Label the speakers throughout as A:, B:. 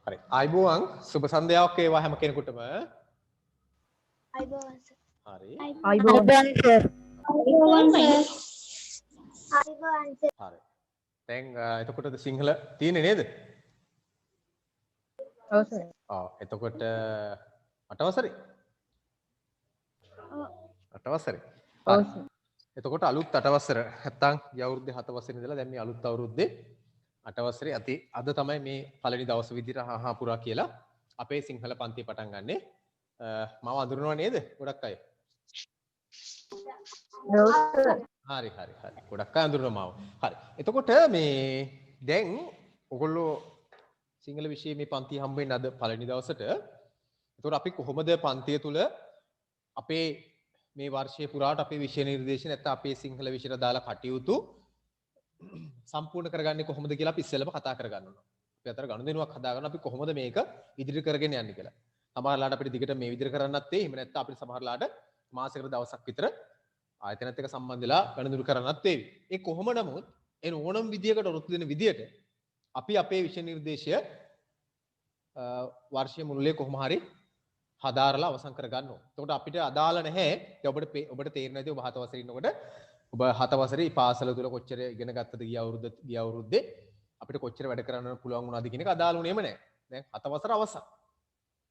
A: හරි. ආයිබෝවන් සුබ සන්ධ්‍යාවක් වේවා හැම කෙනෙකුටම.
B: ආයිබෝවන් සර්.
A: හරි.
C: ආයිබෝවන් සර්.
B: ආයිබෝවන් සර්. ආයිබෝවන් සර්.
A: හරි. දැන් එතකොටද සිංහල තියෙන්නේ නේද?
C: ඔව් සර්.
A: ඔව්. එතකොට අටවසරේ. අටවසරේ.
C: ඔව් සර්.
A: එතකොට අලුත් අටවසර නැත්තම් ගිය අවුරුද්දේ 7 වසරේ ඉඳලා දැන් මේ අලුත් අවුරුද්දේ අටවසරේ අද තමයි මේ පළවෙනි දවස් විදිහට හා පුරා කියලා අපේ සිංහල පන්තිය පටන් ගන්නෙ. මම අඳුරනවා නේද? ගොඩක් අය.
C: ඔව් සර්.
A: හරි. ගොඩක් අය අඳුරනවා මාව. හරි. එතකොට මේ දැන් ඔයගොල්ලෝ සිංහල විෂය මේ පන්තිය හම්බ වෙන්නේ අද පළවෙනි දවසට. එතකොට අපි කොහොමද පන්තිය තුල අපේ මේ වර්ෂයේ පුරාට අපේ විෂය නිර්දේශන නැත්නම් අපේ සිංහල විෂයට දාලා කටයුතු සම්පූර්ණ කරගන්නේ කොහොමද කියලා අපි ඉස්සෙල්ලම කතා කරගන්න ඕන. අපි අතර ගනුදෙනුවක් හදාගන්න අපි කොහොමද මේක ඉදිරියට කරගෙන යන්නේ කියලා. සමහරලාට අපිට දිගට මේ විදිහට කරන්නත් එහෙම නැත්නම් අපිට සමහරලාට මාසෙකට දවසක් විතර ආයතනත් එක්ක සම්බන්ධ වෙලා ගනුදෙනු කරන්නත් වේවි. ඒ කොහොම නමුත් එන ඕනම විදියකට ඔරොත්තු දෙන විදියට අපි අපේ විෂය නිර්දේශය වර්ෂයේ මුළුල්ලේ කොහොම හරි හදාරලා අවසන් කරගන්න ඕන. එතකොට අපිට අදාළ නැහැ. ඔබට තේරෙන්නේ නැති ඔබ 7 වසරේ ඉන්නකොට ඔබ 7 වසරේ පාසල තුල කොච්චර ඉගෙන ගත්තද ගිය අවුරුද්දේ අපිට කොච්චර වැඩ කරන්න පුළුවන් වුණාද කියන එක අදාළ උනේම නැහැ. දැන් 7 වසර අවසන්.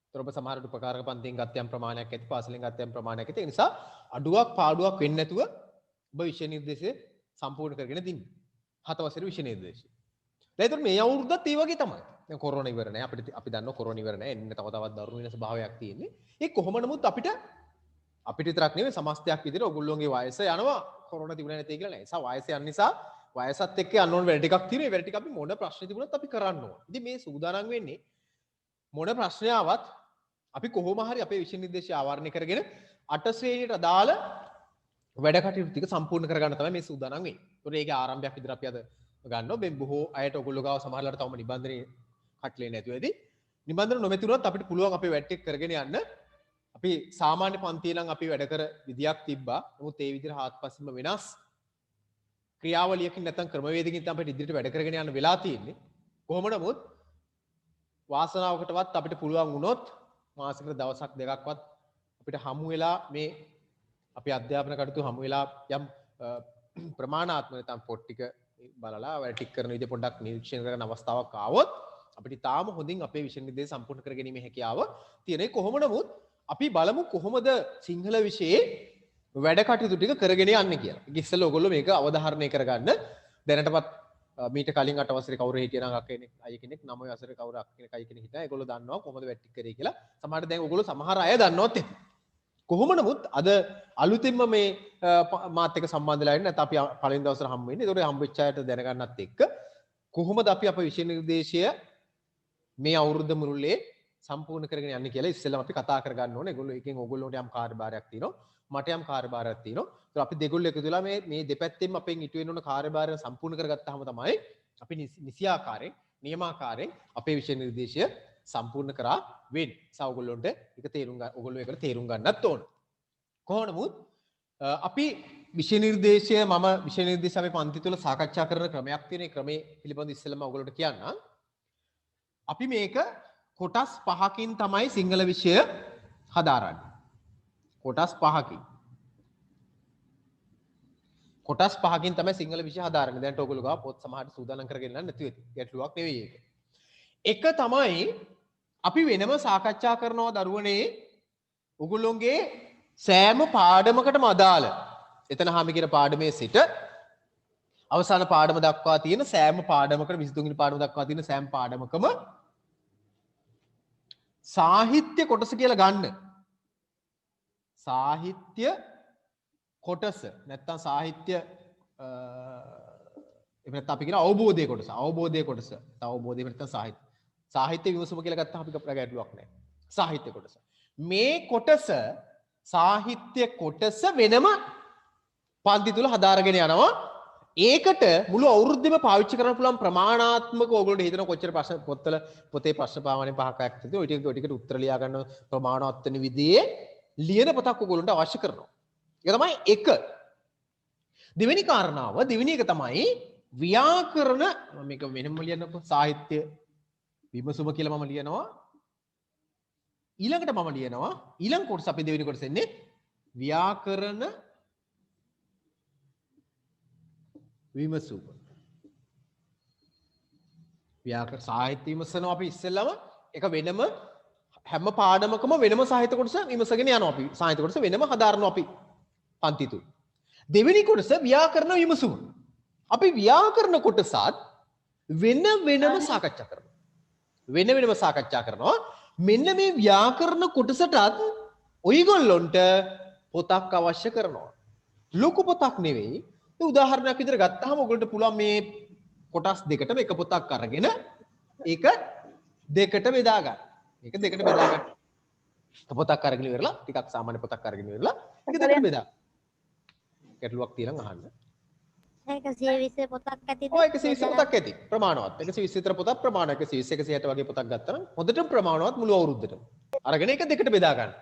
A: ඒතර ඔබ සමහරට උපකාරක පන්තියෙන් ගත්ත යම් ප්‍රමාණයක් ඇති පාසලෙන් ගත්ත යම් ප්‍රමාණයක් ඇති. ඒ නිසා අඩුවක් පාඩුවක් වෙන්නේ නැතුව ඔබ විෂය නිර්දේශය සම්පූර්ණ කරගෙන දින්න. 7 වසරේ විෂය නිර්දේශය. දැන් ඒතර මේ අවුරුද්දත් ඒ වගේ තමයි. දැන් කොරෝනා ඉවර නැහැ. අපි දන්නවා කොරෝනා ඉවර නැහැ. එන්න තව තවත් දරුණු වෙන ස්වභාවයක් තියෙන්නේ. ඒ කොහොම නමුත් අපිට විතරක් නෙවෙයි සමස්තයක් විදිහට ඔයගොල්ලෝගේ වයස යනවා කොරෝනා තිබුණේ නැtei කියලා නෑ. ඒ නිසා වයස යන නිසා වයසත් එක්ක යන්න ඕන වැඩ ටිකක් තියෙනවා. ඒ වැඩ ටික අපි මොන ප්‍රශ්න තිබුණත් අපි කරන්න ඕන. ඉතින් මේ සූදානම් වෙන්නේ මොන ප්‍රශ්නයාවත් අපි කොහොම හරි අපේ විෂය නිර්දේශය ආවරණය කරගෙන 8 ශ්‍රේණියට අදාළ වැඩ කටයුතු ටික සම්පූර්ණ කරගන්න තමයි මේ සූදානම් වෙන්නේ. ඒතකොට ඒකේ ආරම්භයක් විදිහට අපි අද ගන්නවා. මේ බොහෝ අයට ඔයගොල්ලෝ ගාව සමහරවල්ලාට තවම නිබන්ධනේ කට්ලේ නැතුව ඇති. නිබන්ධන නොමැති වුණත් අපිට පුළුවන් අපේ වැඩ ටික කරගෙන යන්න. අපි සාමාන්‍ය පන්තියේ නම් අපි වැඩ කර විදියක් තිබ්බා. නමුත් ඒ විදිහට හාත්පසින්ම වෙනස් ක්‍රියාවලියකින් නැත්නම් ක්‍රමවේදකින් තමයි අපිට ඉදිරියට වැඩ කරගෙන යන්න වෙලා තියෙන්නේ. කොහොම නමුත් වාසනාවකටවත් අපිට පුළුවන් වුණොත් මාසෙකට දවසක් දෙකක්වත් අපිට හමු වෙලා මේ අපි අධ්‍යාපන කටයුතු හමු වෙලා යම් ප්‍රමාණාත්මක නැත්නම් පොත් ටික බලලා වැඩ ටික කරන විදිහ පොඩ්ඩක් නිරීක්ෂණය කරන අවස්ථාවක් ආවොත් අපිට තාම හොඳින් අපේ විෂය නිර්දේශය සම්පූර්ණ කර ගැනීමේ හැකියාව තියෙනවා. කොහොම නමුත් අපි බලමු කොහොමද සිංහල විෂයේ වැඩ කටයුතු ටික කරගෙන යන්නේ කියලා. ඒක ඉස්සෙල්ලා ඔයගොල්ලෝ මේක අවධාරණය කරගන්න. දැනටමත් මීට කලින් 8 වසරේ කවුරු හිටියනම් අය කෙනෙක් 9 වසරේ කවුරු අය කෙනෙක් හිටියා. ඒගොල්ලෝ දන්නවා කොහොමද වැඩ ටික කරේ කියලා. සමහරට දැන් ඔයගොල්ලෝ සමහර අය දන්නවත් එක්ක. කොහොම නමුත් අද අලුතින්ම මේ මාත් එක්ක සම්බන්ධ වෙලා ඉන්නේ නැත්නම් අපි පළවෙනි දවසට හම්බ වෙන්නේ. ඒතකොට හම්බෙච්ච අයට දැනගන්නත් එක්ක කොහොමද අපි අපේ විෂය නිර්දේශය මේ අවුරුද්ද මුළුල්ලේ සම්පූර්ණ කරගෙන යන්නේ කියලා ඉස්සෙල්ලාම අපි කතා කරගන්න ඕනේ. ඒගොල්ලෝ එකෙන් ඕගොල්ලෝට යම් කාර්යභාරයක් තියෙනවා. මට යම් කාර්යභාරයක් තියෙනවා. ඒත් අපි දෙගොල්ලෝ එකතු වෙලා මේ දෙපැත්තෙන්ම අපෙන් ඉටු වෙන ඕන කාර්යභාරය සම්පූර්ණ කරගත්තාම තමයි අපි නිසියාකාරයෙන් නියමාකාරයෙන් අපේ විෂය නිර්දේශය සම්පූර්ණ කරා වෙන්නේ. ඒසා ඕගොල්ලොන්ට ඒක ඕගොල්ලෝ ඒකට තේරුම් ගන්නත් ඕන. කොහොම නමුත් අපි විෂය නිර්දේශය විෂය නිර්දේශය අපේ පන්ති තුල සාකච්ඡා කරන ක්‍රමයක් තියෙන. ඒ ක්‍රමයේ පිළිබඳව ඉස්සෙල්ලාම ඕගොල්ලෝට කියන්නම්. අපි මේක කොටස් 5කින් තමයි සිංහල විෂය හදාරන්නේ. කොටස් 5කින්. කොටස් 5කින් තමයි සිංහල විෂය හදාරන්නේ. දැන් ඔයගොල්ලෝ ගාව පොත් සමහරට සූදානම් කරගෙන යන්න නැති වෙයි. ගැටලුවක් නෙවෙයි ඒක. එක තමයි අපි වෙනම සාකච්ඡා කරනවා දරුවනේ ඔයගොල්ලෝගේ සෑම පාඩමකටම අදාළ එතන හැම කියන පාඩමේ සිට අවසාන පාඩම දක්වා තියෙන සෑම පාඩමකට 23 වෙනි පාඩම දක්වා තියෙන සෑම පාඩමකම සාහිත්‍ය කොටස කියලා ගන්න. සාහිත්‍ය කොටස නැත්තම් සාහිත්‍ය එහෙම නැත්නම් අපි කියන අවබෝධයේ කොටස. අවබෝධයේ කොටස. අවබෝධය නැත්නම් සාහිත්‍ය විමසුම කියලා ගත්තාම අපි ගැටලුවක් නැහැ. සාහිත්‍ය කොටස. මේ කොටස සාහිත්‍ය කොටස වෙනම පන්ති තුල හදාරගෙන යනවා. ඒකට මුළු අවුරුද්දෙම පාවිච්චි කරන්න පුළුවන් ප්‍රමාණාත්මක ඕගොල්ලෝ හිතන කොච්චර ප්‍රශ්න පොතේ ප්‍රශ්න පාවනේ 5ක් ඇත්තද ඔය ටිකට උත්තර ලියා ගන්න ප්‍රමාණවත් වෙන විදිහේ ලියන පොතක් ඕගොල්ලන්ට අවශ්‍ය කරනවා. ඒක තමයි එක. දෙවෙනි කාරණාව දෙවෙනි එක තමයි ව්‍යාකරණ මේක වෙනම ලියන්නකො සාහිත්‍ය විමසුම කියලා මම ලියනවා. ඊළඟට මම ලියනවා ඊළඟ කොටස අපි දෙවෙනි කොටස එන්නේ ව්‍යාකරණ විමසුම. ව්‍යාකරණ සාහිත්‍ය විමසනවා අපි ඉස්සෙල්ලාම එක වෙනම හැම පාඩමකම වෙනම සාහිත්‍ය කොටස විමසගෙන යනවා අපි. සාහිත්‍ය කොටස වෙනම හදාරනවා අපි පන්ති තුල. දෙවෙනි කොටස ව්‍යාකරණ විමසුම. අපි ව්‍යාකරණ කොටසත් වෙනම සාකච්ඡා කරනවා. වෙනම සාකච්ඡා කරනවා. මෙන්න මේ ව්‍යාකරණ කොටසටත් ඔයගොල්ලොන්ට පොතක් අවශ්‍ය කරනවා. ලොකු පොතක් නෙවෙයි. ඒ උදාහරණයක් විදිහට ගත්තාම ඔයගොල්ලන්ට පුළුවන් මේ කොටස් දෙකටම එක පොතක් අරගෙන ඒක දෙකට බෙදා ගන්න. ඒක දෙකට බෙදා ගන්න. පොතක් අරගෙන ඉවරලා ටිකක් සාමාන්‍ය පොතක් අරගෙන ඉවරලා ඒක දෙකට බෙදා. ගැටලුවක් තියෙනම් අහන්න.
B: 120 පොතක් ඇතිද?
A: ඔය 120 පොතක් ඇති. ප්‍රමාණවත්. 120 විතර පොතක් ප්‍රමාණවත්. 120 160 වගේ පොතක් ගත්තා නම් හොඳටම ප්‍රමාණවත් මුළු අවුරුද්දටම. අරගෙන ඒක දෙකට බෙදා ගන්න.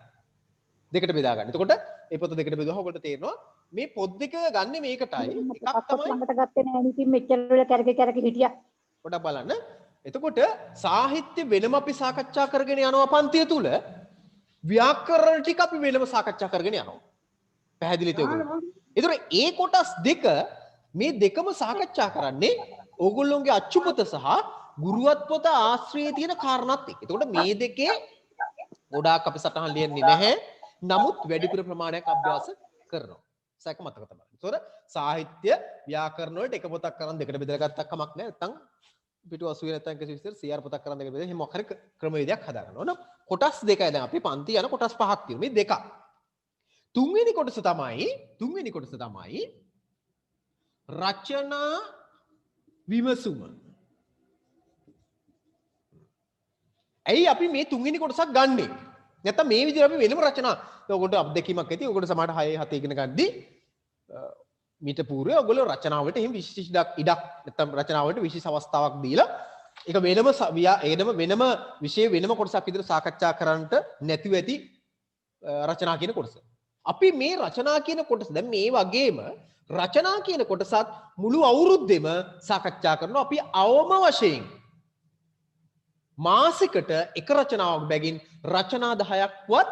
A: දෙකට බෙදා ගන්න. එතකොට මේ පොත දෙකට බෙදුවම ඔයගොල්ලෝ තේරෙනවා මේ පොත් දෙක ගන්න මේකටයි. එකක් තමයි
C: ළඟට ගත්තේ නෑ ඉතින් මෙච්චර වෙලා කැරක හිටියා.
A: පොඩක් බලන්න. එතකොට සාහිත්‍ය වෙනම අපි සාකච්ඡා කරගෙන යනවා පන්තිය තුල. ව්‍යාකරණ ටික අපි වෙනම සාකච්ඡා කරගෙන යනවා. පැහැදිලිද ඔයගොල්ලෝ? ඒතර ඒ කොටස් දෙක මේ දෙකම සාකච්ඡා කරන්නේ ඕගොල්ලොන්ගේ අච්චුපොත සහ ගුරුවත් පොත ආශ්‍රයේ තියෙන කාරණාත් එක්ක. එතකොට මේ දෙකේ ගොඩාක් අපි සටහන් ලියන්නේ නැහැ. නමුත් වැඩිපුර ප්‍රමාණයක් අභ්‍යාස කරනවා. සැක මතක තබන්න. ඒතකොට සාහිත්‍ය ව්‍යාකරණ වලට එක පොතක් කරන් දෙකට බෙදලා ගත්තක් කමක් නැහැ. නැත්තම් පිටු 80 නැත්තම් 120 CR පොතක් කරන් දෙකට බෙදලා එහෙම මොකක් හරි ක්‍රමවේදයක් හදා ගන්න ඕන. කොටස් දෙකයි දැන් අපි පන්ති යන කොටස් පහක් තියෙනවා. මේ දෙක. තුන්වෙනි කොටස තමයි රචනා විමසුම. ඇයි අපි මේ තුන්වෙනි කොටසක් ගන්නෙ? නැත්නම් මේ විදිහට අපි වෙනම රචනා. ඔයගොල්ලෝ අත්දැකීමක් ඇති. ඔයගොල්ලෝ සමහරට 6 7 ඉගෙන ගද්දි මීට පූර්වයේ ඔයගොල්ලෝ රචනාවලට එහෙම විශේෂ ඉඩක් නැත්නම් රචනාවලට විශේෂ අවස්ථාවක් දීලා ඒක වෙනම විෂය වෙනම කොටසක් විදිහට සාකච්ඡා කරන්නට නැතිව ඇති රචනා කියන කොටස. අපි මේ රචනා කියන කොටස දැන් මේ වගේම රචනා කියන කොටසත් මුළු අවුරුද්දෙම සාකච්ඡා කරනවා. අපි අවම වශයෙන් මාසෙකට එක රචනාවක් බැගින් රචනා 10ක්වත්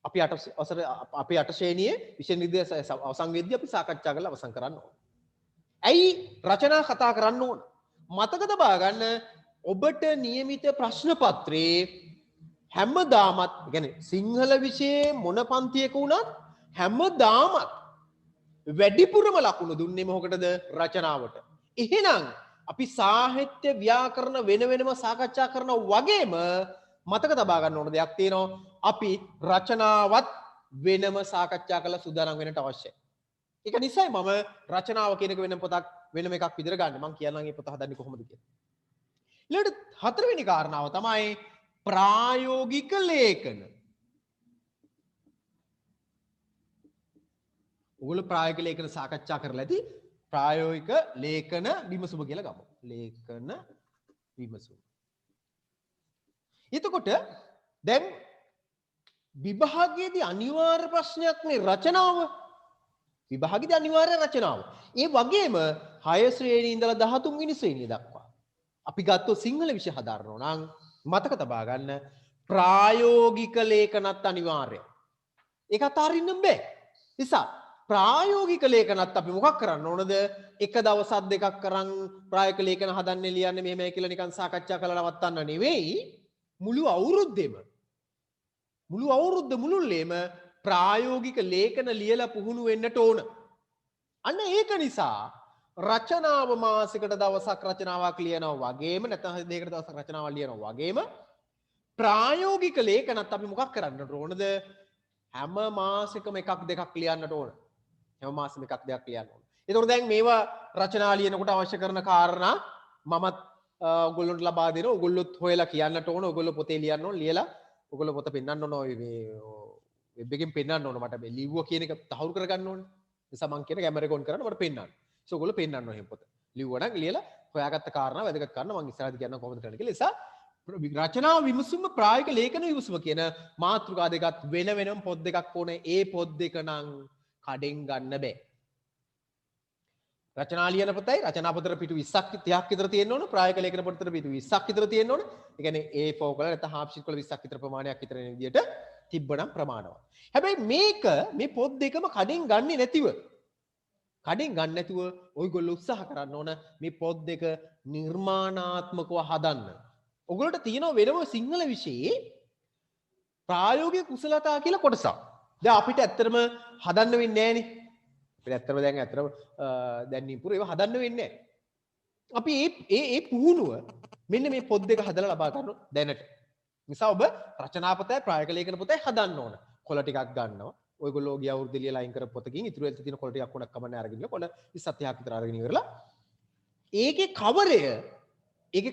A: අපි 8 ශ්‍රේණියේ විෂය නිර්දේශ අවසන් වෙද්දී අපි සාකච්ඡා කරලා අවසන් කරන්න ඕන. ඇයි රචනා කතා කරන්න ඕන? මතක තබා ගන්න ඔබට නියමිත ප්‍රශ්න පත්‍රයේ හැමදාමත් يعني සිංහල විෂයේ මොන පන්තියක වුණත් හැමදාමත් වැඩිපුරම ලකුණු දුන්නේ මොකටද? රචනාවට. එහෙනම් අපි සාහිත්‍ය ව්‍යාකරණ වෙනම සාකච්ඡා කරනවා වගේම මතක තබා ගන්න ඕන දෙයක් තියෙනවා. අපි රචනාවත් වෙනම සාකච්ඡා කරලා සූදානම් වෙන්නට අවශ්‍යයි. ඒක නිසායි මම රචනාව කියන එක වෙනම පොතක් වෙනම එකක් විදිහට ගන්න. මම කියන්නම් මේ පොත හදන්නේ කොහොමද කියලා. ඊළඟට හතරවෙනි කාරණාව තමයි ප්‍රායෝගික ලේඛන. ඔයගොල්ලෝ ප්‍රායෝගික ලේඛන සාකච්ඡා කරලා ඇති. ප්‍රායෝගික ලේඛන විමසුම කියලා ගමු. ලේඛන විමසුම. එතකොට දැන් විභාගයේදී අනිවාර්ය ප්‍රශ්නයක් නේ රචනාව. විභාගයේදී අනිවාර්ය රචනාව. ඒ වගේම 6 ශ්‍රේණියේ ඉඳලා 13 වෙනි ශ්‍රේණිය දක්වා අපි ගත්තොත් සිංහල විෂය හදාරනවා නම් මතක තබා ගන්න ප්‍රායෝගික ලේඛනත් අනිවාර්යයි. ඒක අතාරින්න බෑ. නිසා ප්‍රායෝගික ලේඛනත් අපි මොකක් කරන්න ඕනද? එක දවසක් දෙකක් කරන් ප්‍රායෝගික ලේඛන හදන්නේ ලියන්නේ මෙහෙමයි කියලා නිකන් සාකච්ඡා කරලා නවත්තන්න නෙවෙයි. මුළු අවුරුද්ද මුළුල්ලේම ප්‍රායෝගික ලේඛන ලියලා පුහුණු වෙන්නට ඕන. අන්න ඒක නිසා රචනාව මාසෙකට දවසක් රචනාවක් ලියනවා වගේම නැත්නම් දෙකකට දවසක් රචනාවක් ලියනවා වගේම ප්‍රායෝගික ලේඛනත් අපි මොකක් කරන්නට ඕනද? හැම මාසෙකම එකක් දෙකක් ලියන්නට ඕන. හැම මාසෙම එකක් දෙකක් ලියන්න ඕන. ඒතකොට දැන් මේවා රචනා ලියනකොට අවශ්‍ය කරන කාරණා මමත් ඔයගොල්ලන්ට ලබා දෙනවා. ඔයගොල්ලොත් හොයලා කියන්නට ඕන. ඔයගොල්ලෝ පොතේ ලියන්න ඕන. ලියලා ඔයගොල්ලෝ පොත පෙන්වන්න ඕන. මේ වෙබ් එකෙන් පෙන්වන්න ඕන. මට මේ ලිව්ව කියන එක තහවුරු කරගන්න ඕනේ. නිසා මම කියන කැමරා එක ඔන් කරන්න මට පෙන්වන්න. ඒක ඔයගොල්ලෝ පෙන්වන්න ඕන එහෙම පොත. ලිව්වා නම් ලියලා හොයාගත්ත කාරණා වැදගත් කාරණා මම ඉස්සරහට කියන්න කොහොමද කරන්න කියලා. නිසා රචනා විමසුම ප්‍රායෝගික ලේඛන විමසුම කියන මාතෘකා දෙකත් වෙනම පොත් දෙකක් ඕනේ. ඒ පොත් දෙක නම් කඩෙන් ගන්න බෑ. රචනා ලියන පොතයි රචනා පොතට පිටු 20ක් 30ක් විතර තියෙන්න ඕන. ප්‍රායෝගික ලේඛන පොතට පිටු 20ක් විතර තියෙන්න ඕන. ඒ කියන්නේ A4 වල නැත්නම් half sheet වල 20ක් විතර ප්‍රමාණයක් විතර වෙන විදිහට තිබ්බනම් ප්‍රමාණවත්. හැබැයි මේ පොත් දෙකම කඩෙන් ගන්නේ නැතිව ඔයගොල්ලෝ උත්සාහ කරන්න ඕන මේ පොත් දෙක නිර්මාණාත්මකව හදන්න. ඔයගොල්ලන්ට තියෙනවා වෙනම සිංහල විෂයේ ප්‍රායෝගික කුසලතා කියලා කොටසක්. දැන් අපිට ඇත්තටම හදන්න වෙන්නේ නැහනේ. අපිට ඇත්තටම දැන් නිපුර ඒවා හදන්න වෙන්නේ නැහැ. අපි ඒ පුහුණුව මෙන්න මේ පොත් දෙක හදලා ලබා ගන්න දැනට. නිසා ඔබ රචනා පොතයි ප්‍රායෝගික ලේඛන පොතයි හදන්න ඕන. කොළ ටිකක් ගන්නවා. ඔයගොල්ලෝ ගිය අවුරුද්දේ ලියලා අයින් කරපු පොතකින් ඉතුරු වෙලා තියෙන කොළ ටිකක් උනක් කමන්නේ අරගෙන ඉන්න. කොළ 20ක් විතර අරගෙන ඉවරලා ඒකේ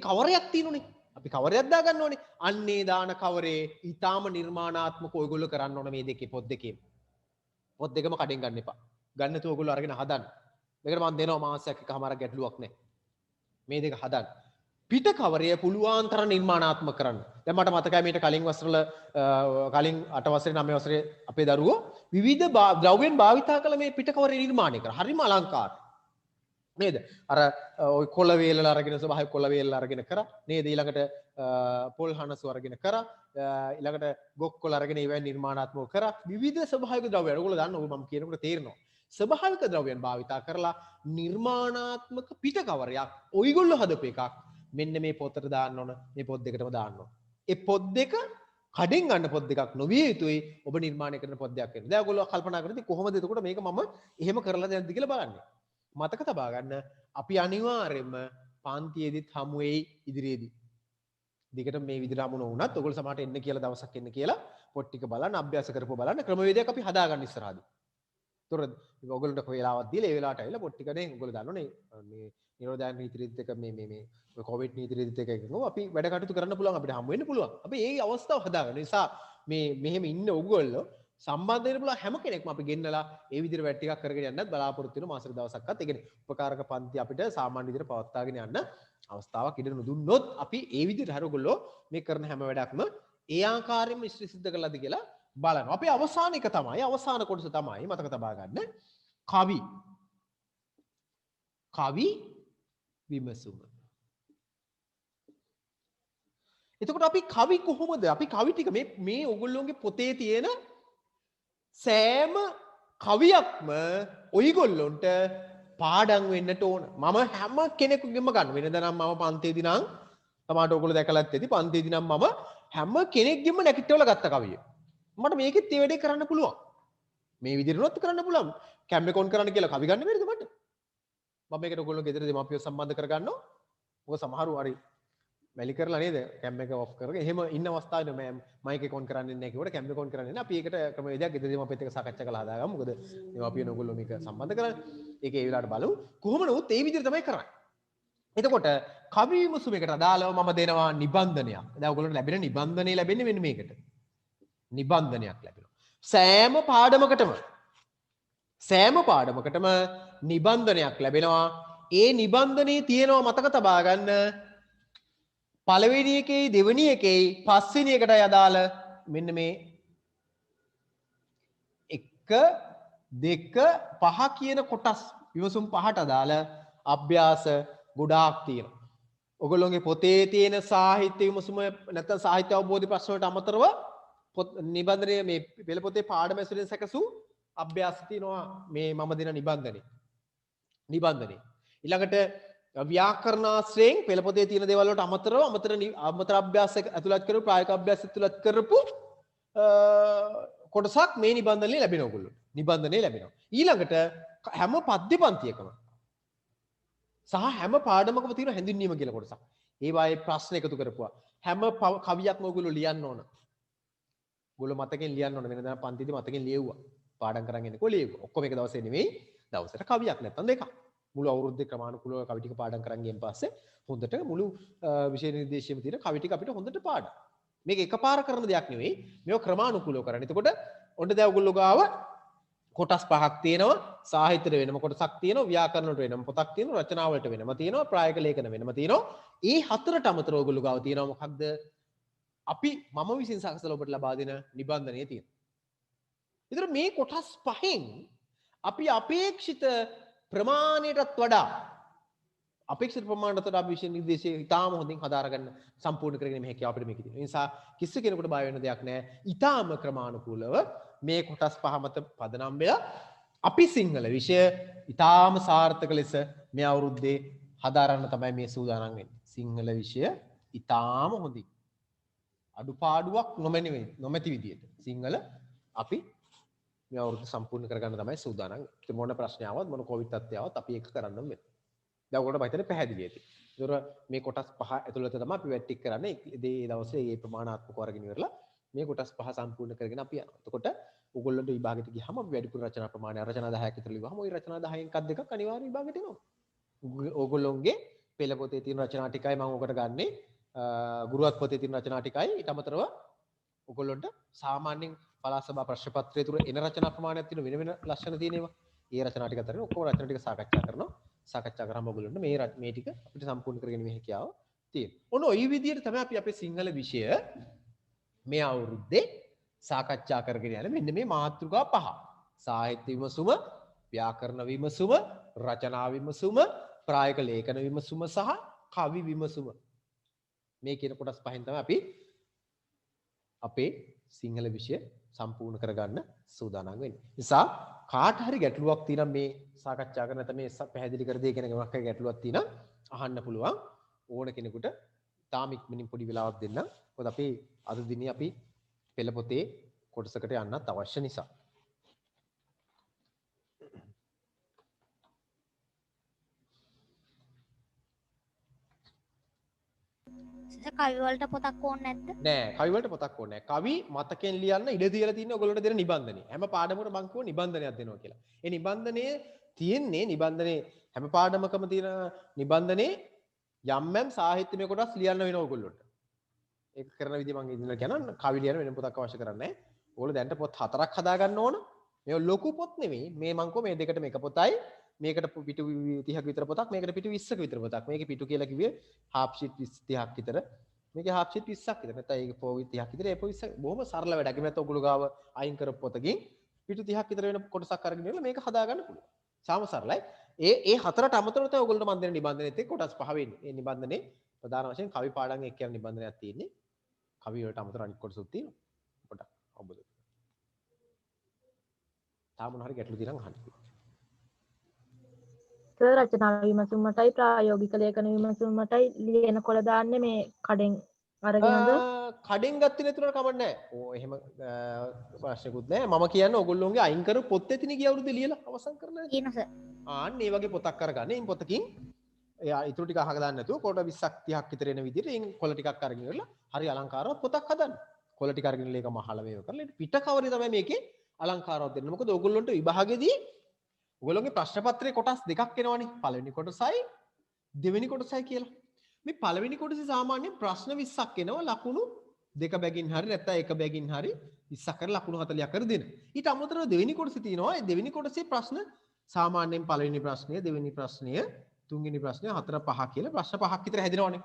A: කවරයක් තියෙනුනේ. අපි කවරයක් දාගන්න ඕනේ. අන්නේ දාන කවරේ ඊටාම නිර්මාණාත්මක ඔයගොල්ලෝ කරන්න ඕන මේ දෙකේ පොත් දෙකේ. පොත් දෙකම කඩෙන් ගන්න එපා. ගන්න තු ඔයගොල්ලෝ අරගෙන හදන්න. මේකට මම දෙනවා මාසයක් එකමාරක් ගැටලුවක් නැහැ. මේ දෙක හදන්න. පිට කවරය පුළුවන් තරම් නිර්මාණාත්මක කරන්න. දැන් මට මතකයි මේට කලින් වසරවල කලින් 8 වසරේ 9 වසරේ අපේ දරුවෝ විවිධ ද්‍රව්‍යයන් භාවිතා කළ මේ පිට කවරේ නිර්මාණය කරා. හරිම අලංකාර. නේද? අර ඔය කොළ වේලල අරගෙන ස්වභාවික කොළ වේලල අරගෙන කරා. නේද? ඊළඟට පොල් හනසු අරගෙන කරා. ඊළඟට ගොක් කොළ අරගෙන ඒවෙන් නිර්මාණාත්මක කරා. විවිධ ස්වභාවික ද්‍රව්‍යයන්. ඔයගොල්ලෝ දන්නවා මම කියනකොට තේරෙනවා. ස්වභාවික ද්‍රව්‍යයන් භාවිතා කරලා නිර්මාණාත්මක පිට කවරයක් ඔයගොල්ලෝ හදපු එකක් මෙන්න මේ පොතට දාන්න ඕන. මේ පොත් දෙකටම දාන්න ඕන. ඒ පොත් දෙක කඩෙන් ගන්න පොත් දෙකක් නොවිය යුතුයි. ඔබ නිර්මාණය කරන පොත් දෙකක් වෙන්න. දැන් ඔයගොල්ලෝ කල්පනා කරද්දී කොහොමද එතකොට මේක මම එහෙම කරලා දැන්ද කියලා බලන්න. මතක තබා ගන්න අපි අනිවාර්යයෙන්ම පන්තියේදීත් හමු වෙයි ඉදිරියේදී. දිගට මේ විදිහට හමු නොවුනත් ඔයගොල්ලෝ සමහරට එන්න කියලා දවසක් එන්න කියලා පොත් ටික බලන්න අභ්‍යාස කරපුවා බලන්න ක්‍රමවේදයක් අපි හදාගන්න ඉස්සරහදී. ඒතොර ඔයගොල්ලන්ට කොහෙලාවක් දීලා ඒ වෙලාවට ඇවිල්ලා පොත් ටිකනේ ඔයගොල්ලෝ දන්නෝනේ මේ නිරෝධායන නීති රීතිත් එක මේ කොවිඩ් නීති රීතිත් එක එකම අපි වැඩ කටයුතු කරන්න පුළුවන් අපිට හම්බ වෙන්න පුළුවන්. අපි ඒ අවස්ථාව හදාගන්න නිසා මේ මෙහෙම ඉන්න ඔයගොල්ලෝ සම්බන්ධ වෙන්න පුළුවන් හැම කෙනෙක්ම අපි ගෙන්නලා ඒ විදිහට වැඩ ටිකක් කරගෙන යන්නත් බලාපොරොත්තු වෙන මාසෙක දවසක්වත් ඒ කියන්නේ උපකාරක පන්ති අපිට සාමාන්‍ය විදිහට පවත්වාගෙන යන්න අවස්ථාවක් ඉඩ නොදුන්නොත් අපි ඒ විදිහට හර ඔයගොල්ලෝ මේ කරන හැම වැඩක්ම ඒ ආකාරයෙන්ම ඉෂ්ට සිද්ධ කරලාද කියලා බලනවා. අපේ අවසාන එක තමයි අවසාන කොටස තමයි මතක තබා ගන්න කවි විමසුම. එතකොට අපි කවි කොහොමද අපි කවි ටික මේ ඔයගොල්ලෝගේ පොතේ තියෙන සෑම කවියක්ම ඔයගොල්ලොන්ට පාඩම් වෙන්නට ඕන. මම හැම කෙනෙකුගෙම ගන්න. වෙනද නම් මම පන්තියේදී නම් තමාට ඔයගොල්ලෝ දැකලත් ඇති පන්තියේදී නම් මම හැම කෙනෙක්ගෙම නැකිටවල ගත්ත කවිය. මට මේකෙත් ඒ වැඩේ කරන්න පුළුවන්. මේ විදිහටවත් කරන්න පුළුවන්. කැම්බෙකොන් කරන්න කියලා කවි ගන්න බැරිද මට? මම මේකට ඔයගොල්ලෝ ගෙදර දෙමාපියෝ සම්බන්ධ කරගන්නවා. මොකද සමහරු හරි මැලි කරලා නේද කැම් එක ඔෆ් කරගෙන එහෙම ඉන්න අවස්ථාවේ මම මයික් එක ඔන් කරන්නේ නැහැ කිව්වට කැම් එක ඔන් කරන්නේ නැහැ. අපි ඒකට ක්‍රමවේදයක් ගෙදර දෙමාපියත් එක්ක සාකච්ඡා කරලා හදාගමු. මොකද දෙමාපියෝ ඔයගොල්ලෝ මේක සම්බන්ධ කරන්නේ. ඒක ඒ වෙලාවට බලමු. කොහොම නමුත් ඒ විදිහට තමයි කරන්නේ. එතකොට කවි විමසුමකට අදාළව මම දෙනවා නිබන්ධනයක්. දැන් ඔයගොල්ලන්ට ලැබෙන නිබන්ධනය ලැබෙන්නේ මෙන්න මේකට. නිබන්ධනයක් ලැබෙනවා. සෑම පාඩමකටම නිබන්ධනයක් ලැබෙනවා. ඒ නිබන්ධනයේ තියෙනවා මතක තබා ගන්න පළවෙනි එකේ දෙවෙනි එකේ පස්වෙනි එකටයි අදාළ මෙන්න මේ 1 2 5 කියන කොටස් විමසුම් පහට අදාළ අභ්‍යාස ගොඩාක් තියෙනවා. ඔයගොල්ලෝගේ පොතේ තියෙන සාහිත්‍ය විමසුම නැත්නම් සාහිත්‍ය අවබෝධ ප්‍රශ්න වලට අමතරව නිබන්ධනයේ මේ පෙළ පොතේ පාඩම ඇසුරෙන් සැකසූ අභ්‍යාස තියෙනවා මේ මම දෙන නිබන්ධනේ. ඊළඟට ව්‍යාකරණාශ්‍රයෙන් පෙළ පොතේ තියෙන දේවල් වලට අමතරව අමතර අභ්‍යාස ඇතුළත් කරපු ප්‍රායෝගික අභ්‍යාස ඇතුළත් කරපු කොටසක් මේ නිබන්ධනේ ලැබෙනවා ඔයගොල්ලෝ. නිබන්ධනේ ලැබෙනවා. ඊළඟට හැම පද්‍ය පන්තියකම සහ හැම පාඩමකම තියෙන හැඳින්වීම කියලා කොටසක්. ඒ වායේ ප්‍රශ්න එකතු කරපුවා. හැම කවියක්ම ඔයගොල්ලෝ ලියන්න ඕන. ඔයගොල්ලෝ මතකෙන් ලියන්න ඕන. වෙනදා පන්තිදී මතකෙන් ලියුවා. පාඩම් කරන් එනකොට ලියුවා. ඔක්කොම එක දවසේ නෙමෙයි. දවසට කවියක් නැත්තම් දෙකක්. මුළු අවුරුද්දේ ක්‍රමානුකූලව කවි ටික පාඩම් කරන් ගියන් පස්සේ හොඳට මුළු විෂය නිර්දේශයේම තියෙන කවි ටික අපිට හොඳට පාඩම්. මේක එකපාර කරන දෙයක් නෙවෙයි. මේක ක්‍රමානුකූලව කරන්න. එතකොට ඔන්න දැන් ඔයගොල්ලෝ ගාව කොටස් පහක් තියෙනවා. සාහිත්‍යයට වෙනම කොටසක් තියෙනවා. ව්‍යාකරණ වලට වෙනම පොතක් තියෙනවා. රචනා වලට වෙනම තියෙනවා. ප්‍රායෝගික ලේඛන වෙනම තියෙනවා. ඒ හතරට අමතරව ඔයගොල්ලෝ ගාව තියෙනවා මොකක්ද? මම විසින් සකසලා ඔබට ලබා දෙන නිබන්ධනයේ තියෙනවා. ඒතර මේ කොටස් පහෙන් අපි අපේක්ෂිත ප්‍රමාණයටත් වඩා අපේක්ෂිත ප්‍රමාණයට වඩා විෂය නිර්දේශය ඉතාම හොඳින් හදාරගන්න සම්පූර්ණ කරගෙන මේ හැකියාව අපිට මේකේ තියෙනවා. ඒ නිසා කිසි කෙනෙකුට බය වෙන්න දෙයක් නැහැ. ඉතාම ක්‍රමානුකූලව මේ කොටස් පහ මත පදනම් වෙලා අපි සිංහල විෂය ඉතාම සාර්ථක ලෙස මේ අවුරුද්දේ හදාරන්න තමයි මේ සූදානම් වෙන්නේ. සිංහල විෂය ඉතාම හොඳින් අඩුපාඩුවක් නොමැති විදියට සිංහල අපි මේ අවුරුද්ද සම්පූර්ණ කරගන්න තමයි සූදානම්. ඉතින් මොන ප්‍රශ්නාවක් මොන කොවිඩ් තත්ත්වයක් අපි ඒක කරන්න වෙනවා. දැන් ඔයගොල්ලෝ මම හිතන්නේ පැහැදිලි ඇති. ඒතර මේ කොටස් පහ ඇතුළත තමයි අපි වැට් ටික කරන්නේ. ඒ දවසේ මේ ප්‍රමාණාත්මක වර්ගින ඉවරලා මේ කොටස් පහ සම්පූර්ණ කරගෙන අපි යනවා. එතකොට ඔයගොල්ලන්ට විභාගෙට ගියාම අපි වැඩිපුර රචනා ප්‍රමාණය රචනා 10ක් විතර ලිව්වහම ওই රචනා 10න් එකක් දෙකක් අනිවාර්ය විභාගෙට එනවා. ඔයගොල්ලෝගේ පෙළ පොතේ තියෙන රචනා ටිකයි මම ඔකට ගන්නෙ. ගුරුවත් පොතේ තියෙන රචනා ටිකයි ඊට අමතරව ඔයගොල්ලන්ට සාමාන්‍යයෙන් පළාත් සභා ප්‍රශ්න පත්‍රය තුර එන රචනා ප්‍රමාණයක් තියෙන වෙන ලක්ෂණ තියෙනවා. ඒ රචනා ටික අතරින් ඔක්කොම රචනා ටික සාකච්ඡා කරනවා. සාකච්ඡා කරාම ඔයගොල්ලන්ට මේ ටික අපිට සම්පූර්ණ කරගෙන මේ හැකියාව තියෙනවා. ඔන්න ওই විදිහට තමයි අපි අපේ සිංහල විෂය මේ අවුරුද්දේ සාකච්ඡා කරගෙන යන්නේ. මෙන්න මේ මාතෘකා පහ. සාහිත්‍ය විමසුම, ව්‍යාකරණ විමසුම, රචනා විමසුම, ප්‍රායෝගික ලේඛන විමසුම සහ කවි විමසුම. මේ කියන කොටස් පහෙන් තමයි අපි අපේ සිංහල විෂය සම්පූර්ණ කරගන්න සූදානම් වෙන්නේ. නිසා කාට හරි ගැටලුවක් තියෙනම් මේ සාකච්ඡා කරන නැත්නම් මේ පැහැදිලි කර දෙය කියන මොකක් හරි ගැටලුවක් තියෙනම් අහන්න පුළුවන් ඕන කෙනෙකුට. තාම ඉක්මනින් පොඩි වෙලාවක් දෙන්න. මොකද අපි අද දිනේ අපි පෙළ පොතේ කොටසකට යන්නත් අවශ්‍ය නිසා.
B: කවි වලට පොතක් ඕනේ නැද්ද?
A: නෑ කවි වලට පොතක් ඕනේ නෑ. කවි මතකෙන් ලියන්න ඉඩ දීලා තියෙන්නේ ඔයගොල්ලන්ට දෙන නිබන්ධනය. හැම පාඩමකට මම කිව්වා නිබන්ධනයක් දෙනවා කියලා. ඒ නිබන්ධනයේ තියෙන්නේ නිබන්ධනයේ හැම පාඩමකම තියෙන නිබන්ධනයේ යම් සාහිත්‍යමය කොටස් ලියන්න වෙනවා ඔයගොල්ලන්ට. ඒක කරන විදිහ මම ඉදිරියට කියනවා. කවි ලියන්න වෙන පොතක් අවශ්‍ය කරන්නේ නෑ. ඔයගොල්ලෝ දැන්ට පොත් 4ක් හදා ගන්න ඕන. මේ ලොකු පොත් නෙවෙයි. මේ මං කෝ මේ දෙකට මේක පොතයි. මේකට පිටු 30ක විතර පොතක්. මේකට පිටු 20ක විතර පොතක්. මේකේ පිටු කියලා කිව්වේ half sheet 30ක් විතර. මේකේ half sheet 20ක් විතර. නැත්නම් ඒක පොවි 30ක් විතර. ඒ පොවි 20 බොහොම සරල වැඩක්. එහෙම නැත්නම් ඔයගොල්ලෝ ගාව අයින් කරපු පොතකින් පිටු 30ක් විතර වෙන කොටසක් අරගෙන ඉවරලා මේක හදා ගන්න පුළුවන්. සාම සරලයි. ඒ හතරට අමතරව තමයි ඔයගොල්ලන්ට මම දෙන නිබන්ධනෙත් එක්ක කොටස් පහ වෙන්නේ. ඒ නිබන්ධනේ ප්‍රධාන වශයෙන් කවි පාඩම් එක්ක යන නිබන්ධනයක් තියෙන්නේ. කවි වලට අමතරව අනිත් කොටසුත් තියෙනවා. පොඩක් අවබෝධ. තාම මොන හරි ගැටලු තියෙනම් අහන්න.
C: රචනා විමසුමටයි ප්‍රායෝගික ලේඛන විමසුමටයි ලියන කොළ දාන්නේ මේ කඩෙන් අරගෙනද?
A: කඩෙන් ගත්තේ නැතුනට කමක් නැහැ. ඕ එහෙම ප්‍රශ්නකුත් නැහැ. මම කියන්නේ ඔයගොල්ලෝගේ අයින් කරපු පොත් ඇතිනේ ගිය අවුරුද්දේ ලියලා අවසන් කරලා.
B: කියනස.
A: ආන්න මේ වගේ පොතක් අරගන්න. මේ පොතකින් එයා ඊටු ටික අහක දාන්න නැතුව කොට 20ක් 30ක් විතර එන විදිහට එයින් කොළ ටිකක් අරගෙන ඉවරලා හරි අලංකාරවත් පොතක් හදන්න. කොළ ටික අරගෙන ලේකම අහලා මේව කරලා ඊට පිට කවරේ තමයි මේකේ අලංකාරවත් දෙන්න. මොකද ඔයගොල්ලන්ට විභාගෙදී ඔයගොල්ලෝගේ ප්‍රශ්න පත්‍රයේ කොටස් දෙකක් එනවනේ. පළවෙනි කොටසයි දෙවෙනි කොටසයි කියලා. මේ පළවෙනි කොටසේ සාමාන්‍යයෙන් ප්‍රශ්න 20ක් එනවා. ලකුණු දෙක බැගින් හරි නැත්නම් එක බැගින් හරි 20ක් කර ලකුණු 40ක් කර දෙන. ඊට අමතරව දෙවෙනි කොටසේ තියෙනවා. ඒ දෙවෙනි කොටසේ ප්‍රශ්න සාමාන්‍යයෙන් පළවෙනි ප්‍රශ්නය, දෙවෙනි ප්‍රශ්නය, තුන්වෙනි ප්‍රශ්නය, හතර පහ කියලා ප්‍රශ්න පහක් විතර හැදෙනවනේ.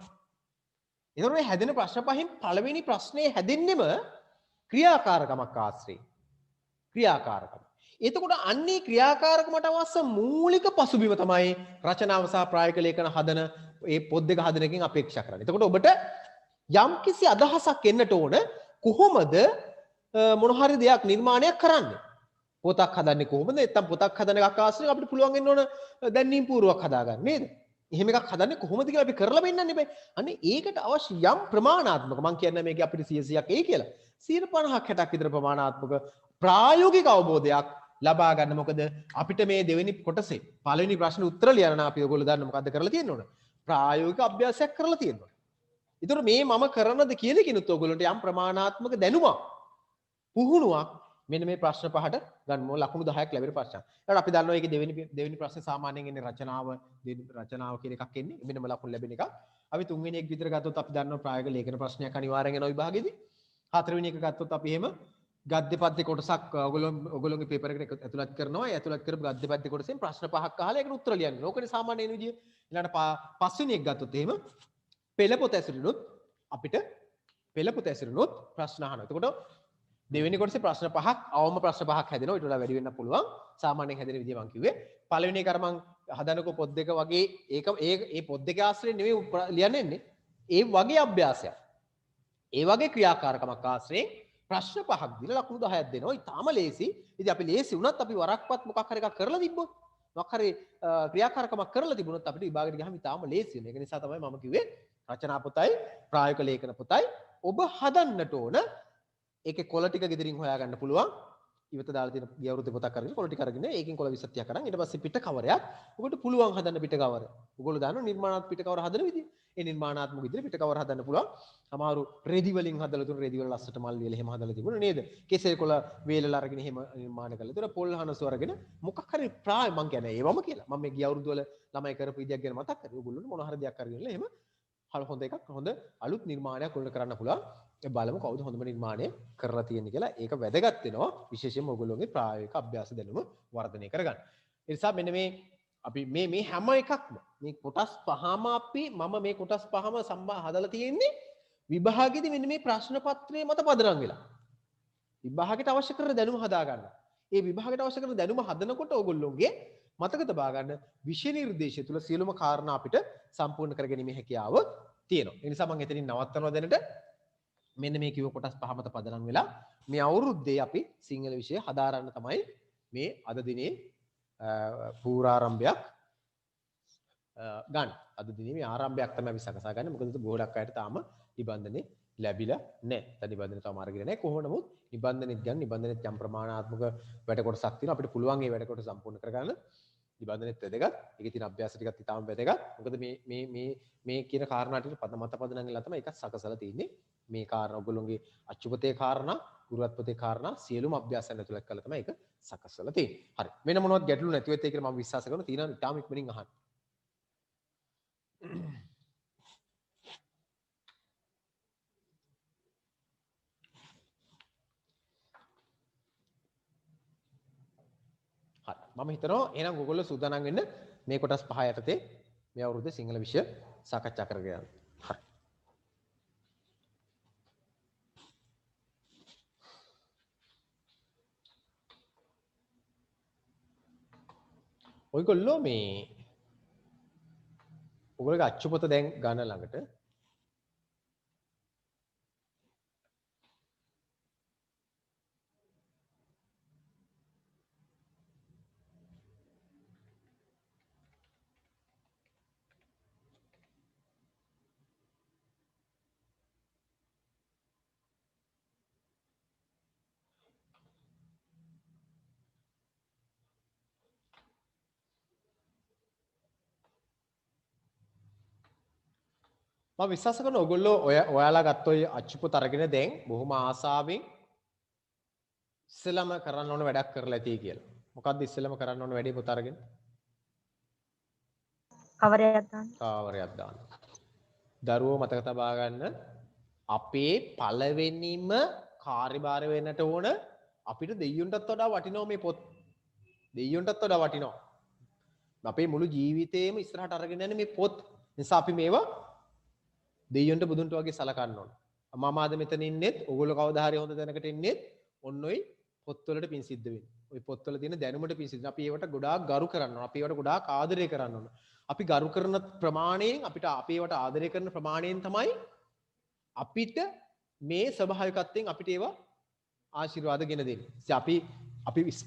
A: ඒතකොට මේ හැදෙන ප්‍රශ්න පහෙන් පළවෙනි ප්‍රශ්නේ හැදෙන්නෙම ක්‍රියාකාරකමක් ආශ්‍රේ. ක්‍රියාකාරකම. එතකොට අන්නේ ක්‍රියාකාරකමට අවශ්‍ය මූලික පසුබිම තමයි රචනාව සහ ප්‍රායෝගික ලේඛන හදන ඒ පොත් දෙක හදන එකෙන් අපේක්ෂා කරන්නේ. එතකොට ඔබට යම්කිසි අදහසක් එන්නට ඕන කොහොමද මොන හරි දෙයක් නිර්මාණයක් කරන්නේ. පොතක් හදන්නේ කොහොමද? නැත්නම් පොතක් හදන එකක් ආශ්‍රයෙන් අපිට පුළුවන් වෙන්න ඕන දැනීම් පූර්වයක් හදාගන්න නේද? එහෙම එකක් හදන්නේ කොහොමද කියලා අපි කරලා පෙන්නන්න බෑ. අනේ ඒකට අවශ්‍ය යම් ප්‍රමාණාත්මක මම කියන්නේ මේක අපිට 100ක් එයි කියලා. 150ක් 60ක් විතර ප්‍රමාණාත්මක ප්‍රායෝගික අවබෝධයක් ලබා ගන්න. මොකද අපිට මේ දෙවෙනි කොටසේ පළවෙනි ප්‍රශ්න උත්තර ලියන්න අපි ඔයගොල්ලෝ දන්න මොකද්ද කරලා තියෙන්න ඕන? ප්‍රායෝගික අභ්‍යාසයක් කරලා තියෙන්න ඕන. ඒතර මේ මම කරනද කියන කිනුත් ඔයගොල්ලන්ට යම් ප්‍රමාණාත්මක දැනුමක් පුහුණුවක් මෙන්න මේ ප්‍රශ්න පහට ගන්නම ලකුණු 10ක් ලැබෙන ප්‍රශ්න. ඊට අපි දන්නවා මේකේ දෙවෙනි ප්‍රශ්නේ සාමාන්‍යයෙන් එන්නේ රචනාව කියන එකක් එන්නේ. මෙන්නම ලකුණු ලැබෙන එකක්. අපි තුන්වෙනි එක විතර ගත්තොත් අපි දන්නවා ප්‍රායෝගික ලේඛන ප්‍රශ්නයක් අනිවාර්යෙන් එනවා විභාගෙදී. හතරවෙනි එක ගත්තොත් අපි එහෙම ගද්‍ය පද්‍ය කොටසක් ඔයගොල්ලෝගේ පේපර් එකට ඇතුළත් කරනවා. ඒ ඇතුළත් කරපු ගද්‍ය පද්‍ය කොටසෙන් ප්‍රශ්න පහක් අහලා ඒකට උත්තර ලියන්න. ඕකනේ සාමාන්‍ය එන විදිය. ඊළඟට පස්වෙනි එක ගත්තොත් එහෙම පෙළ පොත ඇසුරිනුත් අපිට පෙළ පොත ඇසුරිනුත් ප්‍රශ්න අහනවා. එතකොට දෙවෙනි කොටසේ ප්‍රශ්න පහක් අවම ප්‍රශ්න පහක් හැදෙනවා. ඊට වඩා වැඩි වෙන්න පුළුවන්. සාමාන්‍යයෙන් හැදෙන විදිය මම කිව්වේ. පළවෙනි එක අර මම හදනකො පොත් දෙක වගේ ඒ පොත් දෙක ආශ්‍රයෙන් නෙවෙයි ලියන්නේ. ඒ වගේ අභ්‍යාසයක්. ඒ වගේ ක්‍රියාකාරකමක් ආශ්‍රයෙන් ප්‍රශ්න පහක් දීලා ලකුණු 10ක් දෙනවා. ඊටාම ලේසි. ඉතින් අපි ලේසි වුණත් අපි වරක්වත් මොකක් හරි එකක් කරලා තිබ්බොත් මොකක් හරි ක්‍රියාකාරකමක් කරලා තිබුණොත් අපිට විභාගෙට ගියාම ඊටාම ලේසි වෙනවා. ඒක නිසා තමයි මම කිව්වේ රචනා පොතයි ප්‍රායෝගික ලේඛන පොතයි ඔබ හදන්නට ඕන. ඒකේ කොළ ටික ගෙදරින් හොයාගන්න පුළුවන්. ඉවත දාලා තියෙන ගිය අවුරුද්දේ පොතක් අරගෙන කොළ ටික අරගෙන ඒකෙන් කොළ 20 30ක් අරන් ඊට පස්සේ පිට කවරයක් ඔබට පුළුවන් හදන්න පිට කවර. ඔයගොල්ලෝ දන්නවා නිර්මාණාත්මක පිට කවර හදන විදිය. ඒ නිර්මාණාත්මක විදිහට පිට කවර හදන්න පුළුවන්. සමහරු රෙදි වලින් හදලා තුන රෙදි වල ලස්සට මල් වේල එහෙම හදලා තිබුණා නේද? කෙසෙල් කොළ වේලලා අරගෙන එහෙම නිර්මාණ කරලා තුන පොල් හනසු අරගෙන මොකක් හරි මං කියන්නේ ඒවම කියලා. මම මේ ගිය අවුරුද්ද වල ළමයි කරපු විදියක් ගැන මතක් කරේ. ඔයගොල්ලෝ මොන හරි දෙයක් අරගෙන එහෙම හොඳ එකක් හොඳ අලුත් නිර්මාණයක් ඔයගොල්ලෝ කරන්න පුළුවන්. ඒ බලමු කවුද හොඳම නිර්මාණය කරලා තියෙන්නේ කියලා. ඒක වැදගත් වෙනවා විශේෂයෙන්ම ඔයගොල්ලෝගේ ප්‍රායෝගික අභ්‍යාස දැනුම වර්ධනය කරගන්න. ඒ නිසා මෙන්න මේ අපි මේ හැම එකක්ම මේ කොටස් පහම මම මේ කොටස් පහම හදලා තියෙන්නේ විභාගෙදි මෙන්න මේ ප්‍රශ්න පත්‍රයේ මත පදනම් වෙලා. විභාගයට අවශ්‍ය කරන දැනුම හදා ගන්න. ඒ විභාගයට අවශ්‍ය කරන දැනුම හදනකොට ඔයගොල්ලෝගේ මතක තබා ගන්න විෂය නිර්දේශය තුල සියලුම කාරණා අපිට සම්පූර්ණ කරගැනීමේ හැකියාව තියෙනවා. ඒ නිසා මම එතනින් නවත්තනවා දැනට. මෙන්න මේ කිව්ව කොටස් පහමත පදනම් වෙලා මේ අවුරුද්දේ අපි සිංහල විෂය හදාරන්න තමයි මේ අද දිනේ පූර්වාරම්භයක් ගන්න. අද දිනේ මේ ආරම්භයක් තමයි අපි සකසා ගන්න. මොකද බොහෝඩක් අයට තාම නිබන්ධනේ ලැබිලා නැහැ. දැන් නිබන්ධනේ තාම අරගෙන නැහැ. කොහොම නමුත් නිබන්ධනෙත් ගන්න. නිබන්ධනෙත් යම් ප්‍රමාණාත්මක වැඩ කොටසක් තියෙනවා. අපිට පුළුවන් මේ වැඩ කොටස සම්පූර්ණ කරගන්න. නිබන්ධනෙත් වැදගත්. ඒකේ තියෙන අභ්‍යාස ටිකත් ඉතාම වැදගත්. මොකද මේ කියන කාරණා ටික මත පදනම් වෙලා තමයි එකක් සකසලා තියෙන්නේ. මේ කාරණා ඔයගොල්ලෝගේ අච්චුපතේ කාරණා, ගුරුවත් පොතේ කාරණා සියලුම අභ්‍යාසයන් ඇතුළත් කරලා තමයි ඒක සකස්සලා තියෙන්නේ. හරි. වෙන මොනවත් ගැටලු නැති වෙත් කියලා මම විශ්වාස කරනවා. තියෙනවා ඉතාම ඉක්මනින් අහන්න. හරි. මම හිතනවා එහෙනම් ඔයගොල්ලෝ සූදානම් වෙන්න මේ කොටස් පහ යටතේ මේ අවුරුද්දේ සිංහල විෂය සාකච්ඡා කරගෙන යන්න. හරි. ඔයගොල්ලෝ ඔයගොල්ලෝගේ අච්චුපොත දැන් ගන්න ළඟට මම විශ්වාස කරනවා ඔයගොල්ලෝ ඔයාලා ගත්ත ඔය අච්චුපොත අරගෙන දැන් බොහොම ආසාවෙන් ඉස්සෙල්ලාම කරන්න ඕන වැඩක් කරලා ඇති කියලා. මොකද්ද ඉස්සෙල්ලාම කරන්න ඕන වැඩේ පොත අරගෙන?
C: කවරයක් දාන්න.
A: කවරයක් දාන්න. දරුවෝ මතක තබා ගන්න අපේ පළවෙනිම කාර්යභාරය වෙන්නට ඕන අපිට දෙයියොන්ටත් වඩා වටිනවා මේ පොත්. දෙයියොන්ටත් වඩා වටිනවා. අපේ මුළු ජීවිතේම ඉස්සරහට අරගෙන යන්නේ මේ පොත්. නිසා අපි මේවා දෙයියොන්ට බුදුන්ට වගේ සලකන්න ඕන. මම ආද මෙතන ඉන්නෙත් ඔයගොල්ලෝ කවදා හරි හොඳ තැනකට එන්නෙත් ඔන්න ඔයි පොත්වලට පින් සිද්ධ වෙන්නේ. ඔය පොත්වල තියෙන දැනුමට පින් සිද්ධ. අපි ඒවට ගොඩාක් ගරු කරන්න ඕන. අපි ඒවට ගොඩාක් ආදරය කරන්න ඕන. අපි ගරු කරන ප්‍රමාණයෙන් අපිට අපි ඒවට ආදරය කරන ප්‍රමාණයෙන් තමයි අපිට මේ ස්වභාවිකත්වයෙන් අපිට ඒවා ආශිර්වාද ගෙන දෙන්නේ. අපි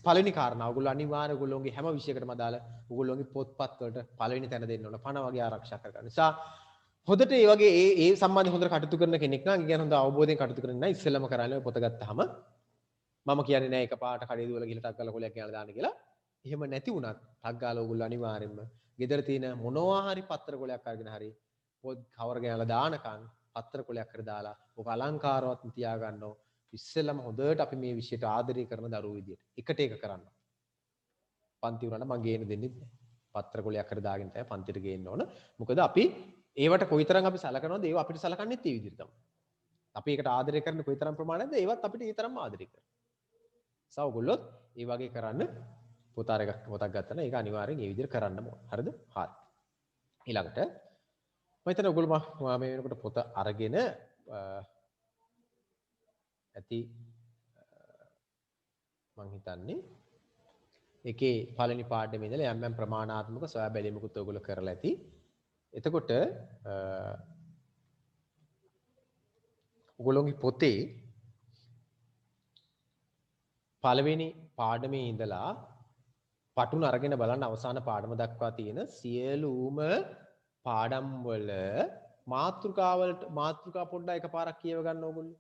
A: පළවෙනි කාරණා ඔයගොල්ලෝ අනිවාර්යයෙන් ඔයගොල්ලෝගේ හැම විෂයකටම අදාළ ඔයගොල්ලෝගේ පොත්පත් වලට පළවෙනි තැන දෙන්න ඕන. පණ වගේ ආරක්ෂා කරගන්න. නිසා හොඳට ඒ වගේ ඒ සම්බන්ධයෙන් හොඳට කටයුතු කරන කෙනෙක් නම් කියන හොඳ අවබෝධයෙන් කටයුතු කරන නම් ඉස්සෙල්ලම කරන්නේ පොත ගත්තාම මම කියන්නේ නෑ එකපාරට කඩේ දුවලා ගිහලා ටක් ගාලා කොලයක් ගෙනලා දාන්න කියලා. එහෙම නැති වුණත් ටක් ගාලා ඔයගොල්ලෝ අනිවාර්යෙන්ම ගෙදර තියෙන මොනවා හරි පත්‍ර කොලයක් අරගෙන හරි පොත් කවර ගෙනලා දානකන් පත්‍ර කොලයක් කර දාලා ඔක අලංකාරවත් තියාගන්නව. ඉස්සෙල්ලම හොඳට අපි මේ විෂයට ආදරය කරන දරුවෝ විදියට එකට එක කරන්න. පන්ති වුණාට මම ගේන්න දෙන්නේ නෑ. පත්‍ර කොලයක් කර දාගෙන තමයි පන්තිට ගේන්න ඕන. මොකද අපි ඒවට කොයිතරම් අපි සලකනවද ඒව අපිට සලකන්නේත් ඒ විදිහට තමයි. අපි ඒකට ආදරය කරන කොයිතරම් ප්‍රමාණයක්ද ඒවත් අපිට ඒ තරම්ම ආදරය කරනවා. ඔයගොල්ලොත් ඒ වගේ කරන්න පොතක් ගත්තා නම් ඒක අනිවාර්යෙන් ඒ විදිහට කරන්න ඕන. හරිද? හරි. ඊළඟට මම හිතන්නේ ඔයගොල්ලෝ මේ වෙනකොට පොත අරගෙන ඇති මං හිතන්නේ ඒකේ පළවෙනි පාඩමේ ඉඳලා යම් යම් ප්‍රමාණාත්මක සොයා බැලීමකුත් ඔයගොල්ලෝ කරලා ඇති. එතකොට ඔයගොල්ලෝගේ පොතේ පළවෙනි පාඩමේ ඉඳලා පටුන අරගෙන බලන්න අවසාන පාඩම දක්වා තියෙන සියලුම පාඩම් වල මාතෘකා පොඩ්ඩක් එකපාරක් කියව ගන්න ඕගොල්ලෝ.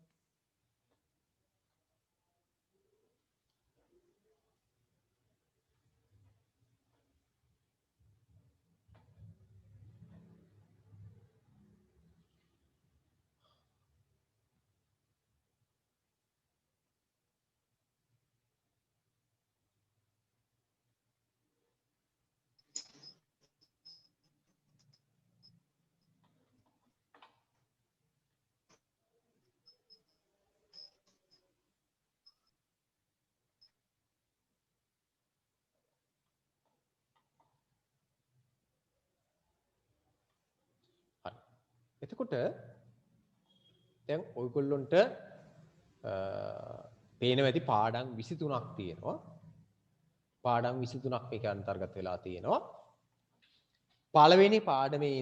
A: එතකොට දැන් ඔයගොල්ලොන්ට පේනවා ඇති පාඩම් 23ක් තියෙනවා. පාඩම් 23ක් මේක අන්තර්ගත වෙලා තියෙනවා. පළවෙනි පාඩමේ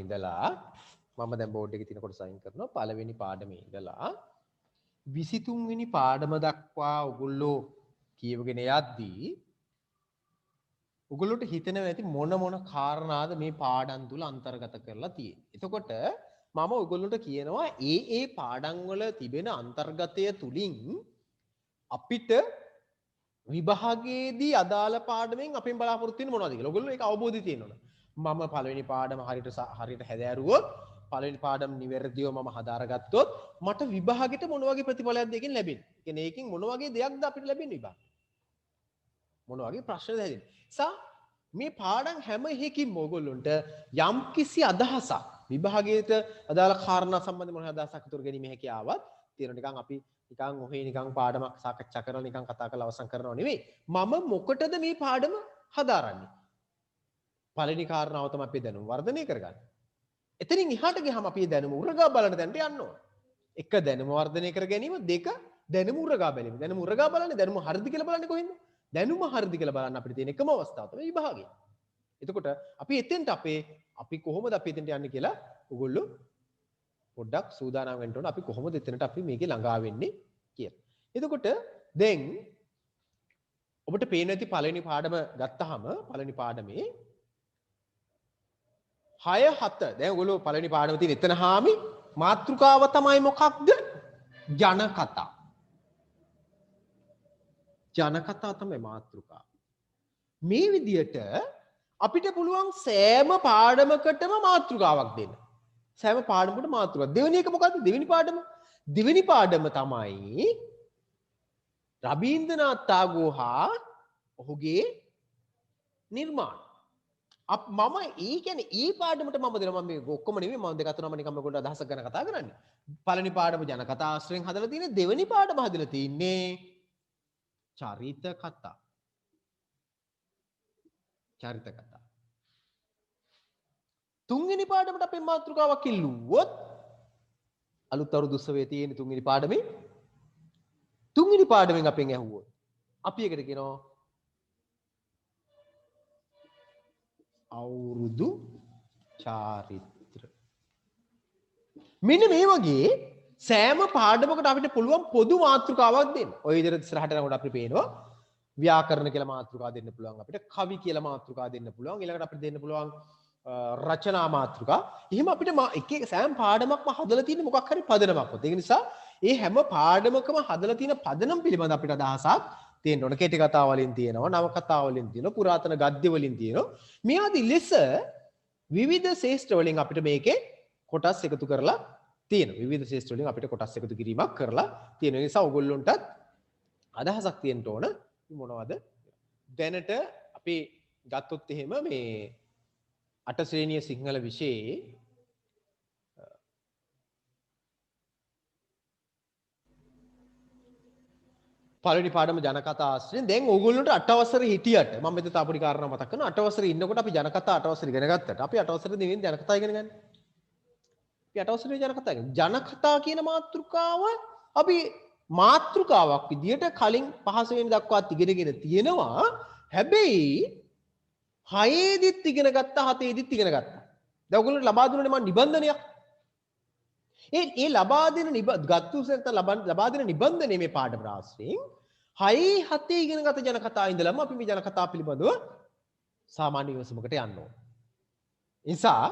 A: ඉඳලා මම දැන් බෝඩ් එකේ තියෙන කොට සයින් කරනවා. පළවෙනි පාඩමේ ඉඳලා 23 වෙනි පාඩම දක්වා ඔයගොල්ලෝ කියවගෙන යද්දී ඔයගොල්ලෝට හිතෙනවා ඇති මොන කාරණාද මේ පාඩම් තුල අන්තර්ගත කරලා තියෙන්නේ. එතකොට මම ඔයගොල්ලෝට කියනවා ඒ පාඩම් වල තිබෙන අන්තර්ගතය තුලින් අපිට විභාගයේදී අදාළ පාඩමෙන් අපෙන් බලාපොරොත්තු වෙන්නේ මොනවද කියලා. ඔයගොල්ලෝ ඒක අවබෝධය තියෙනවා. මම පළවෙනි පාඩම හරියට හැදෑරුවොත් පළවෙනි පාඩම නිවැරදිව මම හදාරගත්තොත් මට විභාගෙට මොන වගේ ප්‍රතිඵලයක්ද එකෙන් ලැබෙන්නේ. ඒ කියන්නේ ඒකෙන් මොන වගේ දෙයක්ද අපිට ලැබෙන්නේ විභාගෙ. මොන වගේ ප්‍රශ්නද හැදෙන්නේ. මේ පාඩම් හැම එකකින්ම ඔයගොල්ලොන්ට යම්කිසි අදහසක් විභාගයට අදාළ කාරණා සම්බන්ධ මොන අදහසක් උතුර ගැනීම හැකියාවක් තියෙනවා. නිකන් අපි නිකන් ඔහේ නිකන් පාඩමක් සාකච්ඡා කරලා නිකන් කතා කරලා අවසන් කරනව නෙවෙයි. මම මොකටද මේ පාඩම හදාරන්නේ? පළවෙනි කාරණාව තමයි අපි දැනුම වර්ධනය කරගන්න. එතනින් එහාට ගියාම අපි දැනුම උරගා බලන තැනට යන්න ඕන. එක දැනුම වර්ධනය කර ගැනීම, දෙක දැනුම උරගා බැලීම. දැනුම උරගා බලන්නේ දැනුම හරිද කියලා බලන්නේ කොහෙන්ද? දැනුම හරිද කියලා බලන්න අපිට තියෙන එකම අවස්ථාව තමයි විභාගය. එතකොට අපි එතෙන්ට අපි කොහොමද අපි එතෙන්ට යන්නේ කියලා ඔයගොල්ලෝ පොඩ්ඩක් සූදානම් වෙන්න ඕන. අපි කොහොමද එතනට අපි මේකේ ළඟා වෙන්නේ කියලා. එතකොට දැන් ඔබට පේන ඇති පළවෙනි පාඩම ගත්තාම පළවෙනි පාඩමේ 6 7 දැන් ඔයගොල්ලෝ පළවෙනි පාඩම තියෙන එතන හාමි මාතෘකාව තමයි මොකක්ද? ජනකතා. ජනකතා තමයි මාතෘකාව. මේ විදියට අපිට පුළුවන් සෑම පාඩමකටම මාතෘකාවක් දෙන්න. සෑම පාඩමකට මාතෘකාවක්. දෙවෙනි එක මොකද්ද? දෙවෙනි පාඩම. දෙවෙනි පාඩම තමයි රබීන්ද්‍රනාත් tagore හා ඔහුගේ නිර්මාණ. මම ඒ කියන්නේ ඒ පාඩමට මම දෙනවා. මම මේ ඔක්කොම නෙමෙයි මම දෙක තුනම නිකම්ම කොට අදහසක් ගැන කතා කරන්නේ. පළවෙනි පාඩම ජනකතා ආශ්‍රයෙන් හදලා තියෙන්නේ. දෙවෙනි පාඩම හදලා තින්නේ චරිත කතා. චරිත කතා. තුන්වෙනි පාඩමට අපේ මාතෘකාවක් ඉල්ලුවොත් අලුත් අවුරුදු උත්සවයේ තියෙන තුන්වෙනි පාඩමේ තුන්වෙනි පාඩමෙන් අපෙන් ඇහුවොත් අපි එකට කියනවා අවුරුදු චාරිත්‍ර. මෙන්න මේ වගේ සෑම පාඩමකට අපිට පුළුවන් පොදු මාතෘකාවක් දෙන්න. ඔය විදිහට ඉස්සරහට යනකොට අපිට පේනවා ව්‍යාකරණ කියලා මාතෘකා දෙන්න පුළුවන් අපිට, කවි කියලා මාතෘකා දෙන්න පුළුවන්, ඊළඟට අපිට දෙන්න පුළුවන් රචනා මාතෘකා. එහෙම අපිට එක සෑම පාඩමක්ම හදලා තියෙන මොකක් හරි පදනමක්. ඒක නිසා මේ හැම පාඩමකම හදලා තියෙන පදනම පිළිබඳ අපිට අදහසක් තියෙන්න ඕන. කෙටි කතා වලින් තියෙනවා, නව කතා වලින් තියෙනවා, පුරාතන ගද්‍ය වලින් තියෙනවා. මේ ආදී ලෙස විවිධ ශේෂ්ත්‍ර වලින් අපිට මේකේ කොටස් එකතු කරලා තියෙනවා. විවිධ ශේෂ්ත්‍ර වලින් අපිට කොටස් එකතු කිරීමක් කරලා තියෙනවා. ඒ නිසා ඔයගොල්ලොන්ටත් අදහසක් තියෙන්න ඕන. මොනවද? දැනට අපි ගත්තොත් එහෙම මේ 8 ශ්‍රේණිය සිංහල විෂයේ පළවෙනි පාඩම ජනකතා ආශ්‍රයෙන් දැන් ඕගොල්ලන්ට 8 අවසරේ හිටියට මම මෙතන තාපුඩි කාරණා මතක් කරනවා 8 අවසරේ ඉන්නකොට අපි ජනකතා 8 අවසරේ ඉගෙන ගත්තට අපි 8 අවසරේ නෙවෙයි ජනකතා ඉගෙන ගන්න. අපි 8 අවසරේ ජනකතා ඉගෙන ජනකතා කියන මාතෘකාව අපි මාතෘකාවක් විදියට කලින් 5 වෙනි දක්වාත් ඉගෙනගෙන තියෙනවා. හැබැයි 6 දිත් ඉගෙන ගත්තා 7 දිත් ඉගෙන ගත්තා. දැන් ඔයගොල්ලෝ ලබා දුන්නේ මම නිබන්ධනයක්. ඒ ලබා දෙන ලබා දෙන නිබන්ධනයේ මේ පාඩම රාශියෙන් 6 7 ඉගෙන ගත ජන කතා ඉඳලම අපි මේ ජන කතා පිළිබඳව සාමාන්‍ය විමසුමකට යන්න ඕන. නිසා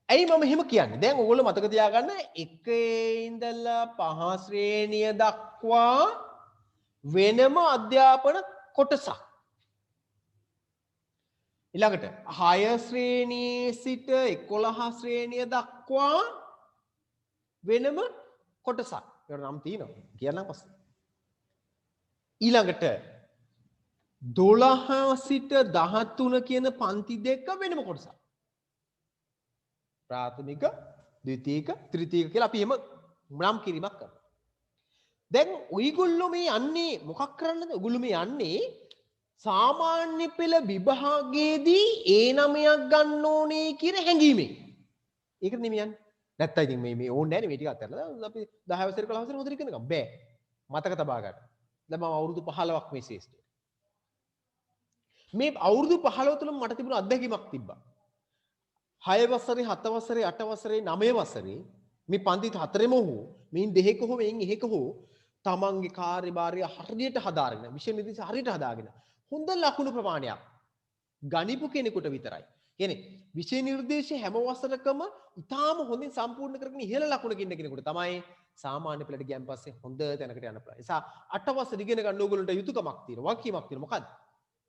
A: ඇයි මම එහෙම කියන්නේ? දැන් ඔයගොල්ලෝ මතක තියාගන්න 1 ඉඳලා 5 ශ්‍රේණිය දක්වා වෙනම අධ්‍යාපන කොටසක්. ඊළඟට 6 ශ්‍රේණියේ සිට 11 ශ්‍රේණිය දක්වා වෙනම කොටසක්. ඒකට නම් තියෙනවා. කියන්නම් පස්සේ. ඊළඟට 12 සිට 13 කියන පන්ති දෙක වෙනම කොටසක්. ප්‍රාථමික, ද්විතීක, තෘතීක කියලා අපි එහෙම නම් කිරීමක් කරනවා. දැන් ඔයගොල්ලෝ මේ යන්නේ මොකක් කරන්නද? ඔයගොල්ලෝ මේ යන්නේ සාමාන්‍ය පෙළ විභාගයේදී A9ක් ගන්න ඕනේ කියන හැඟීමෙන්. ඒකට නෙමෙයි යන්නේ. නැත්තම් ඉතින් මේ ඕනේ නැහැ නේ මේ ටික අත්හැරලා අපි 10 වසරේ 11 වසරේ හොඳට ඉගෙන ගමු. බෑ. මතක තබා ගන්න. දැන් මම අවුරුදු 15ක් මේ ශේෂ්ඨය. මේ අවුරුදු 15 තුළ මට තිබුණ අත්දැකීමක් තිබ්බා. 6 වසරේ 7 වසරේ 8 වසරේ 9 වසරේ මේ පන්ති හතරෙම හෝ මේන් දෙකක හෝ මේන් එකක හෝ තමන්ගේ කාර්යභාරය හරියට හදාගෙන විෂය නිර්දේශ හරියට හදාගෙන හොඳ ලකුණු ප්‍රමාණයක් ගනිපු කෙනෙකුට විතරයි. කියන්නේ විෂය නිර්දේශය හැම වසරකම ඉතාම හොඳින් සම්පූර්ණ කරගෙන ඉහළ ලකුණකින් ඉන්න කෙනෙකුට තමයි සාමාන්‍ය පෙළට ගියන් පස්සේ හොඳ තැනකට යන්න පුළුවන්. ඒ නිසා 8 වසර ඉගෙන ගන්න ඕගොල්ලන්ට යුතුයකමක් තියෙනවා. වගකීමක් තියෙනවා. මොකද්ද?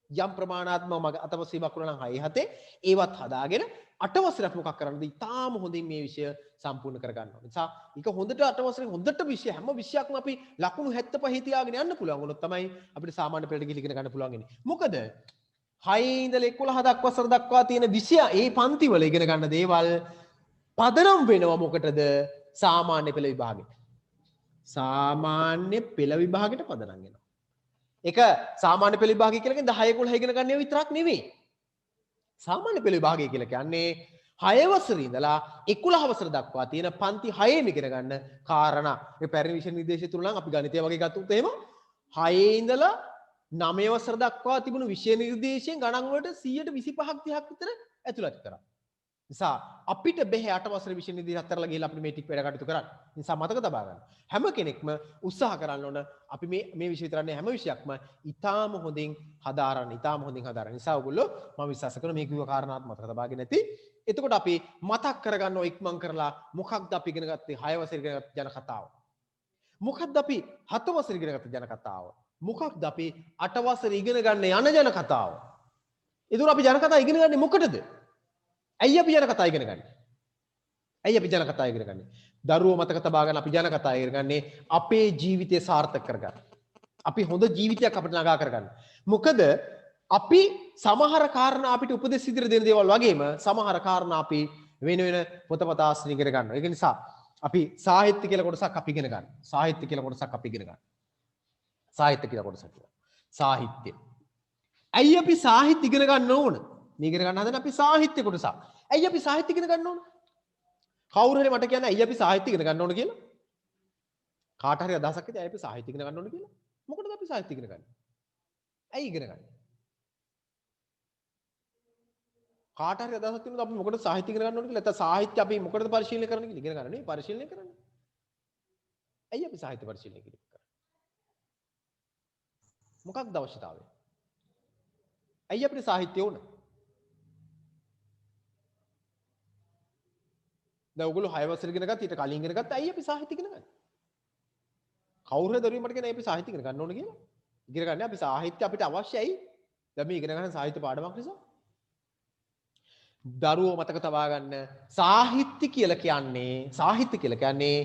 A: යම් ප්‍රමාණාත්මක අතවසීමක් වුණා නම් 6 7 ඒවත් හදාගෙන 8 වසරක් මොකක් කරන්නද? ඉතාම හොඳින් මේ විෂය සම්පූර්ණ කරගන්න ඕනේ. නිසා ඒක හොඳට 8 වසරේ හොඳට විෂය හැම විෂයක්ම අපි ලකුණු 75 තියාගෙන යන්න පුළුවන් වුණොත් තමයි අපිට සාමාන්‍ය පෙළට ගිහින් ඉගෙන ගන්න පුළුවන් වෙන්නේ. මොකද 6 ඉඳලා 11 වසර දක්වා තියෙන විෂය ඒ පන්ති වල ඉගෙන ගන්න දේවල් පදනම් වෙනවා මොකටද? සාමාන්‍ය පෙළ විභාගෙට. සාමාන්‍ය පෙළ විභාගෙට පදනම් වෙනවා. ඒක සාමාන්‍ය පෙළ විභාගය කියලා කියන්නේ 10 11 ඉගෙන ගන්න ඒවා විතරක් නෙවෙයි. සාමාන්‍ය පෙළ විභාගය කියලා කියන්නේ 6 වසරේ ඉඳලා 11 වසර දක්වා තියෙන පන්ති 6ෙම ඉගෙන ගන්න කාරණා. මේ පැරණි විෂය නිර්දේශය තුල නම් අපි ගණිතය වගේ ගත්තොත් එහෙම 6 ඉඳලා 9 වසර දක්වා තිබුණු විෂය නිර්දේශයෙන් ගණන් වලට 125ක් 30ක් විතර ඇතුළත් කරා. නිසා අපිට බැහැ 8 වසරේ විෂය නිර්දේශය අත්හැරලා ගිහලා අපිට මේ ටික වැඩ කටයුතු කරන්න. නිසා මතක තබා ගන්න. හැම කෙනෙක්ම උත්සාහ කරන්න ඕන අපි මේ විෂය විතරන්නේ හැම විෂයක්ම ඊටාම හොඳින් හදාරන්න. ඊටාම හොඳින් හදාරන්න. නිසා ඔයගොල්ලෝ මම විශ්වාස කරනවා මේ කිව්ව කාරණාත් මතක තබාගෙන නැති. එතකොට අපි මතක් කරගන්නවා ඉක්මන් කරලා මොකක්ද අපි ඉගෙන ගත්තේ 6 වසරේ ඉගෙන ගත්ත ජන කතාව. මොකක්ද අපි 7 වසරේ ඉගෙන ගත්ත ජන කතාව. මොකක්ද අපි 8 වසරේ ඉගෙන ගන්න යන ජන කතාව. ඒතර අපි ජන කතාව ඉගෙන ගන්නේ මොකටද? ඇයි අපි ජන කතා ඉගෙන ගන්නේ? ඇයි අපි ජන කතා ඉගෙන ගන්නේ? දරුවෝ මතක තබා ගන්න අපි ජන කතා ඉගෙන ගන්නේ අපේ ජීවිතය සාර්ථක කරගන්න. අපි හොඳ ජීවිතයක් අපිට ළඟා කරගන්න. මොකද අපි සමහර කාරණා අපිට උපදෙස් ඉදිරිය දෙන දේවල් වගේම සමහර කාරණා අපි වෙන පොතපත ආශ්‍රය ඉගෙන ගන්නවා. ඒක නිසා අපි සාහිත්‍ය කියලා කොටසක් අපි ඉගෙන ගන්න. සාහිත්‍ය කියලා කොටසක් අපි ඉගෙන ගන්න. සාහිත්‍ය කියලා කොටසක්. සාහිත්‍ය. ඇයි අපි සාහිත්‍ය ඉගෙන ගන්න ඕන? මේ ඉගෙන ගන්න හදන අපි සාහිත්‍ය කොටසක්. ඇයි අපි සාහිත්‍ය ඉගෙන ගන්න ඕන? කවුරු හරි මට කියන්නේ ඇයි අපි සාහිත්‍ය ඉගෙන ගන්න ඕන කියලා? කාට හරි අදහසක් ඇති ඇයි අපි සාහිත්‍ය ඉගෙන ගන්න ඕන කියලා? මොකටද අපි සාහිත්‍ය ඉගෙන ගන්නේ? ඇයි ඉගෙන ගන්නේ? කාට හරි අදහසක් තියෙනවද අපි මොකටද සාහිත්‍ය ඉගෙන ගන්න ඕන කියලා? නැත්නම් සාහිත්‍ය අපි මොකටද පරිශීලනය කරන්න කියලා? ඉගෙන ගන්න නෙවෙයි පරිශීලනය කරන්නේ. ඇයි අපි සාහිත්‍ය පරිශීලනය කරන්නේ? මොකක්ද අවශ්‍යතාවය? ඇයි අපිට සාහිත්‍ය ඕන? දැන් ඔයගොල්ලෝ 6 වසර ඉගෙන ගත්ත ඊට කලින් ඉගෙන ගත්ත ඇයි අපි සාහිත්‍ය ඉගෙන ගන්නේ? කවුරු හරි දරුවෙක් මට කියන්නේ අපි සාහිත්‍ය ඉගෙන ගන්න ඕන කියලා. ඉගෙන ගන්න අපි සාහිත්‍ය අපිට අවශ්‍යයි. දැන් මේ ඉගෙන ගන්න සාහිත්‍ය පාඩමක් නිසා. දරුවෝ මතක තබා ගන්න සාහිත්‍ය කියලා කියන්නේ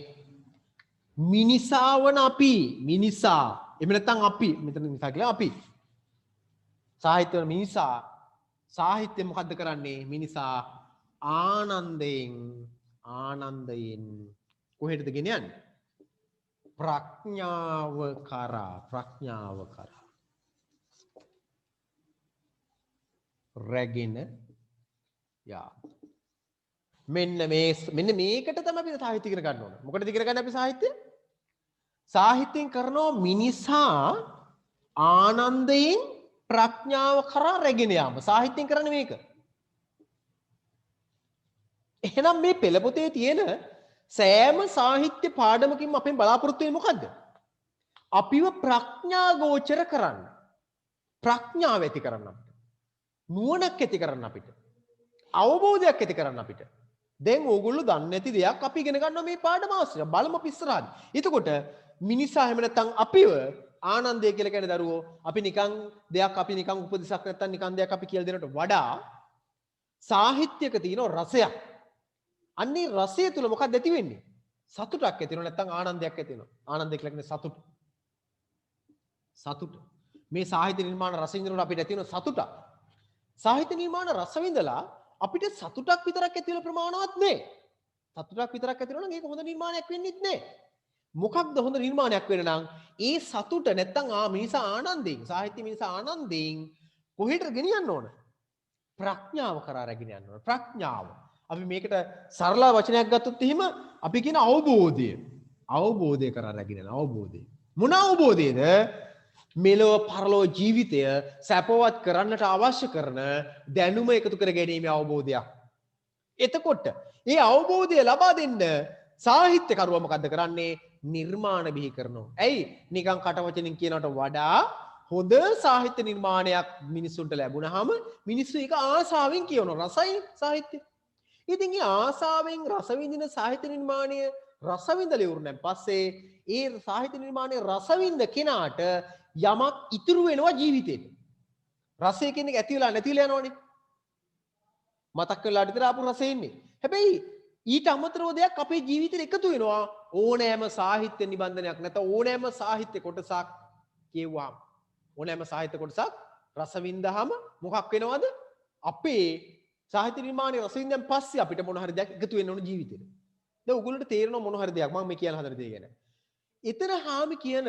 A: මිනිසා වන අපි මිනිසා එහෙම නැත්නම් අපි මෙතන මිනිසා කියලා අපි සාහිත්‍ය වන මිනිසා සාහිත්‍ය මොකද්ද කරන්නේ මිනිසා ආනන්දයෙන් කොහෙටද ගෙන යන්නේ ප්‍රඥාව කරා රැගෙන යා මෙන්න මේකට තමයි අපි සාහිත්‍ය ඉගෙන ගන්න ඕන. මොකටද ඉගෙන ගන්න අපි සාහිත්‍ය? සාහිත්‍යයෙන් කරනවා මිනිසා ආනන්දයෙන් ප්‍රඥාව කරා රැගෙන යාම. සාහිත්‍යයෙන් කරන්නේ මේක. එහෙනම් මේ පෙළ පොතේ තියෙන සෑම සාහිත්‍ය පාඩමකින්ම අපෙන් බලාපොරොත්තු වෙන්නේ මොකද්ද? අපිව ප්‍රඥා ගෝචර කරන්න. ප්‍රඥාව ඇති කරන්න අපිට. නුවණක් ඇති කරන්න අපිට. අවබෝධයක් ඇති කරන්න අපිට. දැන් ඕගොල්ලෝ දන්නේ නැති දෙයක් අපි ඉගෙන ගන්නවා මේ පාඩම ආශ්‍රය. බලමු අපි ඉස්සරහදී. එතකොට මිනිසා හැම නැත්තම් අපිව ආනන්දය කියලා කියන දරුවෝ අපි නිකන් දෙයක් අපි නිකන් උපදෙසක් නැත්තම් නිකන් දෙයක් අපි කියලා දෙනට වඩා සාහිත්‍යක තියෙන රසයක්. අන්නේ රසය තුල මොකක්ද ඇති වෙන්නේ? සතුටක් ඇති වෙනවා නැත්තම් ආනන්දයක් ඇති වෙනවා. ආනන්දය කියලා කියන්නේ සතුට. සතුට. මේ සාහිත්‍ය නිර්මාණ රස විඳිනකොට අපිට ඇති වෙන සතුටක්. සාහිත්‍ය නිර්මාණ රස විඳලා අපිට සතුටක් විතරක් ඇති වෙන ප්‍රමාණවත් නේ. සතුටක් විතරක් ඇති වෙනවා නම් ඒක හොඳ නිර්මාණයක් වෙන්නේ නැහැ. මොකක්ද හොඳ නිර්මාණයක් වෙන්න නම් ඒ සතුට නැත්තම් මිනිසා ආනන්දයෙන් සාහිත්‍ය මිනිසා ආනන්දයෙන් කොහෙට ගෙනියන්න ඕන? ප්‍රඥාව කරා රැගෙන යන්න ඕන. ප්‍රඥාව. අපි මේකට සරල වචනයක් ගත්තොත් එහෙම අපි කියන අවබෝධය. අවබෝධය කරා රැගෙන යන අවබෝධය. මොන අවබෝධයද? මෙලොව පරලොව ජීවිතය සැපවත් කරන්නට අවශ්‍ය කරන දැනුම එකතු කර ගැනීමේ අවබෝධයක්. එතකොට ඒ අවබෝධය ලබා දෙන්න සාහිත්‍යකරුවා මොකද්ද කරන්නේ? නිර්මාණ බිහි කරනවා. ඇයි? නිකන් කට වචනින් කියනකට වඩා හොඳ සාහිත්‍ය නිර්මාණයක් මිනිස්සුන්ට ලැබුණාම මිනිස්සු ඒක ආසාවෙන් කියනවා. රසයි සාහිත්‍ය. ඉතින් ඒ ආසාවෙන් රස විඳින සාහිත්‍ය නිර්මාණය රස විඳලා ඉවරනන් පස්සේ ඒ සාහිත්‍ය නිර්මාණයේ රස විඳ කෙනාට යමක් ඉතුරු වෙනවා ජීවිතේට. රසය කියන එක ඇති වෙලා නැති වෙලා යනවනේ. මතක් වෙලාට විතර ආපු රසය ඉන්නේ. හැබැයි ඊට අමතරව දෙයක් අපේ ජීවිතේට එකතු වෙනවා. ඕනෑම සාහිත්‍ය නිබන්ධනයක් නැත්නම් ඕනෑම සාහිත්‍ය කොටසක් කියවුවාම ඕනෑම සාහිත්‍ය කොටසක් රස විඳහම මොකක් වෙනවද? අපේ සාහිත්‍ය නිර්මාණයේ රස විඳන් පස්සේ අපිට මොන හරි දෙයක් එකතු වෙන්න ඕන ජීවිතේට. දැන් ඔයගොල්ලන්ට තේරෙනව මොන හරි දෙයක් මම මේ කියන හදන දේ ගැන. එතන හාමි කියන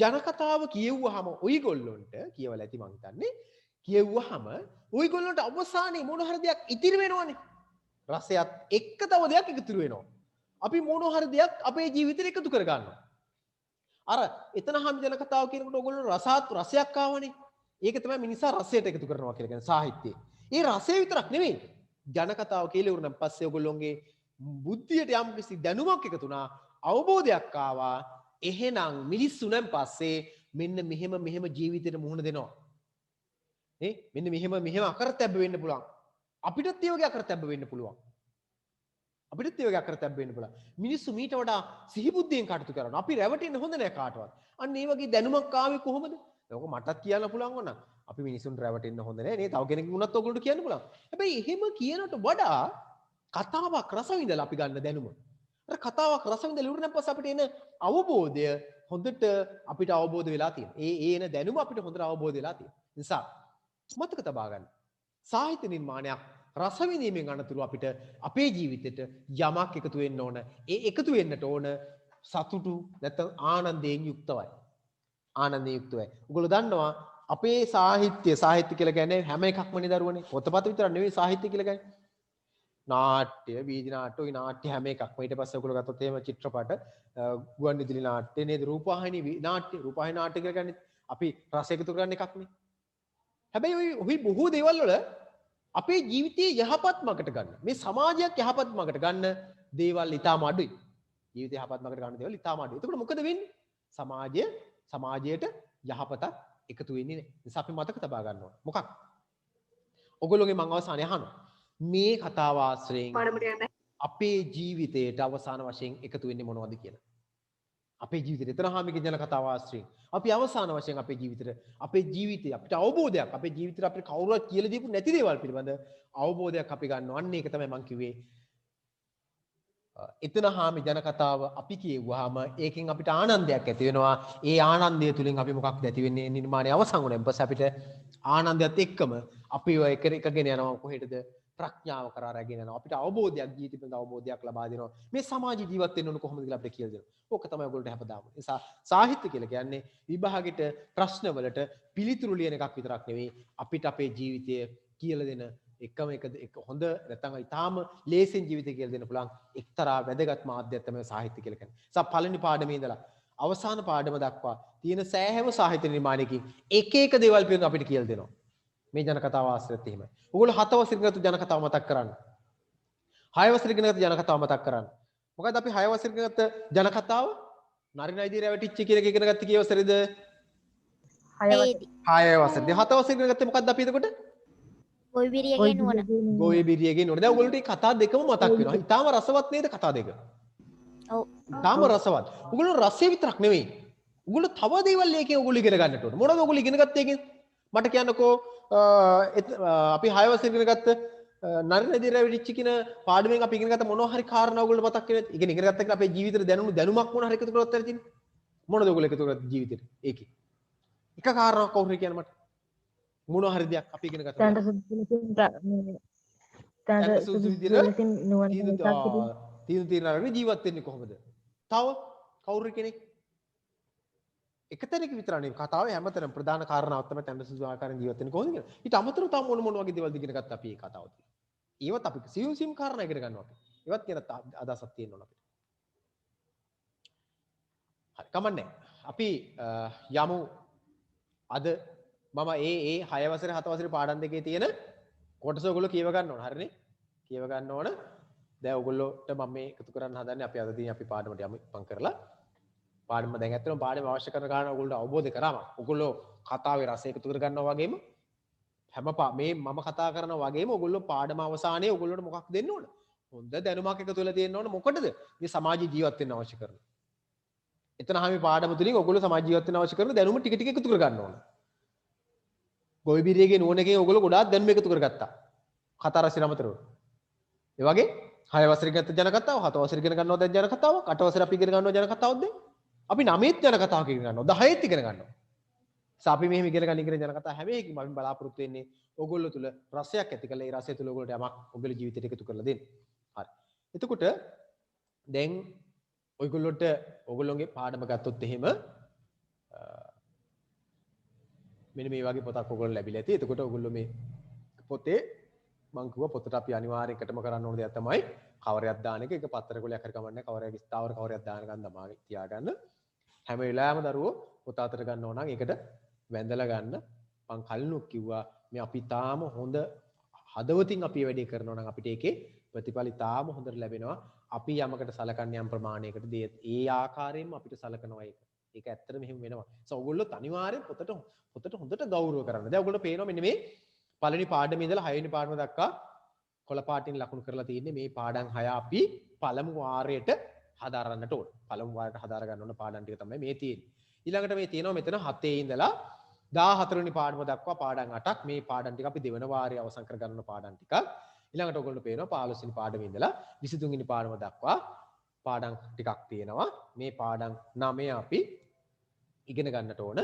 A: ජනකතාව කියවුවාම ඔයගොල්ලොන්ට කියවලා ඇති මං හිතන්නේ කියවුවාම ඔයගොල්ලොන්ට අවසානයේ මොන හරි දෙයක් ඉතිරි වෙනවනේ. රසයත් එක්ක තව දෙයක් එකතු වෙනවා. අපි මොන හරි දෙයක් අපේ ජීවිතේට එකතු කර ගන්නවා. අර එතන හාමි ජනකතාව කියනකොට ඔයගොල්ලෝ රසයක් ආවනේ. ඒක තමයි මිනිසා රසයට එකතු කරනවා කියලා කියන්නේ සාහිත්‍යයේ. ඒ රසය විතරක් නෙමෙයි. ජනකතාව කියලා ඉවරනම් පස්සේ ඔයගොල්ලෝගේ බුද්ධියට යම් කිසි දැනුමක් එකතු වුණා, අවබෝධයක් ආවා. එහෙනම් මිනිස්සුන් පස්සේ මෙන්න මෙහෙම ජීවිතේට මුහුණ දෙනවා. මෙන්න මෙහෙම අකරතැබ්බ වෙන්න පුළුවන්. අපිටත් ඒ වගේ අකරතැබ්බ වෙන්න පුළුවන්. මිනිස්සු මීට වඩා සිහිබුද්ධියෙන් කටයුතු කරනවා. අපි රැවටෙන්න හොඳ නැහැ කාටවත්. අන්න ඒ වගේ දැනුමක් ආවේ කොහොමද? ඒක මටත් කියන්න පුළුවන් වුණා. අපි මිනිසුන් රැවටෙන්න හොඳ නැහැ. නේ තව කෙනෙක් වුණත් ඔයගොල්ලන්ට කියන්න පුළුවන්. හැබැයි එහෙම කියනට වඩා කතාවක් රස විඳලා අපි ගන්න දැනුම. අර කතාවක් රස විඳලා ඉවරනම් පස්සේ අපිට එන අවබෝධය හොඳට අපිට අවබෝධ වෙලා තියෙනවා. ඒ එන දැනුම අපිට හොඳට අවබෝධ වෙලා තියෙනවා. නිසා මතක තබා ගන්න. සාහිත්‍ය නිර්මාණයක් රස විඳීමෙන් අනතුරු අපිට අපේ ජීවිතේට යමක් එකතු වෙන්න ඕන. ඒ එකතු වෙන්නට ඕන සතුටු නැත්නම් ආනන්දයෙන් යුක්තවයි. ආනන්දයෙන් යුක්තවයි. ඔයගොල්ලෝ දන්නවා අපේ සාහිත්‍ය කියලා කියන්නේ හැම එකක්ම නිදරුවනේ. පොතපත විතර නෙවෙයි සාහිත්‍ය කියලා කියන්නේ. නාට්‍ය, වීදි නාට්‍ය, ওই නාට්‍ය හැම එකක්ම. ඊට පස්සේ ඔයගොල්ලෝ ගත්තොත් එහෙම චිත්‍රපට, ගුවන් විදුලි නාට්‍ය නේද? රූපවාහිනී නාට්‍ය කියලා කියන්නේ අපි රස එකතු කරන එකක්නේ. හැබැයි ওই බොහෝ දේවල් වල අපේ ජීවිතයේ යහපත් මගට ගන්න. මේ සමාජයක් යහපත් මගට ගන්න දේවල් ඊටාම අඩුයි. ජීවිතය යහපත් මගට ගන්න දේවල් ඊටාම අඩුයි. එතකොට මොකද වෙන්නේ? සමාජයට යහපතක් එකතු වෙන්නේ නැහැ. ඒ නිසා අපි මතක තබා ගන්න ඕන. මොකක්? ඔයගොල්ලෝගේ මං අවසානයේ අහනවා. මේ කතාව ආශ්‍රයෙන් අපේ ජීවිතයට අවසාන වශයෙන් එකතු වෙන්නේ මොනවද කියලා. අපේ ජීවිතේ එතන හාමිගේ ජන කතාව ආශ්‍රයෙන් අපි අවසාන වශයෙන් අපේ ජීවිතේ අපිට අවබෝධයක් අපේ ජීවිතේට අපිට කවුරුවත් කියලා දීපු නැති දේවල් පිළිබඳ අවබෝධයක් අපි ගන්නවා. අන්න ඒක තමයි මම කිව්වේ. එතන හාමි ජන කතාව අපි කියුවාම ඒකෙන් අපිට ආනන්දයක් ඇති වෙනවා. ඒ ආනන්දය තුලින් අපි මොකක්ද ඇති වෙන්නේ? නිර්මාණය අවසන් වුණාන් පස්සේ අපිට ආනන්දයත් එක්කම අපි ඔය එකගෙන යනවා කොහෙටද? ප්‍රඥාව කරා රැගෙන යනවා. අපිට අවබෝධයක් ජීවිත පිළිබඳ අවබෝධයක් ලබා දෙනවා. මේ සමාජ ජීවත් වෙන්න ඕන කොහොමද කියලා අපිට කියලා දෙනවා. ඕක තමයි ඔයගොල්ලන්ට හැපදාම. ඒ නිසා සාහිත්‍ය කියලා කියන්නේ විභාගෙට ප්‍රශ්න වලට පිළිතුරු ලියන එකක් විතරක් නෙවෙයි අපිට අපේ ජීවිතය කියලා දෙන එක හොඳ නැත්නම් ඊටාම ලේසින් ජීවිතය කියලා දෙන්න පුළුවන් එක්තරා වැදගත් මාධ්‍යයක් තමයි සාහිත්‍ය කියලා කියන්නේ. නිසා පළවෙනි පාඩමේ ඉඳලා අවසාන පාඩම දක්වා තියෙන සෑහෙම සාහිත්‍ය නිර්මාණයකින් එක එක දේවල් පිළිබඳව අපිට කියලා දෙනවා. මේ ජන කතාව ආශ්‍රිතත් එහෙමයි. ඔයගොල්ලෝ 7 වසරේ ඉගෙන ගත්ත ජන කතාව මතක් කරන්න. 6 වසරේ ඉගෙන ගත්ත ජන කතාව මතක් කරන්න. මොකද අපි 6 වසරේ ඉගෙන ගත්ත ජන කතාව නරිනයිදී රැවටිච්ච කියන එක ඉගෙන ගත්ත කී වසරේද? 6 වසරේ. 7 වසරේ ඉගෙන ගත්තේ මොකද්ද අපි එතකොට?
B: ගොවිබිරියගේ නුවණ.
A: ගොවිබිරියගේ නුවණ. දැන් ඔයගොල්ලෝ මේ කතා දෙකම මතක් වෙනවා. ඊටාම රසවත් නේද කතා දෙක?
B: ඔව්.
A: ඊටාම රසවත්. ඔයගොල්ලෝ රසය විතරක් නෙවෙයි. ඔයගොල්ලෝ තව දේවල් ඒකෙන් ඔයගොල්ලෝ ඉගෙන ගන්නට ඕන. මොනවද ඔයගොල්ලෝ ඉගෙන ගත්තේ ඒකෙන්? මට කියන්නකෝ අපි 6 වසරේ ඉගෙන ගත්ත නරිනදී රැවටිච්ච කියන පාඩමෙන් අපි ඉගෙන ගත්ත මොනවා හරි කාරණා ඔයගොල්ලෝ මතක් වෙනවද? ඉගෙන ගත්ත කියලා අපේ ජීවිතේට දැනුණු දැනුමක් මොන හරි එකතු කරලා තියෙන්නේ. මොනවද ඔයගොල්ලෝ එකතු කරගත්ත ජීවිතේට? ඒකේ. එක කාරණාවක් කවුරු හරි කියන්න මට. මොනවා හරි දෙයක් අපි ඉගෙන ගත්තා. තැනට සුදුසු විදිහට තීන්දුව తీරන අරගෙන ජීවත් වෙන්නේ කොහොමද? තව කවුරු කෙනෙක් එක තැනක විතර නෙවෙයි කතාවේ හැමතැනම ප්‍රධාන කාරණාවක් තමයි තැනට සුදුසු ආකාරයෙන් ජීවත් වෙන්නේ කොහොමද කියලා. ඊට අමතරව තව මොන වගේ දේවල්ද ඉගෙන ගත්තා අපි මේ කතාව තුළ. ඒවත් අපි සියුම් කාරණා ඉගෙන ගන්නවා අපි. ඒවත් කියන අදහසක් තියෙන්න ඕන අපිට. හරි කමන්නේ. අපි යමු අද මම ඒ 6 වසරේ 7 වසරේ පාඩම් දෙකේ තියෙන කොටස ඔයගොල්ලෝ කියව ගන්න ඕන. හරිනේ? කියව ගන්න ඕන. දැන් ඔයගොල්ලෝට මම මේ එකතු කරන්න හදන්නේ අපි අද දින අපි පාඩමට යමු පං කරලා. පාඩම දැන් ඇත්තටම පාඩම අවශ්‍ය කරන කාරණා ඔයගොල්ලෝ අවබෝධ කරාම ඔයගොල්ලෝ කතාවේ රසය එකතු කර ගන්නවා වගේම හැම මේ මම කතා කරනවා වගේම ඔයගොල්ලෝ පාඩම අවසානයේ ඔයගොල්ලෝට මොකක් දෙන්න ඕන? හොඳ දැනුමක් එකතු වෙලා තියෙන්න ඕන. මොකටද? මේ සමාජ ජීවත් වෙන්න අවශ්‍ය කරන. එතන හැම පාඩම තුලින් ඔයගොල්ලෝ සමාජ ජීවත් වෙන්න අවශ්‍ය කරන දැනුම ටික ටික එකතු කර ගන්න ඕන. ගොවිබිරියගේ නුවණකින් ඔයගොල්ලෝ ගොඩාක් දැනුම එකතු කරගත්තා. කතා රසින අමතරව. ඒ වගේ 6 වසරේ ගත්ත ජන කතාව, 7 වසරේ ඉගෙන ගන්නවා දැන් ජන කතාව, 8 වසරේ අපි ඉගෙන ගන්නවා ජන කතාවක් දැන්. අපි 9ත් ජන කතාවක් ඉගෙන ගන්නවා, 10ත් ඉගෙන ගන්නවා. අපි මෙහෙම ඉගෙන ගන්න ජන කතාව හැම එකකින්ම අපි බලාපොරොත්තු වෙන්නේ ඔයගොල්ලෝ තුල රසයක් ඇති කරලා ඒ රසය තුල ඔයගොල්ලෝට යමක් ඔයගොල්ලෝ ජීවිතේට එකතු කරලා දෙන්න. හරි. එතකොට දැන් ඔයගොල්ලෝට ඔයගොල්ලෝගේ පාඩම ගත්තොත් එහෙම මෙන්න මේ වගේ පොතක් ඔයගොල්ලෝ ලැබිලා ඇති. එතකොට ඔයගොල්ලෝ මේ පොතේ මම කිව්වා පොතට අපි අනිවාර්යයෙන් එකටම කරන්න ඕන දෙයක් තමයි කවරයක් දාන එක. ඒක පත්තර කොලයක් හරි කමන්නේ කවරයක් ස්ථාවර කවරයක් දාන ගන්න තමයි තියාගන්න. හැම වෙලාවෙම දරුවෝ පොත අතට ගන්න ඕන නම් ඒකට වැඳලා ගන්න. මං කලිනුත් කිව්වා මේ අපි තාම හොඳ හදවතින් අපි වැඩේ කරනවා නම් අපිට ඒකේ ප්‍රතිඵල තාම හොඳට ලැබෙනවා. අපි යමකට සලකන්නේ යම් ප්‍රමාණයකට ඒ ආකාරයෙන්ම අපිට සලකනවා ඒක. ඒක ඇත්තටම මෙහෙම වෙනවා. ඔයගොල්ලෝ අනිවාර්යෙන් පොතට හොඳට ගෞරව කරන්න. දැන් ඔයගොල්ලෝ පේනවා මෙන්න මේ පළවෙනි පාඩමේ ඉඳලා 6 වෙනි පාඩම දක්වා කොළ පාටින් ලකුණු කරලා තියෙන්නේ මේ පාඩම් 6 අපි පළමු වාරයට හදාරන්නට ඕන. පළමු වාරයට හදාර ගන්න ඕන පාඩම් ටික තමයි මේ තියෙන්නේ. ඊළඟට මේ තියෙනවා මෙතන 7 ඉඳලා 14 වෙනි පාඩම දක්වා පාඩම් 8ක් මේ පාඩම් ටික අපි දෙවන වාරයේ අවසන් කර ගන්න පාඩම් ටිකක්. ඊළඟට ඔයගොල්ලෝ පේනවා 15 වෙනි පාඩමේ ඉඳලා 23 වෙනි පාඩම දක්වා පාඩම් ටිකක් තියෙනවා. මේ පාඩම් 9 අපි ඉගෙන ගන්නට ඕන.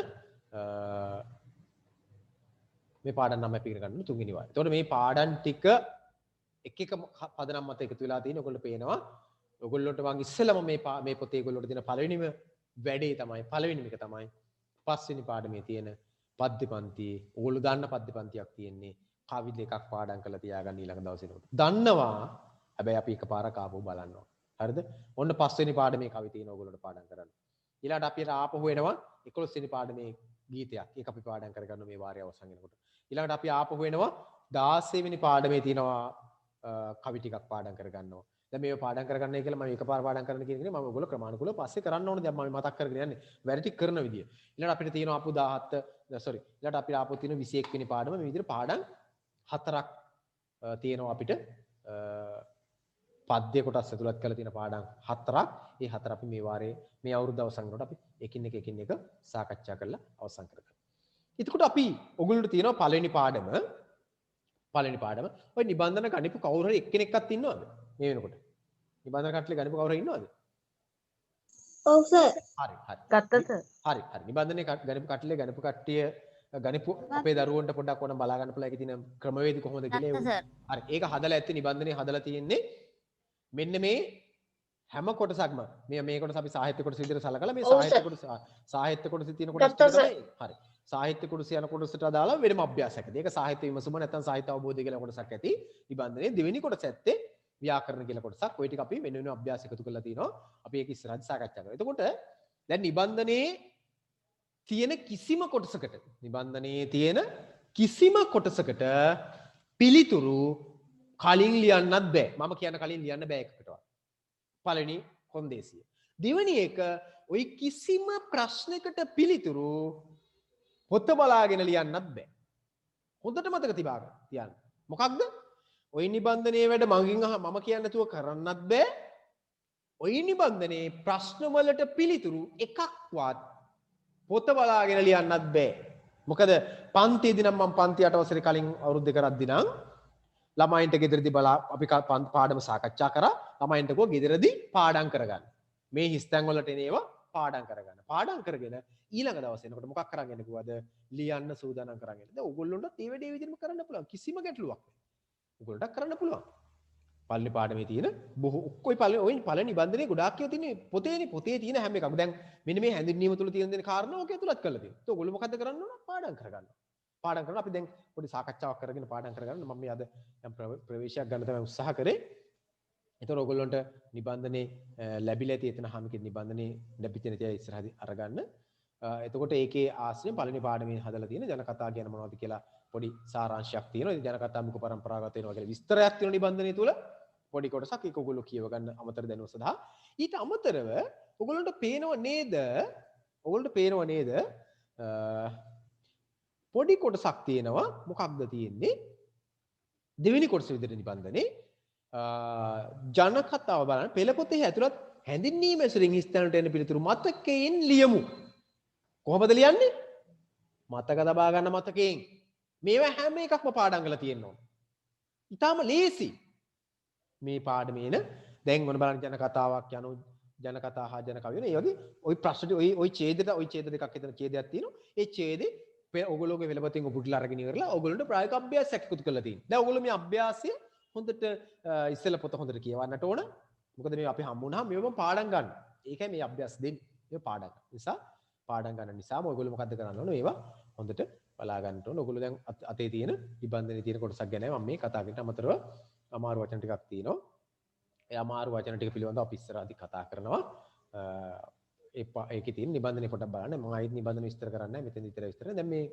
A: මේ පාඩම් 9 අපි ඉගෙන ගන්න තුන්වෙනි වාරය. එතකොට මේ පාඩම් ටික එක එක පදනම් මත එකතු වෙලා තියෙන ඔයගොල්ලෝ පේනවා. ඔයගොල්ලෝට මම ඉස්සෙල්ලම මේ පොතේ ඔයගොල්ලෝට දෙන පළවෙනිම වැඩේ තමයි පළවෙනිම එක තමයි 5 වෙනි පාඩමේ තියෙන පද්‍ය පන්තියේ ඔයගොල්ලෝ දන්න පද්‍ය පන්තියක් තියෙන්නේ. කවි දෙකක් පාඩම් කරලා තියාගන්න ඊළඟ දවසේ නෝට. දන්නවා. හැබැයි අපි එකපාරක් ආපහු බලනවා. හරිද? ඔන්න 5 වෙනි පාඩමේ කවි තියෙන ඔයගොල්ලෝට පාඩම් කරන්න. ඊළඟට අපි ආපහු එනවා 11 වෙනි පාඩමේ ගීතයක්. ඒක අපි පාඩම් කරගන්න මේ වාරය අවසන් වෙනකොට. ඊළඟට අපි ආපහු එනවා 16 වෙනි පාඩමේ තියෙනවා කවි ටිකක් පාඩම් කරගන්නවා. දැන් මේව පාඩම් කරගන්නයි කියලා මම එකපාර පාඩම් කරන්න කියන එක නේ මම ඔයගොල්ලෝ ක්‍රමානුකූලව පස්සේ කරන්න ඕනේ. දැන් මම මතක් කරගෙන යන්නේ. වැඩි ටික කරන විදිය. ඊළඟට අපිට තියෙනවා අපු 17 sorry. ඊළඟට අපිට ආපහු තියෙන 21 වෙනි පාඩම මේ විදිහට පාඩම් 4ක් තියෙනවා අපිට පද්‍ය කොටස් ඇතුළත් කරලා තියෙන පාඩම් 4ක්. ඒ 4 අපි මේ වාරයේ මේ අවුරුද්ද අවසන් කරනකොට අපි එකින් එක සාකච්ඡා කරලා අවසන් කරගන්නවා. එතකොට අපි ඔයගොල්ලන්ට තියෙනවා පළවෙනි පාඩම ඔය නිබන්ධන ගණිපු කවුරු හරි එක්කෙනෙක්වත් ඉන්නවද මේ වෙනකොට? නිබන්ධන කට්ටිය ගණිපු කවුරු හරි ඉන්නවද?
B: ඔව් සර්.
C: හරි. ගත්තා සර්.
A: හරි. නිබන්ධනේ ගණිපු කට්ටිය ගණිපු අපේ දරුවන්ට පොඩ්ඩක් ඕන බලා ගන්න පුළුවන්. ඒකේ තියෙන ක්‍රමවේද කොහොමද කියලා. හරි. ඒක හදලා ඇත්තේ නිබන්ධනේ හදලා තියෙන්නේ මෙන්න මේ හැම කොටසක්ම මේ කොටස අපි සාහිත්‍ය කොටස විදිහට සලකලා මේ සාහිත්‍ය කොටසේ තියෙන කොටස් ටික තමයි. හරි. සාහිත්‍ය කොටස යන කොටසට අදාළව වෙනම අභ්‍යාසයක් ඇති. ඒක සාහිත්‍ය විමසුම නැත්නම් සාහිත්‍ය අවබෝධය කියලා කොටසක් ඇති. නිබන්ධනේ දෙවෙනි කොටස ඇත්තේ ව්‍යාකරණ කියලා කොටසක්. ওই ටික අපි වෙන වෙනම අභ්‍යාස එකතු කරලා තිනවා. අපි ඒක ඉස්සරහට සාකච්ඡා කරමු. එතකොට දැන් නිබන්ධනයේ තියෙන කිසිම කොටසකට නිබන්ධනයේ තියෙන කිසිම කොටසකට පිළිතුරු කලින් ලියන්නත් බෑ. මම කියන කලින් ලියන්න බෑ එකකටවත්. පළවෙනි කොන්දේසිය. දෙවෙනි එක ওই කිසිම ප්‍රශ්නයකට පිළිතුරු පොත බලාගෙන ලියන්නත් බෑ. හොඳට මතක තියාගන්න. මොකක්ද? ওই නිබන්ධනයේ වැඩ මගෙන් මම කියන්නේ නැතුව කරන්නත් බෑ. ওই නිබන්ධනයේ ප්‍රශ්න වලට පිළිතුරු එකක්වත් පොත බලාගෙන ලියන්නත් බෑ. මොකද පන්තියේදී නම් මම පන්ති 8 වසරේ කලින් අවුරුදු දෙක කරද්දී නම් ළමයින්ට ගෙදරදී බලා අපි පාඩම සාකච්ඡා කරා. ළමයින්ට කෝ ගෙදරදී පාඩම් කරගන්න. මේ හිස්තැන් වලට එන ඒවා පාඩම් කරගන්න. පාඩම් කරගෙන ඊළඟ දවසේ එනකොට මොකක් කරන් යන්නේ කිව්වද? ලියන්න සූදානම් කරන් යන්නේ. දැන් ඕගොල්ලොන්ට මේ වැඩේ විදිහටම කරන්න පුළුවන්. කිසිම ගැටලුවක් නැහැ. ඕගොල්ලන්ට කරන්න පුළුවන්. පළවෙනි පාඩමේ තියෙන බොහෝ ඔක්කොයි පළවෙනි නිබන්ධනයේ ගොඩාක් ඒවා තියෙන්නේ පොතේනේ. පොතේ තියෙන හැම එකක්ම. දැන් මෙන්න මේ හැඳින්වීම තුල තියෙන දේ කාරණා ඔක ඇතුළත් කරලා තියෙනවා. ඒත් ඔයගොල්ලෝ මොකද්ද කරන්න ඕන? පාඩම් කරගන්නවා. පාඩම් කරනවා. අපි දැන් පොඩි සාකච්ඡාවක් කරගෙන පාඩම් කරගන්න. මම මේ අද ප්‍රවේශයක් ගන්න තමයි උත්සාහ කරේ. ඒතර ඔයගොල්ලන්ට නිබන්ධනේ ලැබිලා ඇති එතන හැමකෙත් නිබන්ධනේ ලැබිච්ච නැති අය ඉස්සරහදී අරගන්න. එතකොට ඒකේ ආශ්‍රයෙන් පළවෙනි පාඩමේ හදලා තියෙන ජනකතා කියන මොනවද කියලා පොඩි සාරාංශයක් තියෙනවා. ඉතින් ජනකතා මුඛ පරම්පරාගත වෙනවා කියලා විස්තරයක් තියෙන නිබන්ධනය තුල පොඩි කොටසක් ඒක ඔයගොල්ලෝ කියව ගන්න අමතර දැනුම සඳහා. ඊට අමතරව ඔයගොල්ලන්ට පේනව නේද? පොඩි කොටසක් තියෙනවා. මොකක්ද තියෙන්නේ? දෙවෙනි කොටස විදිහට නිබන්ධනේ ජනකතාව බලන්න පෙළ පොතේ ඇතුළත් හැඳින්වීම ඇසුරින් හිස්තැනට එන පිළිතුරු මතකයෙන් ලියමු. කොහොමද ලියන්නේ? මතක තබා ගන්න මතකයෙන්. මේවා හැම එකක්ම පාඩම් කරලා තියෙන්න ඕන. ඊටාම ලේසි. මේ පාඩමේන දැන් මොන බලන්න ජනකතාවක් යනු ජනකතා හා ජනකවිය නේ. ඒ වගේ ওই ප්‍රශ්න ওই ඡේද දෙකක් එතන ඡේදයක් තියෙනවා. ඒ ඡේදේ ඔයගොල්ලෝගේ වෙලපතින් ඔබුටලා අරගෙන ඉවරලා ඔයගොල්ලන්ට ප්‍රායෝගික අභ්‍යාසයක් එකතු කරලා තියෙනවා. දැන් ඔයගොල්ලෝ මේ අභ්‍යාසය හොඳට ඉස්සෙල්ලා පොත හොඳට කියවන්නට ඕන. මොකද මේ අපි හම්බ වුණාම මේවම පාඩම් ගන්න. ඒකයි මේ අභ්‍යාස දෙන්නේ. මේ පාඩම් ගන්න. නිසා පාඩම් ගන්න නිසාම ඔයගොල්ලෝ මොකද්ද කරන්න ඕන? මේවා හොඳට බලා ගන්නට ඕන. ඔයගොල්ලෝ දැන් අතේ තියෙන නිබන්ධනයේ තියෙන කොටසක් ගැනයි මම මේ කතා කරන්නේ. අමතරව අමාරු වචන ටිකක් තියෙනවා. ඒ අමාරු වචන ටික පිළිබඳව අපි ඉස්සරහදී කතා කරනවා. ඒකේ තියෙන නිබන්ධනයේ පොඩ්ඩක් බලන්න. මම ආයෙත් නිබන්ධන විස්තර කරන්නේ නැහැ. මෙතන විතර විස්තර. දැන් මේ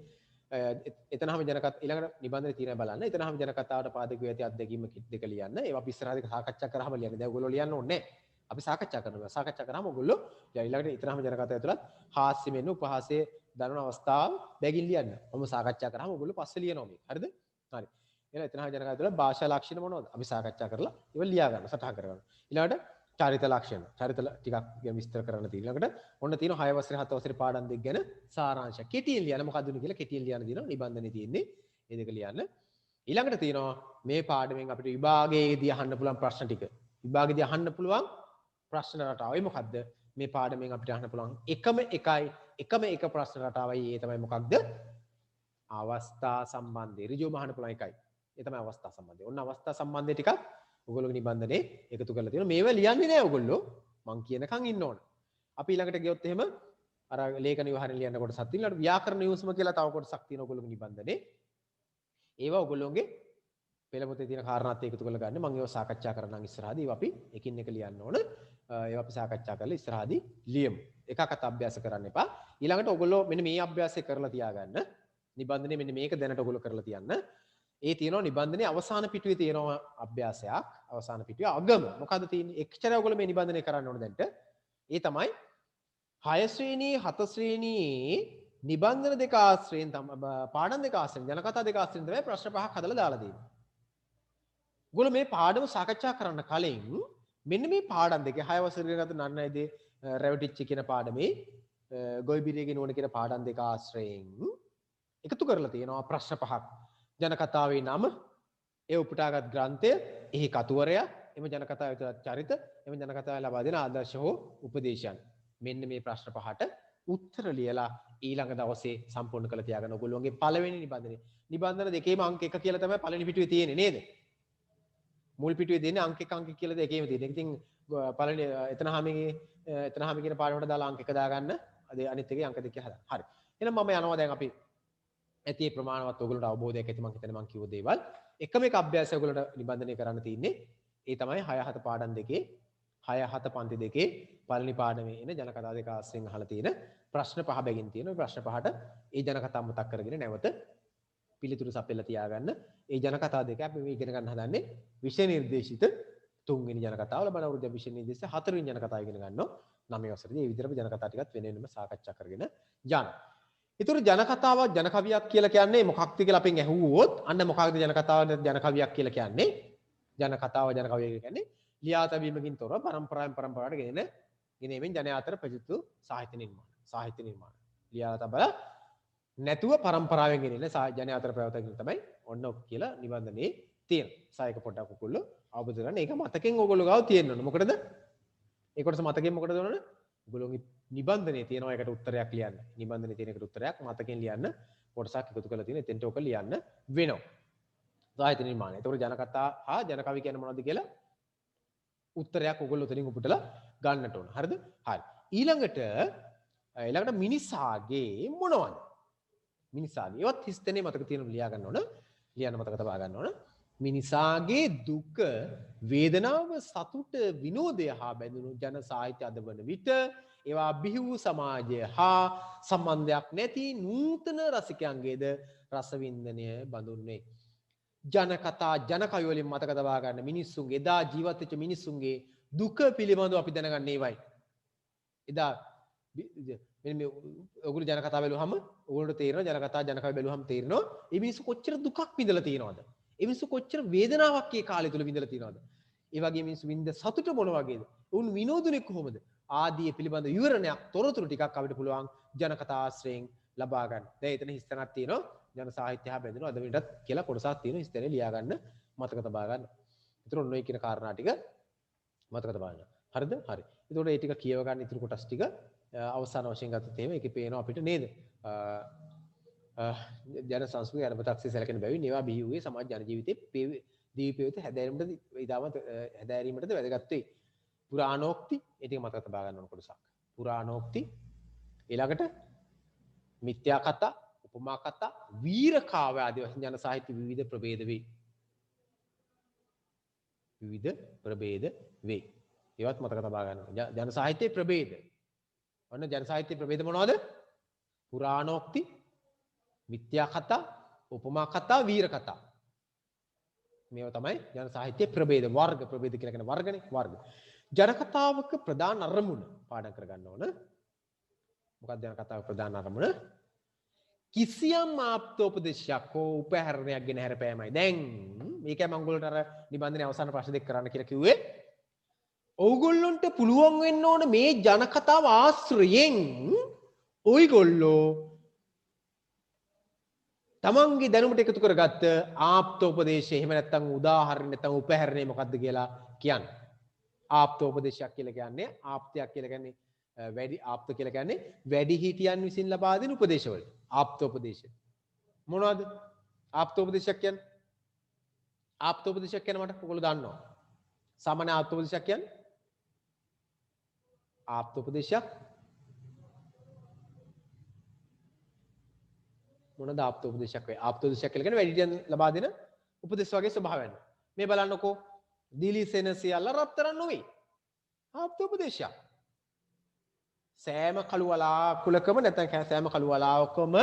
A: එතනම ජනකත් ඊළඟට නිබන්ධනයේ තියෙන බලන්න. එතනම ජනකතාවට පාදක ඇති අත්දැකීම කිට් දෙක ලියන්න. ඒවා අපි ඉස්සරහදී සාකච්ඡා කරාම ලියන්න. දැන් ඔයගොල්ලෝ ලියන්න ඕනේ නැහැ. අපි සාකච්ඡා කරනවා. සාකච්ඡා කරාම ඔයගොල්ලෝ ඊළඟට එතනම ජනකතාව ඇතුළත් හාස්‍ය මෙන්න උපහාසයේ දරන අවස්ථාව බැගින් ලියන්න. මම සාකච්ඡා කරාම ඔයගොල්ලෝ පස්සේ ලියනවා මේක. හරිද? හරි. එහෙනම් එතනම ජනකතාව ඇතුළත් භාෂා ලක්ෂණ මොනවද? අපි සාකච්ඡා කරලා ඒවා ලියා ගන්න. සටහන් කරගන්න. ඊළඟට චරිත ලක්ෂණ. චරිත ටිකක් විස්තර කරන්න තියෙනවා. ඊළඟට ඔන්න තියෙන 6 වසරේ 7 වසරේ පාඩම් දෙක ගැන සාරාංශ. කෙටියෙන් ලියන්න මොකද්ද උනේ කියලා කෙටියෙන් ලියන්න දිනවා. නිබන්ධනේ තියෙන්නේ. මේ දෙක ලියන්න. ඊළඟට තියෙනවා මේ පාඩමෙන් අපිට විභාගයේදී අහන්න පුළුවන් ප්‍රශ්න ටික. විභාගයේදී අහන්න පුළුවන් ප්‍රශ්න රටාවයි මොකද්ද? මේ පාඩමෙන් අපිට අහන්න පුළුවන් එකම එක ප්‍රශ්න රටාවයි. ඒ තමයි මොකක්ද? අවස්ථා සම්බන්ධය. ඍජුවම අහන්න පුළුවන් එකයි. ඒ තමයි අවස්ථා සම්බන්ධය. ඔන්න අවස්ථා සම්බන්ධය ටිකක් ඔයගොල්ලෝගේ නිබන්ධනේ එකතු කරලා තියෙනවා. මේවා ලියන්නේ නැහැ ඔයගොල්ලෝ. මං කියනකන් ඉන්න ඕන. අපි ඊළඟට ගියොත් එහෙම අර ලේඛන විවහාරයෙන් ලියන්න කොටසක් තියෙනවා. ඊළඟට ව්‍යාකරණ නියුස්ම කියලා තව කොටසක් තියෙනවා ඔයගොල්ලෝගේ නිබන්ධනේ. ඒවා ඔයගොල්ලෝගේ පෙළ පොතේ තියෙන කාරණාත් එකතු කරලා ගන්න. මම ඒවා සාකච්ඡා කරන්නම් ඉස්සරහදී. ඒවා අපි එකින් එක ලියන්න ඕන. ඒවා අපි සාකච්ඡා කරලා ඉස්සරහදී ලියමු. එකකට අභ්‍යාස කරන්න එපා. ඊළඟට ඔයගොල්ලෝ මෙන්න මේ අභ්‍යාසය කරලා තියාගන්න. නිබන්ධනේ මෙන්න මේක දැනට ඔයගොල්ලෝ කරලා තියන්න. ඒ තියෙනවා නිබන්ධනේ අවසාන පිටුවේ තියෙනවා අභ්‍යාසයක්. අවසාන පිටුවේ අගම මොකද්ද තියෙන්නේ? එක්චරය ඔයගොල්ලෝ මේ නිබන්ධනේ කරන්න ඕන දැන්ට. ඒ තමයි 6 ශ්‍රේණියේ 7 ශ්‍රේණියේ නිබන්ධන දෙක ආශ්‍රයෙන් පාඩම් දෙක ආශ්‍රයෙන් ජනකතා දෙක ආශ්‍රයෙන් තමයි ප්‍රශ්න පහක් හදලා දාලා තියෙන්නේ. ඔයගොල්ලෝ මේ පාඩම සාකච්ඡා කරන්න කලින් මෙන්න මේ පාඩම් දෙකේ 6 වසරේ ගත නන්නයිදී රැවටිච්ච කියන පාඩමේ ගොයිබිරියගේ නුවණ කියන පාඩම් දෙක ආශ්‍රයෙන් එකතු කරලා තියෙනවා ප්‍රශ්න පහක්. ජනකතාවේ නම, ඒ උපුටාගත් ග්‍රන්ථය, එහි කතුවරයා, එම ජනකතාවේ චරිත, එම ජනකතාවේ ලබා දෙන ආදර්ශ හෝ උපදේශයන්. මෙන්න මේ ප්‍රශ්න පහට උත්තර ලියලා ඊළඟ දවසේ සම්පූර්ණ කරලා තියාගන්න ඔයගොල්ලෝගේ පළවෙනි නිබන්ධනේ. නිබන්ධන දෙකේම අංක 1 කියලා තමයි පළවෙනි පිටුවේ තියෙන්නේ නේද? මුල් පිටුවේ දෙන්නේ අංක 1 අංක කියලා දෙකේම තියෙන්නේ. ඉතින් පළවෙනි එතන හැම කියන පාඩමකට දාලා අංක 1 දාගන්න. අනිත් එකේ අංක 2 හදන්න. හරි. එහෙනම් මම යනවා දැන් අපි ඇති ප්‍රමාණවත් ඔයගොල්ලන්ට අවබෝධයක් ඇති මම හිතන්නේ මම කිව්ව දේවල්. එකම එක අභ්‍යාසය ඔයගොල්ලන්ට නිබන්ධනය කරන්න තියෙන්නේ. ඒ තමයි 6 7 පාඩම් දෙකේ 6 7 පන්ති දෙකේ පළවෙනි පාඩමේ එන ජනකතා දෙක ආශ්‍රයෙන් අහලා තියෙන ප්‍රශ්න පහ බැගින් තියෙන ප්‍රශ්න පහට ඒ ජනකතා මතක් කරගෙන නැවත පිළිතුරු සපයලා තියාගන්න. ඒ ජනකතා දෙක අපි මේ ඉගෙන ගන්න හදන්නේ විෂය නිර්දේශිත තුන්වෙනි ජනකතාව ලබන අවුරුද්ද විෂය නිර්දේශිත හතරවෙනි ජනකතාව ඉගෙන ගන්නවා. 9 වසරේදී මේ විදිහට ජනකතා ටිකත් වෙන වෙනම සාකච්ඡා කරගෙන යනවා. ඒතර ජනකතාවක් ජනකවියක් කියලා කියන්නේ මොකක්ද කියලා අපෙන් ඇහුවොත් අන්න මොකක්ද ජනකතාව ජනකවියක් කියලා කියන්නේ? ජනකතාව ජනකවිය කියන්නේ ලියා තැබීමකින් තොරව පරම්පරාවෙන් පරම්පරාවට ගෙනෙමින් ජනයා අතර ප්‍රචලිත සාහිත්‍ය නිර්මාණ. ලියා තබලා නැතුව පරම්පරාවෙන් ගෙනෙන ජනයා අතර ප්‍රවෘත්ති තමයි ඔන්න ඔක් කියලා නිබන්ධනයේ තියෙන. සායක පොඩ්ඩක් ඔයගොල්ලෝ අවබෝධ කරගන්න. ඒක මතකෙන් ඔයගොල්ලෝ ගාව තියෙන්න ඕන. මොකටද? ඒ කොටස මතකෙන් මොකටද ඕන? ඔයගොල්ලෝගේ නිබන්ධනයේ තියෙනවා ඒකට උත්තරයක් ලියන්න. නිබන්ධනයේ තියෙන එකට උත්තරයක් මතකෙන් ලියන්න. කොටසක් එකතු කරලා තියෙන එතෙන්ට ඔක ලියන්න වෙනවා. සාහිත්‍ය නිර්මාණය. ඒතකොට ජනකතා හා ජනකවි කියන්නේ මොනවද කියලා උත්තරයක් ඔයගොල්ලෝ උතනින් උපුටලා ගන්නට ඕන. හරිද? හරි. ඊළඟට මිනිසාගේ මොනවද? මිනිසාගේ ඒවත් හිස්තැනේ මතක තියෙන ලියා ගන්න ඕන. ලියන්න මතක තබා ගන්න ඕන. මිනිසාගේ දුක, වේදනාව, සතුට, විනෝදය හා බැඳුණු ජන සාහිත්‍ය අද වන විට ඒවා බිහි වූ සමාජය හා සම්බන්ධයක් නැති නූතන රසිකයන්ගේද රසවින්දනය බඳුන්නේ. ජනකතා ජනකවි වලින් මතක තබා ගන්න මිනිස්සුන්ගේ එදා ජීවත් වෙච්ච මිනිස්සුන්ගේ දුක පිළිබඳව අපි දැනගන්න ඒවයි. එදා මෙන්න මේ ඔයගොල්ලෝ ජනකතා බැලුවහම ඔයගොල්ලන්ට තේරෙනවා ජනකතා ජනකවි බැලුවහම තේරෙනවා මේ මිනිස්සු කොච්චර දුකක් විඳලා තියෙනවද? මේ මිනිස්සු කොච්චර වේදනාවක් ඒ කාලය තුල විඳලා තියෙනවද? ඒ වගේ මිනිස්සු විඳ සතුට මොන වගේද? උන් විනෝදුනේ කොහොමද? ආදී පිළිබඳ විවරණයක් තොරතුරු ටිකක් අපිට පුළුවන් ජනකතා ආශ්‍රයෙන් ලබා ගන්න. දැන් එතන හිස්තැනක් තියෙනවා ජන සාහිත්‍ය හා බැඳෙනවා අද වෙනටත් කියලා කොටසක් තියෙනවා හිස්තැනේ ලියා ගන්න මතක තබා ගන්න. ඒතර ඔන්න ඔය කියන කාරණා ටික මතක තබා ගන්න. හරිද? හරි. ඒතකොට මේ ටික කියව ගන්න ඉතුරු කොටස් ටික අවසාන වශයෙන් ගත්තොත් එහෙම ඒකේ පේනවා අපිට නේද? ජන සංස්කෘතිය අනුපතක්සේ සැලකෙන බැවින් ඒවා බිහි වූයේ සමාජ ජන ජීවිතයේ දීපේවිත හැදෑරීමටද වැදගත් වේ. පුරාණෝක්ති ඒ ටික මතක තබා ගන්න ඕන කොටසක්. පුරාණෝක්ති ඊළඟට මිත්‍යා කතා, උපමා කතා, වීර කාව්‍ය ආදී වශයෙන් ජන සාහිත්‍ය විවිධ ප්‍රභේද වේ. විවිධ ප්‍රභේද වේ. ඒවත් මතක තබා ගන්න ඕන. ජන සාහිත්‍යයේ ප්‍රභේද. ඔන්න ජන සාහිත්‍යයේ ප්‍රභේද මොනවද? පුරාණෝක්ති, මිත්‍යා කතා, උපමා කතා, වීර කතා. මේවා තමයි ජන සාහිත්‍යයේ ප්‍රභේද. වර්ග ප්‍රභේද කියලා කියන වර්ගනේ වර්ග. ජන කතාවක ප්‍රධාන අරමුණ පාඩම් කරගන්න ඕන. මොකක්ද ජන කතාවක ප්‍රධාන අරමුණ? කිසියම් ආප්තෝපදේශයක් හෝ උපහැරණයක් ගෙන හැරපෑමයි. දැන් මේකයි මම ඔයගොල්ලන්ට අර නිබන්ධනයේ අවසාන ප්‍රශ්න දෙක කරන්න කියලා කිව්වේ. ඔයගොල්ලන්ට පුළුවන් වෙන්න ඕන මේ ජන කතාව ආශ්‍රයෙන් ඔයගොල්ලෝ තමන්ගේ දැනුමට එකතු කරගත්ත ආප්තෝපදේශය එහෙම නැත්නම් උදාහරණ නැත්නම් උපහැරණය මොකක්ද කියලා කියන්න. ආප්තෝපදේශයක් කියලා කියන්නේ ආප්තයක් කියලා කියන්නේ වැඩි ආප්ත කියලා කියන්නේ වැඩි හිටියන් විසින් ලබා දෙන උපදේශවල. ආප්තෝපදේශ. මොනවද? ආප්තෝපදේශයක් කියන්නේ? ආප්තෝපදේශයක් කියන්නේ මට ඔයගොල්ලෝ දන්නවා. සාමාන්‍ය ආප්තෝපදේශයක් කියන්නේ? ආප්තෝපදේශයක් මොනද ආප්තෝපදේශයක් වේ? ආප්තෝපදේශයක් කියලා කියන්නේ වැඩි හිටියන් ලබා දෙන උපදේශ වගේ ස්වභාවයන්. මේ බලන්නකෝ. දිලිසෙන සියල්ල රත්තරන් නොවේ. ආප්තෝපදේශයක්. සෑම කළු වලාකුළකම නැත්නම් සෑම කළු වලාවකම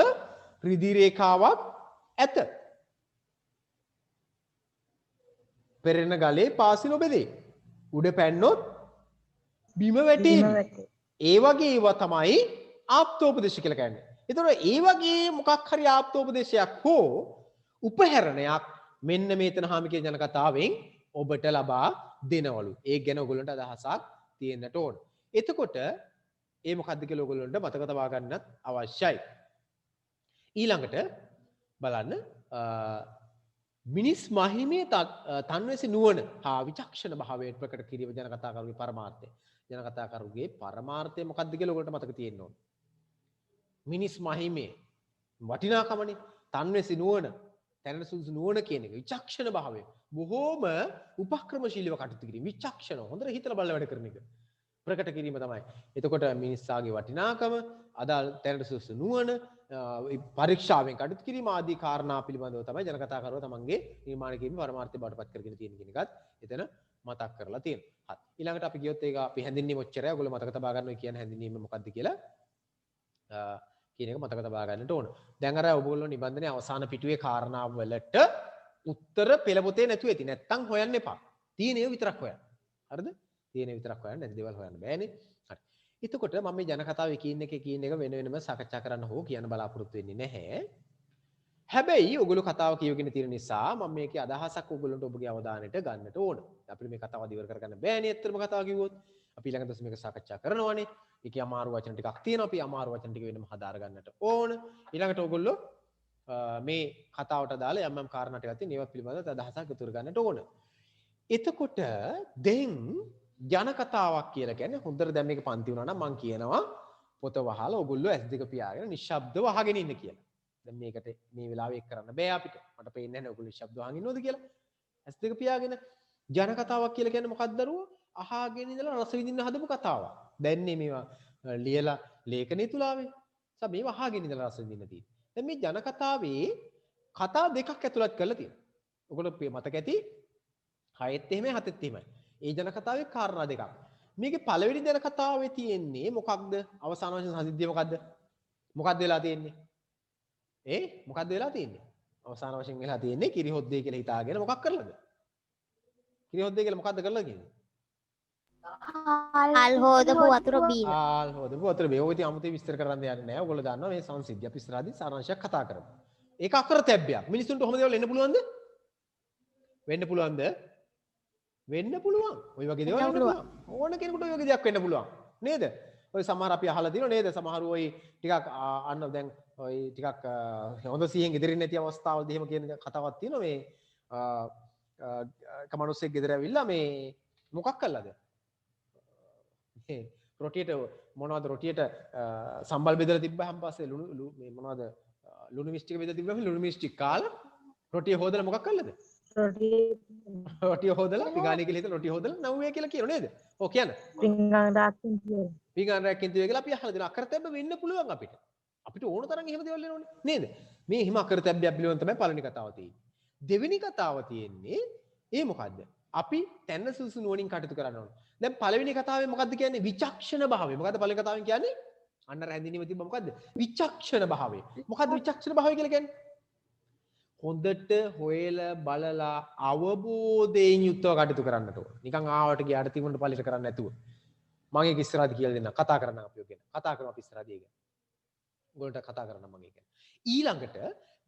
A: රිදි රේඛාවක් ඇත. පෙරෙන ගලේ පාසි නොබෙදේ. උඩ පැන්නොත් බිම වැටේ. ඒ වගේ ඒවා තමයි ආප්තෝපදේශ කියලා කියන්නේ. ඒතකොට ඒ වගේ මොකක් හරි ආප්තෝපදේශයක් හෝ උපහැරණයක් මෙන්න මේතන හාමිකේ ජන කතාවෙන් ඔබට ලබා දෙනවලු. ඒක ගැන ඔයගොල්ලන්ට අදහසක් තියෙන්නට ඕන. එතකොට ඒ මොකද්ද කියලා ඔයගොල්ලන්ට මතක තබා ගන්නත් අවශ්‍යයි. ඊළඟට බලන්න මිනිස් මහිමේ තන්වැසි නුවණ හා විචක්ෂණ භාවයට ප්‍රකට කිරීම ජන කතාකරුගේ පරමාර්ථය. ජන කතාකරුගේ පරමාර්ථය මොකද්ද කියලා ඔයගොල්ලන්ට මතක තියෙන්න ඕන. මිනිස් මහිමේ වටිනාකමනේ තන්වැසි නුවණ තැනට සුදුසු නුවණ කියන එක විචක්ෂණ භාවය. බොහෝම උපක්‍රමශීලීව කටයුතු කිරීම. විචක්ෂණ හොඳට හිතලා බලලා වැඩ කරන එක. ප්‍රකට කිරීම තමයි. එතකොට මිනිස්සාගේ වටිනාකම, අදාළ තැනට සුදුසු නුවණ, පරීක්ෂාවෙන් කටයුතු කිරීම ආදී කාරණා පිළිබඳව තමයි ජන කතාකරුවා තමන්ගේ නිර්මාණ කිරීමේ පරමාර්ථය බවට පත් කරගෙන තියෙන කියන එකත් එතන මතක් කරලා තියෙනවා. හරි. ඊළඟට අපි ගියොත් ඒක අපි හැඳින්වීම ඔච්චරයි. ඔයගොල්ලෝ මතක තබා ගන්න කියන හැඳින්වීම මොකක්ද කියලා කියන එක මතක තබා ගන්නට ඕන. දැන් අර ඔයගොල්ලෝ නිබන්ධනයේ අවසාන පිටුවේ කාරණා වලට උත්තර පෙළ පොතේ නැතුව ඇති. නැත්තම් හොයන්න එපා. තියෙන ඒවා විතරක් හොයන්න. හරිද? තියෙන ඒවා විතරක් හොයන්න. නැති දේවල් හොයන්න බෑනේ. හරි. එතකොට මම මේ ජන කතාවේ කියන එක වෙන වෙනම සාකච්ඡා කරන්න හෝ කියන්න බලාපොරොත්තු වෙන්නේ නැහැ. හැබැයි ඔයගොල්ලෝ කතාව කියවගෙන තියෙන නිසා මම මේකේ අදහසක් ඔයගොල්ලන්ට ඔබගේ අවධානයට ගන්නට ඕන. අපිට මේ කතාව ඉවර කරගන්න බෑනේ ඇත්තටම කතාව කිව්වොත්. අපි ඊළඟ දවසේ මේක සාකච්ඡා කරනවානේ. ඒකේ අමාරු වචන ටිකක් තියෙනවා. අපි අමාරු වචන ටික වෙනම හදාර ගන්නට ඕන. ඊළඟට ඔයගොල්ලෝ මේ කතාවට දාලා යම් යම් කාරණා ටිකක් තියෙන ඒවා පිළිබඳව අදහසක් ඉතුරු ගන්නට ඕන. එතකොට දැන් ජන කතාවක් කියලා කියන්නේ හොඳට දැන් මේක පන්ති වුණා නම් මම කියනවා පොත වහලා ඔයගොල්ලෝ S2 පියාගෙන නිශ්ශබ්දව අහගෙන ඉන්න කියලා. දැන් මේකට මේ වෙලාවේ ඒක කරන්න බෑ අපිට. මට පේන්නේ නැහැ ඔයගොල්ලෝ නිශ්ශබ්දව අහගෙන ඉන්නවද කියලා. S2 පියාගෙන ජන කතාවක් කියලා කියන්නේ මොකක්ද දරුවෝ? අහගෙන ඉඳලා රස විඳින්න හදපු කතාවක්. දැන්නේ මේවා ලියලා ලේඛනයේ තුලාවේ. මේවා අහගෙන ඉඳලා රස විඳින්න තියෙන්නේ. දැන් මේ ජන කතාවේ කතා දෙකක් ඇතුළත් කරලා තියෙනවා. ඔයගොල්ලෝ මතක ඇති 6ත් එහෙමයි 7ත් එහෙමයි. ඒ ජන කතාවේ කාරණා දෙකක්. මේකේ පළවෙනි ජන කතාවේ තියෙන්නේ මොකක්ද? අවසාන වශයෙන් සංසිද්ධිය මොකක්ද? මොකක්ද වෙලා තියෙන්නේ? මොකක්ද වෙලා තියෙන්නේ? අවසාන වශයෙන් වෙලා තියෙන්නේ කිරිහොද්දේ කියලා හිතාගෙන මොකක් කරලාද? කිරිහොද්දේ කියලා මොකක්ද කරලා කියන්නේ?
B: හාල් හොදපු වතුර බීලා.
A: හාල් හොදපු වතුර බී. ඔය ඉතින් අමුතේ විස්තර කරන්න යන්නේ නැහැ. ඔයගොල්ලෝ දන්නවා මේ සංසිද්ධිය. අපි ඉස්සරහදී සාරාංශයක් කතා කරමු. ඒක අකරතැබ්බයක්. මිනිස්සුන්ට කොහොමද ඒවල එන්න පුළුවන්ද? වෙන්න පුළුවන්ද? වෙන්න පුළුවන්. ඔය වගේ දේවල් වෙන්න පුළුවන්. ඕන කෙනෙකුට ඔය වගේ දෙයක් වෙන්න පුළුවන්. නේද? ඔය සමහර අපි අහලා තියෙනවා නේද? සමහර ඔය ටිකක් අන්න දැන් ඔය ටිකක් හොඳ සිහියෙන් ගෙදරින් නැති අවස්ථාවලදී එහෙම කියන කතාවක් තියෙනවා මේ කමනුස්සෙක් ගෙදර ඇවිල්ලා මේ මොකක් කළාද? රොටියට මොනවද රොටියට සම්බල් බෙදලා තිබ්බහම පස්සේ ලුණු මේ මොනවද ලුණු මිස්ටික බෙදලා තිබ්බහම ලුණු මිස්ටික් කාලා රොටිය හොදලා මොකක් කළාද? රොටිය හොදලා පිඟානේ කියලා හිතලා රොටිය හොදලා නව්වේ කියලා කියනවා නේද? ඔව් කියන්න.
C: පිඟාන රාක්කින් කියන.
A: පිඟාන රාක්කින් තියුවේ කියලා අපි අහලා දෙනවා. අකරතැබ්බ වෙන්න පුළුවන් අපිට. අපිට ඕන තරම් එහෙම දේවල් වෙනවනේ. නේද? මේ හිම අකරතැබ්බයක් පිළිබඳ තමයි පළවෙනි කතාව තියෙන්නේ. දෙවෙනි කතාව තියෙන්නේ ඒ මොකද්ද? අපි තැන්න සුසු නුවණින් කටයුතු කරන්න ඕන. දැන් පළවෙනි කතාවේ මොකද්ද කියන්නේ? විචක්ෂණ භාවය. මොකද්ද පළවෙනි කතාවෙන් කියන්නේ? අන්න අර හැඳින්වීම තිබ්බ මොකද්ද? විචක්ෂණ භාවය. මොකද්ද විචක්ෂණ භාවය කියලා කියන්නේ? හොඳට හොයලා බලලා අවබෝධයෙන් යුක්තව කටයුතු කරන්නට ඕන. නිකන් ආවට ගියාට තිබුණට පළිට කරන්නේ නැතුව. මම ඒක ඉස්සරහදී කියලා දෙන්නම්. කතා කරන්න අපි ඔය ගැන. කතා කරමු අපි ඉස්සරහදී ඒක. ඔයගොල්ලන්ට කතා කරන්න මම ඒක. ඊළඟට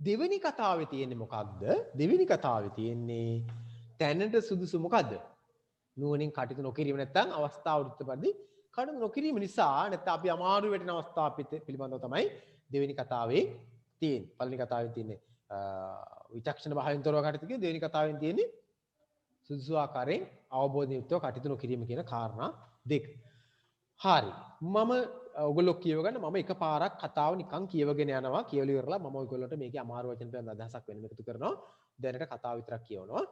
A: දෙවෙනි කතාවේ තියෙන්නේ මොකක්ද? දෙවෙනි කතාවේ තියෙන්නේ තැනට සුදුසු මොකද්ද? නුවණින් කටයුතු නොකිරීම නැත්නම් අවස්ථාව උත්පත්ති කටයුතු නොකිරීම නිසා නැත්නම් අපි අමාරු වෙටන අවස්ථා පිළිබඳව තමයි දෙවෙනි කතාවේ තියෙන්නේ. පළවෙනි කතාවේ තියෙන්නේ විචක්ෂණ භාවයෙන් තොරව කටයුතු කියේ දෙවෙනි කතාවෙන් තියෙන්නේ සුදුසු ආකාරයෙන් අවබෝධයෙන් යුක්තව කටයුතු නොකිරීම කියන කාරණා දෙක. හරි. මම ඔයගොල්ලෝ කියව ගන්න මම එකපාරක් කතාව නිකන් කියවගෙන යනවා. කියවලා ඉවරලා මම ඔයගොල්ලන්ට මේකේ අමාරු වචන පිළිබඳ අදහසක් වෙනම එකතු කරනවා. දැනට කතාව විතරක් කියවනවා.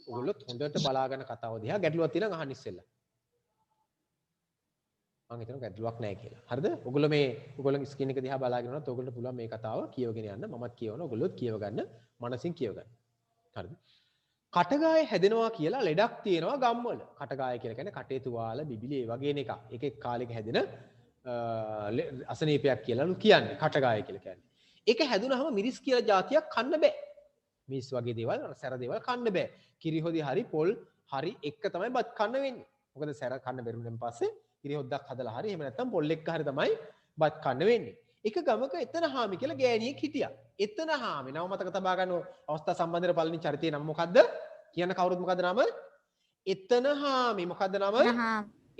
A: ඔයගොල්ලොත් හොඳට බලාගෙන කතාව දිහා ගැටලුවක් තියෙනවා අහන්න ඉස්සෙල්ලා. මම හිතනවා ගැටලුවක් නැහැ කියලා. හරිද? ඔයගොල්ලෝ මේ ඔයගොල්ලන්ගේ ස්ක්‍රීන් එක දිහා බලාගෙන ඉන්නත් ඔයගොල්ලන්ට පුළුවන් මේ කතාව කියවගෙන යන්න. මමත් කියවනවා. ඔයගොල්ලොත් කියව ගන්න. මනසින් කියව ගන්න. හරිද? කටගාය හැදෙනවා කියලා ලෙඩක් තියෙනවා ගම්වල. කටගාය කියලා කියන්නේ කටේ තුවාල බිබිලි ඒ වගේ එකක්. ඒකේ කාලෙක හැදෙන අසනීපයක් කියලාලු කියන්නේ. කටගාය කියලා කියන්නේ. ඒක හැදුනහම මිරිස් කියලා જાතියක් කන්න බෑ. මිරිස් වගේ දේවල් සැර දේවල් කන්න බෑ. කිරිහොදි හරි පොල් හරි එක තමයි බත් කන්න වෙන්නේ. මොකද සැර කන්න බැරුණෙන් පස්සේ කිරිහොද්දක් හදලා හරි එහෙම නැත්නම් පොල් එක්ක හරි තමයි බත් කන්න වෙන්නේ. එක ගමක එතන හාමි කියලා ගෑණියෙක් හිටියා. එතන හාමි නම මතක තබා ගන්න අවස්ථා සම්බන්ධව පළවෙනි චරිතයේ නම මොකද්ද? කියන්න කවුරුත් මොකද්ද නම? එතන හාමි මොකද්ද නම?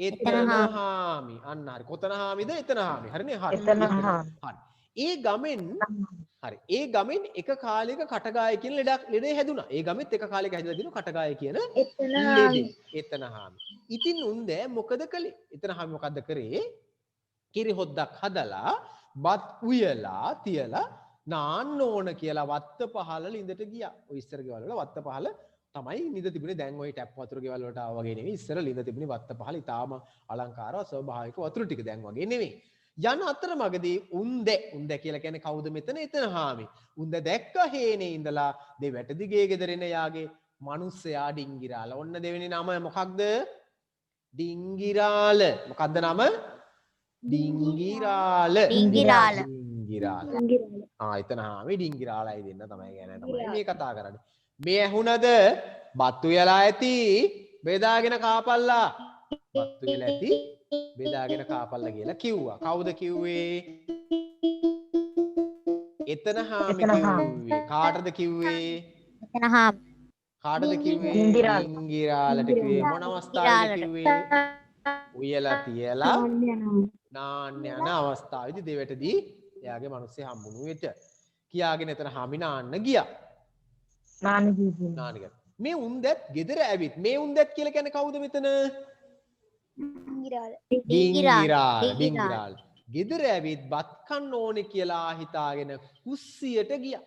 A: එතන හාමි. අන්න හරි. කොතන හාමිද? එතන හාමි. හරිනේ? හරි. හරි. ඒ ගමෙන් හරි. ඒ ගමෙන් එක කාලයක කටගාය කියන ලෙඩේ හැදුනා. ඒ ගමෙත් එක කාලයක හැදලා දිනු කටගාය කියන ලෙඩේ. එතන හාමි. ඉතින් උන් දැන් මොකද කළේ? එතන හාමි මොකද්ද කරේ? කිරිහොද්දක් හදලා බත් උයලා තියලා නාන්න ඕන කියලා වත්ත පහල ලිඳට ගියා. ඔය ඉස්සර ගෙවල් වල වත්ත පහල තමයි ලිඳ තිබුණේ. දැන් ওই ටැප් වතුර ගෙවල් වලට ආවා වගේ නෙවෙයි. ඉස්සර ලිඳ තිබුණේ වත්ත පහල ඊටාම අලංකාරව ස්වභාවික වතුර ටික දැන් වගේ නෙවෙයි. යන අතරමඟදී උන්ද කියලා කියන්නේ කවුද මෙතන? එතන හාමි. උන්ද දැක්ක හේනේ ඉඳලා දෙවැට දිගේ ගෙදරින යාගේ මිනිස්සයා ඩිංගිරාලා. ඔන්න දෙවෙනි නම මොකක්ද? ඩිංගිරාල. මොකද්ද නම? ඩිංගිරාල.
B: ඩිංගිරාල.
A: ඩිංගිරාල. එතන හාමි ඩිංගිරාලයි දෙන්න තමයි ගැන තමයි මේ කතා කරන්නේ. මේ ඇහුණද බත්තු වෙලා ඇති බෙදාගෙන කාපල්ලා. බත්තු වෙලා ඇති බෙදාගෙන කාපල්ලා කියලා කිව්වා. කවුද කිව්වේ? එතන හාමි කිව්වේ. කාටද කිව්වේ?
B: එතන හාම්.
A: කාටද කිව්වේ? ඩිංගිරාලට කිව්වේ. මොන අවස්ථාවේද කිව්වේ? උයලා තියලා නාන්න යන අවස්ථාවේදී දෙවටදී එයාගේ මිනිස්සේ හම්බුණු විට කියාගෙන එතන හාමි නාන්න ගියා. නාන්න ගියා. මේ උන්දැත් ගෙදර ඇවිත් මේ උන්දැත් කියලා කියන්නේ කවුද මෙතන? ඩිංගිරාල. ගෙදර ඇවිත් බත් කන්න ඕනේ කියලා හිතාගෙන කුස්සියට ගියා.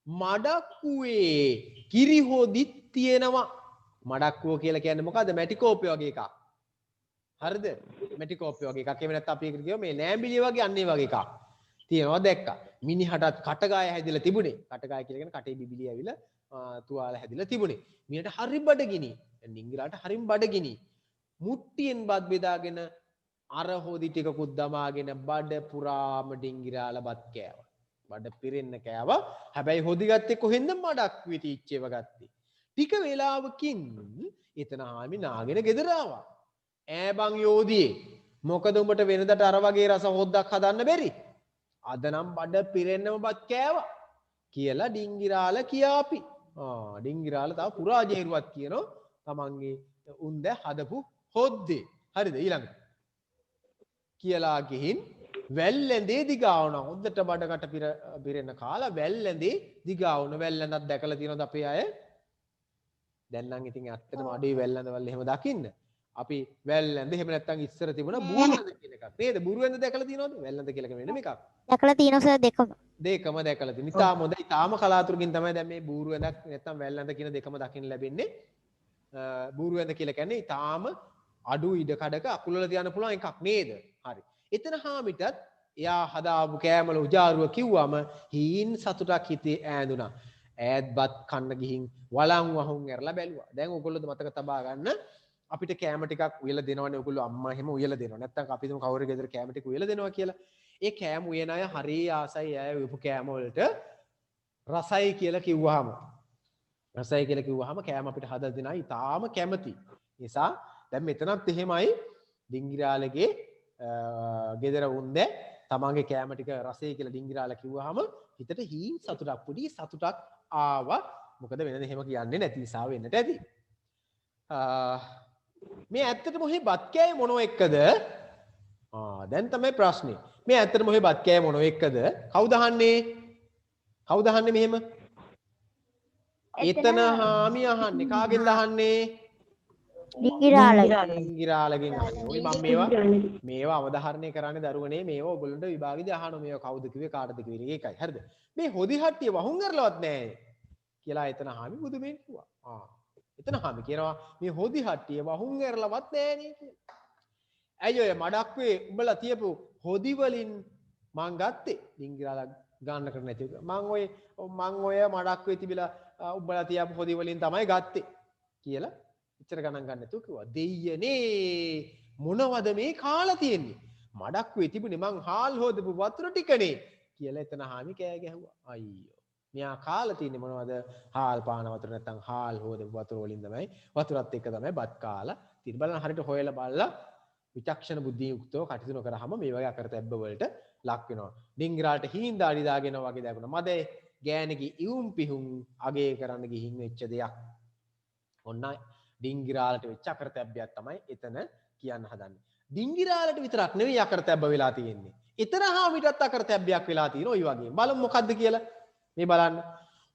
A: මඩක්කුවේ කිරි හොදිත් තියෙනවා. මඩක්කුව කියලා කියන්නේ මොකද්ද? මැටි කෝප්පය වගේ එකක්. හරිද? මැටි කෝප්පය වගේ එකක්. එහෙම නැත්නම් අපි ඒකට කියව මේ නෑම්බිලිය වගේ අන්නේ වගේ එකක්. තියෙනවා දැක්කා. මිනිහටත් කටගාය හැදිලා තිබුණේ. කටගාය කියලා කියන්නේ කටේ බිබිලි ඇවිල්ලා තුවාල හැදිලා තිබුණේ. මිනිහට හරි බඩගිනි. ඩිංගිරාලට හරිම බඩගිනි. මුට්ටියෙන් බත් බෙදාගෙන අර හොදි ටිකකුත් දමාගෙන බඩ පුරාම ඩිංගිරාල බත් කෑවා. බඩ පිරෙන්න කෑවා. හැබැයි හොදි ගත්තේ කොහෙන්ද? මඩක් විතිච්චේව ගත්තේ. ටික වෙලාවකින් එතන හාමි නාගෙන ගෙදර ආවා. ඈ බං යෝධියේ මොකද උඹට වෙනදට අර වගේ රස හොද්දක් හදන්න බැරි? අද නම් බඩ පිරෙන්නම බත් කෑවා කියලා ඩිංගිරාල කියාපි. ඩිංගිරාල තව පුරාජේරුවත් කියනවා තමන්ගේ උන්ද හදපු හොද්දේ. හරිද? ඊළඟට කියලා ගිහින් වැල්ලැඳේ දිගාවන හොද්දට බඩකට පිරෙන්න කාලා වැල්ලැඳේ දිගාවන. වැල්ලැඳක් දැකලා තියෙනවද අපේ අය? දැන් නම් ඉතින් ඇත්තටම අඩේ වැල්ලැඳවල් එහෙම දකින්න. අපි වැල්ලැඳ එහෙම නැත්නම් ඉස්සර තිබුණ බුරුවැඳ කියන එකක් නේද? බුරුවැඳ දැකලා තියෙනවද? වැල්ලැඳ කියලා කියන්නේ වෙනම එකක්.
B: දැකලා තියෙනවා සර් දෙකම.
A: දෙකම දැකලා තියෙනවා. ඉතාලම හොඳයි. ඉතාලම කලාතුරකින් තමයි දැන් මේ බුරුවැඳක් නැත්නම් වැල්ලැඳ කියන දෙකම දකින්න ලැබෙන්නේ. බුරුවැඳ කියලා කියන්නේ ඉතාලම අඩු ඉඩ කඩක අකුල වල තියන්න පුළුවන් එකක් නේද? හරි. එතන හාමිටත් එයා හදාපු කෑමල උජාරුව කිව්වම හීන් සතුටක් හිතේ ඈඳුනා. ඈත් බත් කන්න ගිහින් වළං වහුන් ඇරලා බැලුවා. දැන් ඔයගොල්ලෝද මතක තබා ගන්න අපිට කෑම ටිකක් උයලා දෙනවනේ. ඔයගොල්ලෝ අම්මා එහෙම උයලා දෙනවා. නැත්තම් අපි හිතමු කවුරු ගෙදර කෑම ටික උයලා දෙනවා කියලා. ඒ කෑම උයන අය හරිය ආසයි. අය උයපු කෑම වලට රසයි කියලා කිව්වහම කෑම අපිට හදලා දෙන අය ඊටාම කැමති. නිසා දැන් මෙතනත් එහෙමයි ඩිංගිරාලගේ ගෙදර උන්ද තමන්ගේ කෑම ටික රසයි කියලා ඩිංගිරාල කිව්වහම හිතට හීන් සතුටක් පොඩි සතුටක් ආවා. මොකද වෙනද එහෙම කියන්නේ නැති නිසා වෙන්නට ඇති. මේ ඇත්තටම ඔහේ බත් කෑවේ මොනව එක්කද? දැන් තමයි ප්‍රශ්නේ. මේ ඇත්තටම ඔහේ බත් කෑවේ මොනව එක්කද? කවුද අහන්නේ? මෙහෙම? එතන හාමි අහන්නේ. කාගෙන්ද අහන්නේ? ඩිංගිරාලගෙන් අහන්නේ. ඔය මම මේවා අවධාරණය කරන්නේ දරුවනේ. මේවා ඔයගොල්ලන්ට විභාගෙදී අහනවා. මේවා කවුද කිව්වේ කාටද කිව්වේ ඒකයි. හරිද? මේ හොදි හට්ටිය වහුන් කරලවත් නැහැ කියලා එතන හාමි බුදුමෙන් කිව්වා. එතන හාමි කියනවා මේ හොදි හට්ටිය වහුන් ඇරලවත් නෑනේ කියලා. ඇයි ඔය මඩක්වේ උඹලා තියපු හොදි වලින් මං ගත්තේ ඩිංගිරාලා ගන්න කර නැති. මං ඔය මඩක්වේ තිබිලා උඹලා තියපු හොදි වලින් තමයි ගත්තේ කියලා ඉච්චර ගණන් ගන්න නැතුව කිව්වා. දෙයියනේ මොනවද මේ කාලා තියෙන්නේ? මඩක්වේ තිබුණේ මං හාල් හොදපු වතුර ටිකනේ කියලා එතන හාමි කෑ ගැහුවා. අයියෝ මෙයා කාලා තියෙන්නේ මොනවද? හාල් පාන වතුර නැත්නම් හාල් හොදපු වතුර වලින් තමයි වතුරත් එක්ක තමයි බත් කාලා තියෙන්නේ. බලන්න හරියට හොයලා බලලා විචක්ෂණ බුද්ධිය යුක්තව කටයුතු කරාම මේ වගේ අකරතැබ්බ වලට ලක් වෙනවා. ඩිංගිරාලට හීන් දාඩි දාගෙන වගේ දැකුණා. මදේ ගෑණිගේ ඉවුම් පිහුම් අගේ කරන්න ගිහින් වෙච්ච දෙයක්. ඔන්න ඩිංගිරාලට වෙච්ච අකරතැබ්බයක් තමයි එතන කියන්න හදන්නේ. ඩිංගිරාලට විතරක් නෙවෙයි අකරතැබ්බ වෙලා තියෙන්නේ. ඊතර හාමිටත් අකරතැබ්බයක් වෙලා තියෙනවා. ඔය වගේ. බලමු මොකද්ද කියලා. මේ බලන්න.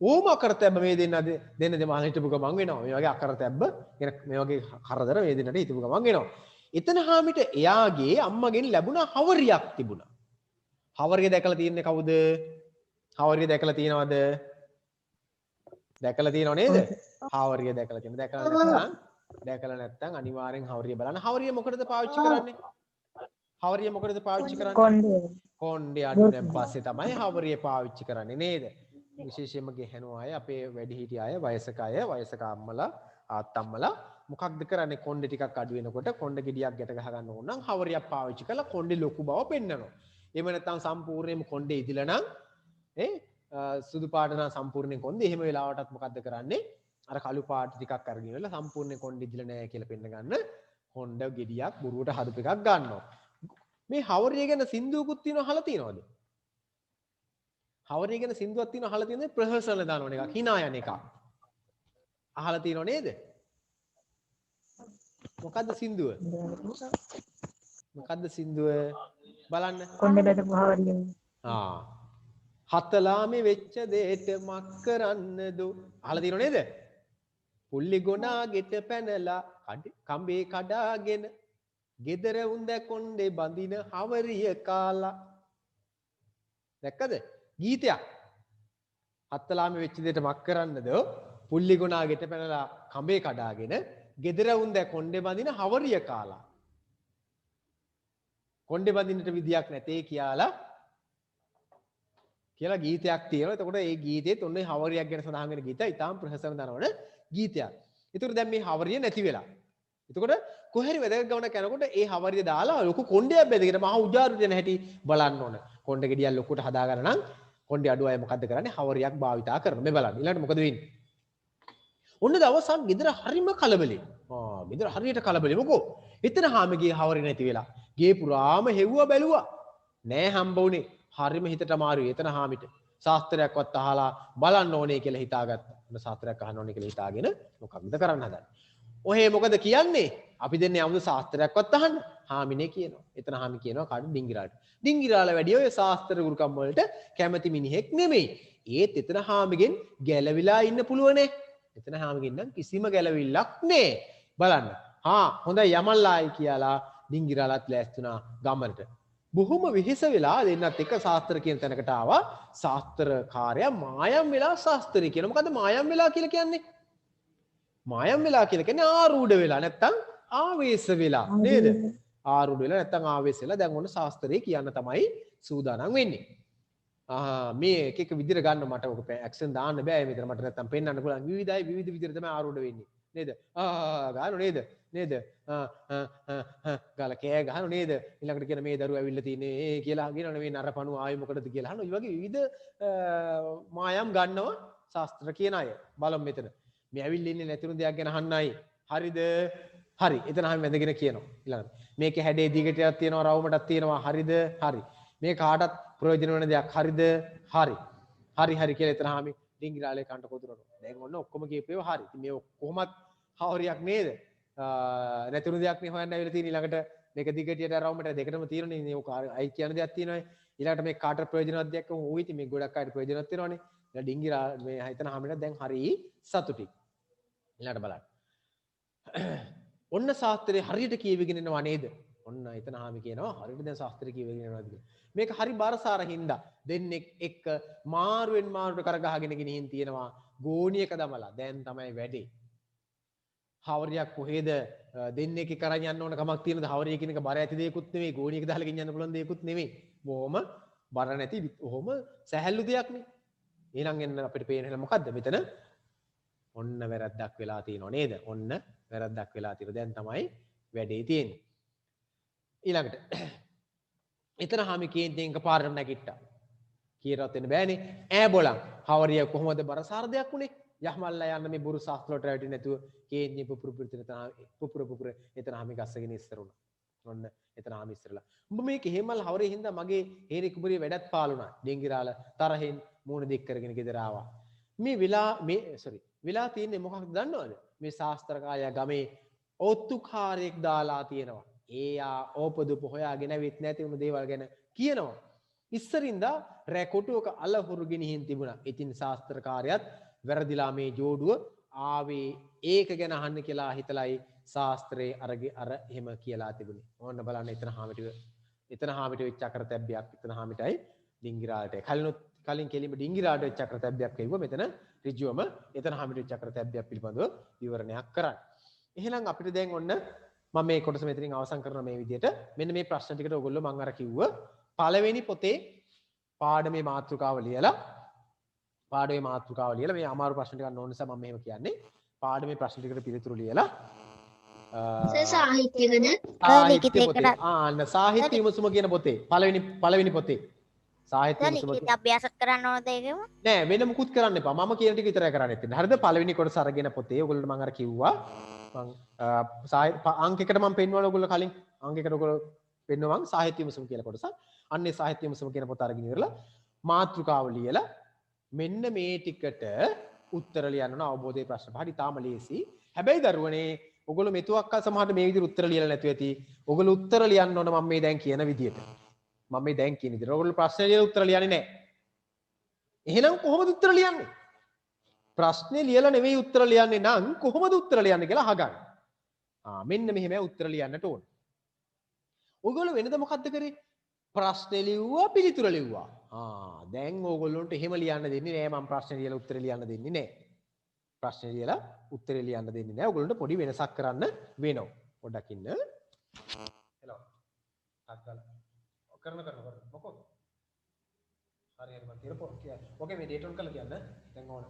A: ඕම අකරතැබ්බ මේ දෙන්න දෙමහල හිටපු ගමන් වෙනවා. මේ වගේ අකරතැබ්බ මේ වගේ කරදර මේ දෙන්නට හිටපු ගමන් වෙනවා. එතන හාමිට එයාගේ අම්මගෙන් ලැබුණ හවරියක් තිබුණා. හවරිය දැකලා තියෙන්නේ කවුද? හවරිය දැකලා තියෙනවද? දැකලා තියෙනව නේද? හවරිය දැකලා තියෙන. දැකලා නැත්නම් අනිවාර්යෙන් හවරිය බලන්න. හවරිය මොකටද පාවිච්චි කරන්නේ? හවරිය මොකටද පාවිච්චි කරන්නේ? කොණ්ඩේ අඩුවෙන් පස්සේ තමයි හවරිය පාවිච්චි කරන්නේ නේද? විශේෂයෙන්ම ගෙහණු අය, අපේ වැඩිහිටි අය, වයසක අම්මලා, ආත්තම්මලා මොකක්ද කරන්නේ කොණ්ඩේ ටිකක් අඩු වෙනකොට කොණ්ඩ ගෙඩියක් ගැට ගහ ගන්න ඕන නම් හවරියක් පාවිච්චි කරලා කොණ්ඩේ ලොකු බව පෙන්වනවා. එහෙම නැත්නම් සම්පූර්ණයෙන්ම කොණ්ඩේ ඉදිලා නම් සුදු පාට නම් සම්පූර්ණයෙන් කොණ්ඩේ එහෙම වෙලාවටත් මොකද්ද කරන්නේ? අර කළු පාට ටිකක් අරගෙන ඉවරලා සම්පූර්ණයෙන් කොණ්ඩේ ඉදිලා නැහැ කියලා පෙන්න ගන්න කොණ්ඩ ගෙඩියක් බොරුවට හදපු එකක් ගන්නවා. මේ හවරිය ගැන සින්දුවකුත් තියෙනවා අහලා තියෙනවද? හවරිය ගැන සින්දුවක් තියෙනවා අහලා තියෙනද? ප්‍රහසන දානවන එකක් hina යන එකක්. අහලා තියෙනව නේද? මොකද්ද සින්දුව? මොකද්ද සින්දුව? බලන්න.
C: කොණ්ඩේ බැදපු හවරිය.
A: හතලාමේ වෙච්ච දෙයට මක් කරන්නද? අහලා තියෙනව නේද? පුල්ලි ගොනා ගෙට පැනලා කම්බේ කඩාගෙන ගෙදර උන්ද කොණ්ඩේ බඳින හවරිය කාලා. දැක්කද? ගීතයක්. හතලාමේ වෙච්ච දෙයට මක් කරන්නද? පුල්ලි ගොනා ගෙට පැනලා කම්බේ කඩාගෙන ගෙදර උන්ද කොණ්ඩේ බඳින හවරිය කාලා. කොණ්ඩේ බඳින්නට විදියක් නැතේ කියලා ගීතයක් තියෙනවා. එතකොට මේ ගීතෙත් ඔන්නේ හවරියක් ගැන සඳහන් වෙන ගීතය. ඊටාම් ප්‍රහසන දනවන ගීතයක්. ඒතකොට දැන් මේ හවරිය නැති වෙලා. එතකොට කොහරි වැදගත් ගමනක් යනකොට ඒ හවරිය දාලා ලොකු කොණ්ඩයක් බැදගෙන මහ උජාරු දෙන හැටි බලන්න ඕන. කොණ්ඩ ගෙඩියක් ලොකුට හදා ගන්න නම් කොණ්ඩේ අඩු අය මොකද්ද කරන්නේ? හවරියක් භාවිතා කරනවා. මේ බලන්න. ඊළඟට මොකද වෙන්නේ? ඔන්න දවසක් ගෙදර හරිම කලබලේ. ගෙදර හරියට කලබලේ. මොකෝ? එතන හාමිගේ හවරිය නැති වෙලා. ගේ පුරාම හෙව්වා බැලුවා. නෑ හම්බ වුණේ. හරිම හිතට අමාරුයි. එතන හාමිට ශාස්ත්‍රයක්වත් අහලා බලන්න ඕනේ කියලා හිතාගත්තා. මොන ශාස්ත්‍රයක් අහන්න ඕනේ කියලා හිතාගෙන මොකක්ද කරන්න හදන්නේ? ඔහේ මොකද කියන්නේ? අපි දෙන්නේ 아무ද ශාස්ත්‍රයක්වත් අහන්න. හාමිනේ කියනවා. එතන හාමි කියනවා කාට ඩිංගිරාට. ඩිංගිරාල වැඩි ඔය ශාස්ත්‍ර ගුරුකම් වලට කැමති මිනිහෙක් නෙමෙයි. ඒත් එතන හාමිගෙන් ගැලවිලා ඉන්න පුළුවනේ. එතන හාමිගෙන් නම් කිසිම ගැලවිල්ලක් නෑ. බලන්න. හොඳයි යමල්ලායි කියලා ඩිංගිරාලත් ලෑස්තුණා ගමනට. බොහොම වෙහෙස වෙලා දෙන්නත් එක්ක ශාස්ත්‍ර කියන තැනකට ආවා. ශාස්ත්‍රකාරයා මායම් වෙලා ශාස්ත්‍රය කියන. මොකද්ද මායම් වෙලා කියලා කියන්නේ? මායම් වෙලා කියලා කියන්නේ ආරූඪ වෙලා නැත්තම් ආවේශ වෙලා නේද? ආරූඪ වෙලා නැත්තම් ආවේශ වෙලා දැන් ඔන්න ශාස්ත්‍රය කියන්න තමයි සූදානම් වෙන්නේ. මේ එක විදිහට ගන්න මට ඔක ඇක්ෂන් දාන්න බෑ මෙතන මට නැත්තම් පෙන්වන්න පුළුවන් විවිධයි විවිධ විදිහට තමයි ආරූඪ වෙන්නේ නේද? ගානෝ නේද? නේද? ගාලා කෑ ගහනෝ නේද? ඊළඟට කියන මේ දරුවා ඇවිල්ලා තින්නේ කියලා කියනවනේ මේ නරපණු ආවේ මොකටද කියලා අහනවා. මේ වගේ විවිධ මායම් ගන්නවා ශාස්ත්‍ර කියන අය. බලමු මෙතන. මේ ඇවිල්ලා ඉන්නේ නැතිනු දෙයක් ගැන අහන්නයි. හරිද? හරි. එතන හැම වැඳගෙන කියනවා. ඊළඟට මේකේ හැඩේ දිගටයක් තියෙනවා රවුමටක් තියෙනවා. හරිද? හරි. මේ කාටත් ප්‍රයෝජන වෙන දෙයක්. හරිද? හරි. හරි හරි කියලා එතන හැමි ඩිංගිරාලේ කන්ට කොතුරනවා. දැන් ඔන්න ඔක්කොම කියපේව හරි. ඉතින් මේ කොහොමත් හවරියක් නේද? නැතිනු දෙයක් නේ හොයන්න ඇවිල්ලා තියෙන. ඊළඟට මේක දිගටියට රවුමට දෙකටම තියෙනනේ. මේ ඔක අයි කියන දෙයක් තියෙනවායි. ඊළඟට මේ කාටට ප්‍රයෝජනවත් දෙයක් ඕයි. ඉතින් මේ ගොඩක් අයට ප්‍රයෝජනවත් වෙනවනේ. ඊළඟ ඩිංගිරා මේ හිතන හැමෙට දැන් හරි සතුටුයි. ඊළඟට බලන්න. ඔන්න ශාස්ත්‍රයේ හරියට කියවිගෙන යනවා නේද? ඔන්න එතන හාමි කියනවා හරියට දැන් ශාස්ත්‍රය කියවිගෙන යනවාද කියලා. මේක හරි බරසාර හින්දා දෙන්නෙක් එක්ක මාරුවෙන් මාරුවට කරගහගෙන ගෙනින් තියෙනවා ගෝණියක දමලා. දැන් තමයි වැඩේ. හවරියක් කොහෙද දෙන්නෙක් එක්ක අරන් යන්න ඕන කමක් තියෙනද? හවරිය කියන එක බර ඇති දෙයක්ුත් නෙවෙයි. ගෝණියක දාලා ගෙනියන්න පුළුවන් දෙයක්ුත් නෙවෙයි. බොහොම බර නැති ඔහොම සැහැල්ලු දෙයක් නේ. එහෙනම් එන්න අපිට පේන්නේ මොකද්ද මෙතන? ඔන්න වැරද්දක් වෙලා තියෙනව නේද? ඔන්න වැරද්දක් වෙලා තියෙනවා. දැන් තමයි වැඩේ තියෙන්නේ. ඊළඟට එතන හාමි කේන්තියෙන් එකපාරටම නැගිට්ටා. කීරවත් වෙන්න බෑනේ. ඈ බොලන්. හවරිය කොහොමද බරසාර දෙයක් උනේ? යහමල්ලා යන්න මේ බුරු ශාස්ත්‍ර වලට රැවටි නැතුව කේන්තිය පුපුර එතන හාමි ගස්සගෙන ඉස්සර උනා. ඔන්න එතන හාමි ඉස්සරලා. උඹ මේක එහෙමල් හවරිය හින්දා මගේ හේරි කුඹුරිය වැඩත් පාළුණා. ඩෙංගිරාල තරහෙන් මූණ දික් කරගෙන ගෙදර ආවා. මේ වෙලා තියෙන්නේ මොකක්ද දන්නවද? මේ ශාස්ත්‍රකාරයා ගමේ ඔත්තුකාරයෙක් දාලා තියෙනවා. එයා ඕපදුප හොයාගෙන ඇවිත් නැති වුණු දේවල් ගැන කියනවා. ඉස්සරින්දා රැකොටුවක අලහුරු ගෙනිහින් තිබුණා. ඉතින් ශාස්ත්‍රකාරයාත් වැරදිලා මේ ජෝඩුව ආවේ ඒක ගැන අහන්න කියලා හිතලයි ශාස්ත්‍රයේ අර එහෙම කියලා තිබුණේ. ඕන්න බලන්න එතන හාමිට වෙච්ච අකරතැබ්බයක් එතන හාමිටයි ඩිංගිරාලට. කලින් කෙලින්ම ඩිංගිරාලට වෙච්ච අකරතැබ්බයක් කිව්වා මෙතන ඍජුවම එතන හාමිට වෙච්ච අකරතැබ්බයක් පිළිබඳව විවරණයක් කරන්න. එහෙනම් අපිට දැන් ඔන්න මම මේ කොටස මෙතනින් අවසන් කරන මේ විදිහට මෙන්න මේ ප්‍රශ්න ටිකට ඔයගොල්ලෝ මම අර කිව්ව පළවෙනි පොතේ පාඩමේ මාතෘකාව ලියලා මේ අමාරු ප්‍රශ්න ටිකක් නොවන නිසා මම මෙහෙම කියන්නේ පාඩමේ ප්‍රශ්න ටිකට පිළිතුරු ලියලා
D: සාහිත්‍යකද
A: සාහිත්‍ය
B: ලිඛිත
A: පොතේ
B: එකට
A: ආන්න සාහිත්‍ය විමසුම කියන පොතේ පළවෙනි පොතේ සාහිත්‍ය විමසුම
B: ලිඛිත අභ්‍යාස කරන්න ඕනද ඒකම?
A: නෑ වෙන මුකුත් කරන්න එපා. මම කියන ටික විතරයි කරන්න තියෙන්නේ. හරිද? පළවෙනි කොටස අරගෙන පොතේ ඔයගොල්ලන්ට මම අර කිව්වා. මම අංකයකට මම පෙන්වනවා ඔයගොල්ලෝ කලින්. අංකයකට ඔයගොල්ලෝ පෙන්වුවා සාහිත්‍ය විමසුම කියලා කොටස. අන්නේ සාහිත්‍ය විමසුම කියන පොත අරගෙන ඉවරලා මාතෘකාව ලියලා මෙන්න මේ ටිකට උත්තර ලියන්න ඕන අවබෝධයේ ප්‍රශ්න පහ. ඊටාම ලේසි. හැබැයි දරුවනේ ඔයගොල්ලෝ මෙතුවක් සමහරට මේ විදිහට උත්තර ලියලා නැතුව ඇති. ඔයගොල්ලෝ උත්තර ලියන්න ඕන මම මේ දැන් කියන විදිහට. මම මේ දැන් කියන විදිහට. ඔයගොල්ලෝ ප්‍රශ්න ලියලා උත්තර ලියන්නේ නැහැ. එහෙනම් කොහොමද උත්තර ලියන්නේ? ප්‍රශ්නේ ලියලා නෙවෙයි උත්තර ලියන්නේ නම් කොහොමද උත්තර ලියන්නේ කියලා අහගන්න. මෙන්න මෙහෙමයි උත්තර ලියන්නට ඕන. ඔයගොල්ලෝ වෙනද මොකද්ද කරේ? ප්‍රශ්නේ ලිව්වා පිළිතුර ලිව්වා. දැන් ඕගොල්ලන්ට එහෙම ලියන්න දෙන්නේ නෑ. මම ප්‍රශ්නේ ලියලා උත්තර ලියන්න දෙන්නේ නෑ. ප්‍රශ්නේ ලියලා උත්තරේ ලියන්න දෙන්නේ නෑ. ඔයගොල්ලන්ට පොඩි වෙනසක් කරන්න වෙනවා. පොඩ්ඩක් ඉන්න. හෙලෝ. තාක්කල්. කරන මොකෝ? හරි හරි මම තියලා කියන්න. ඕකේ මේ ඩේට් ඔන් කරලා කියන්න. දැන් ඕන.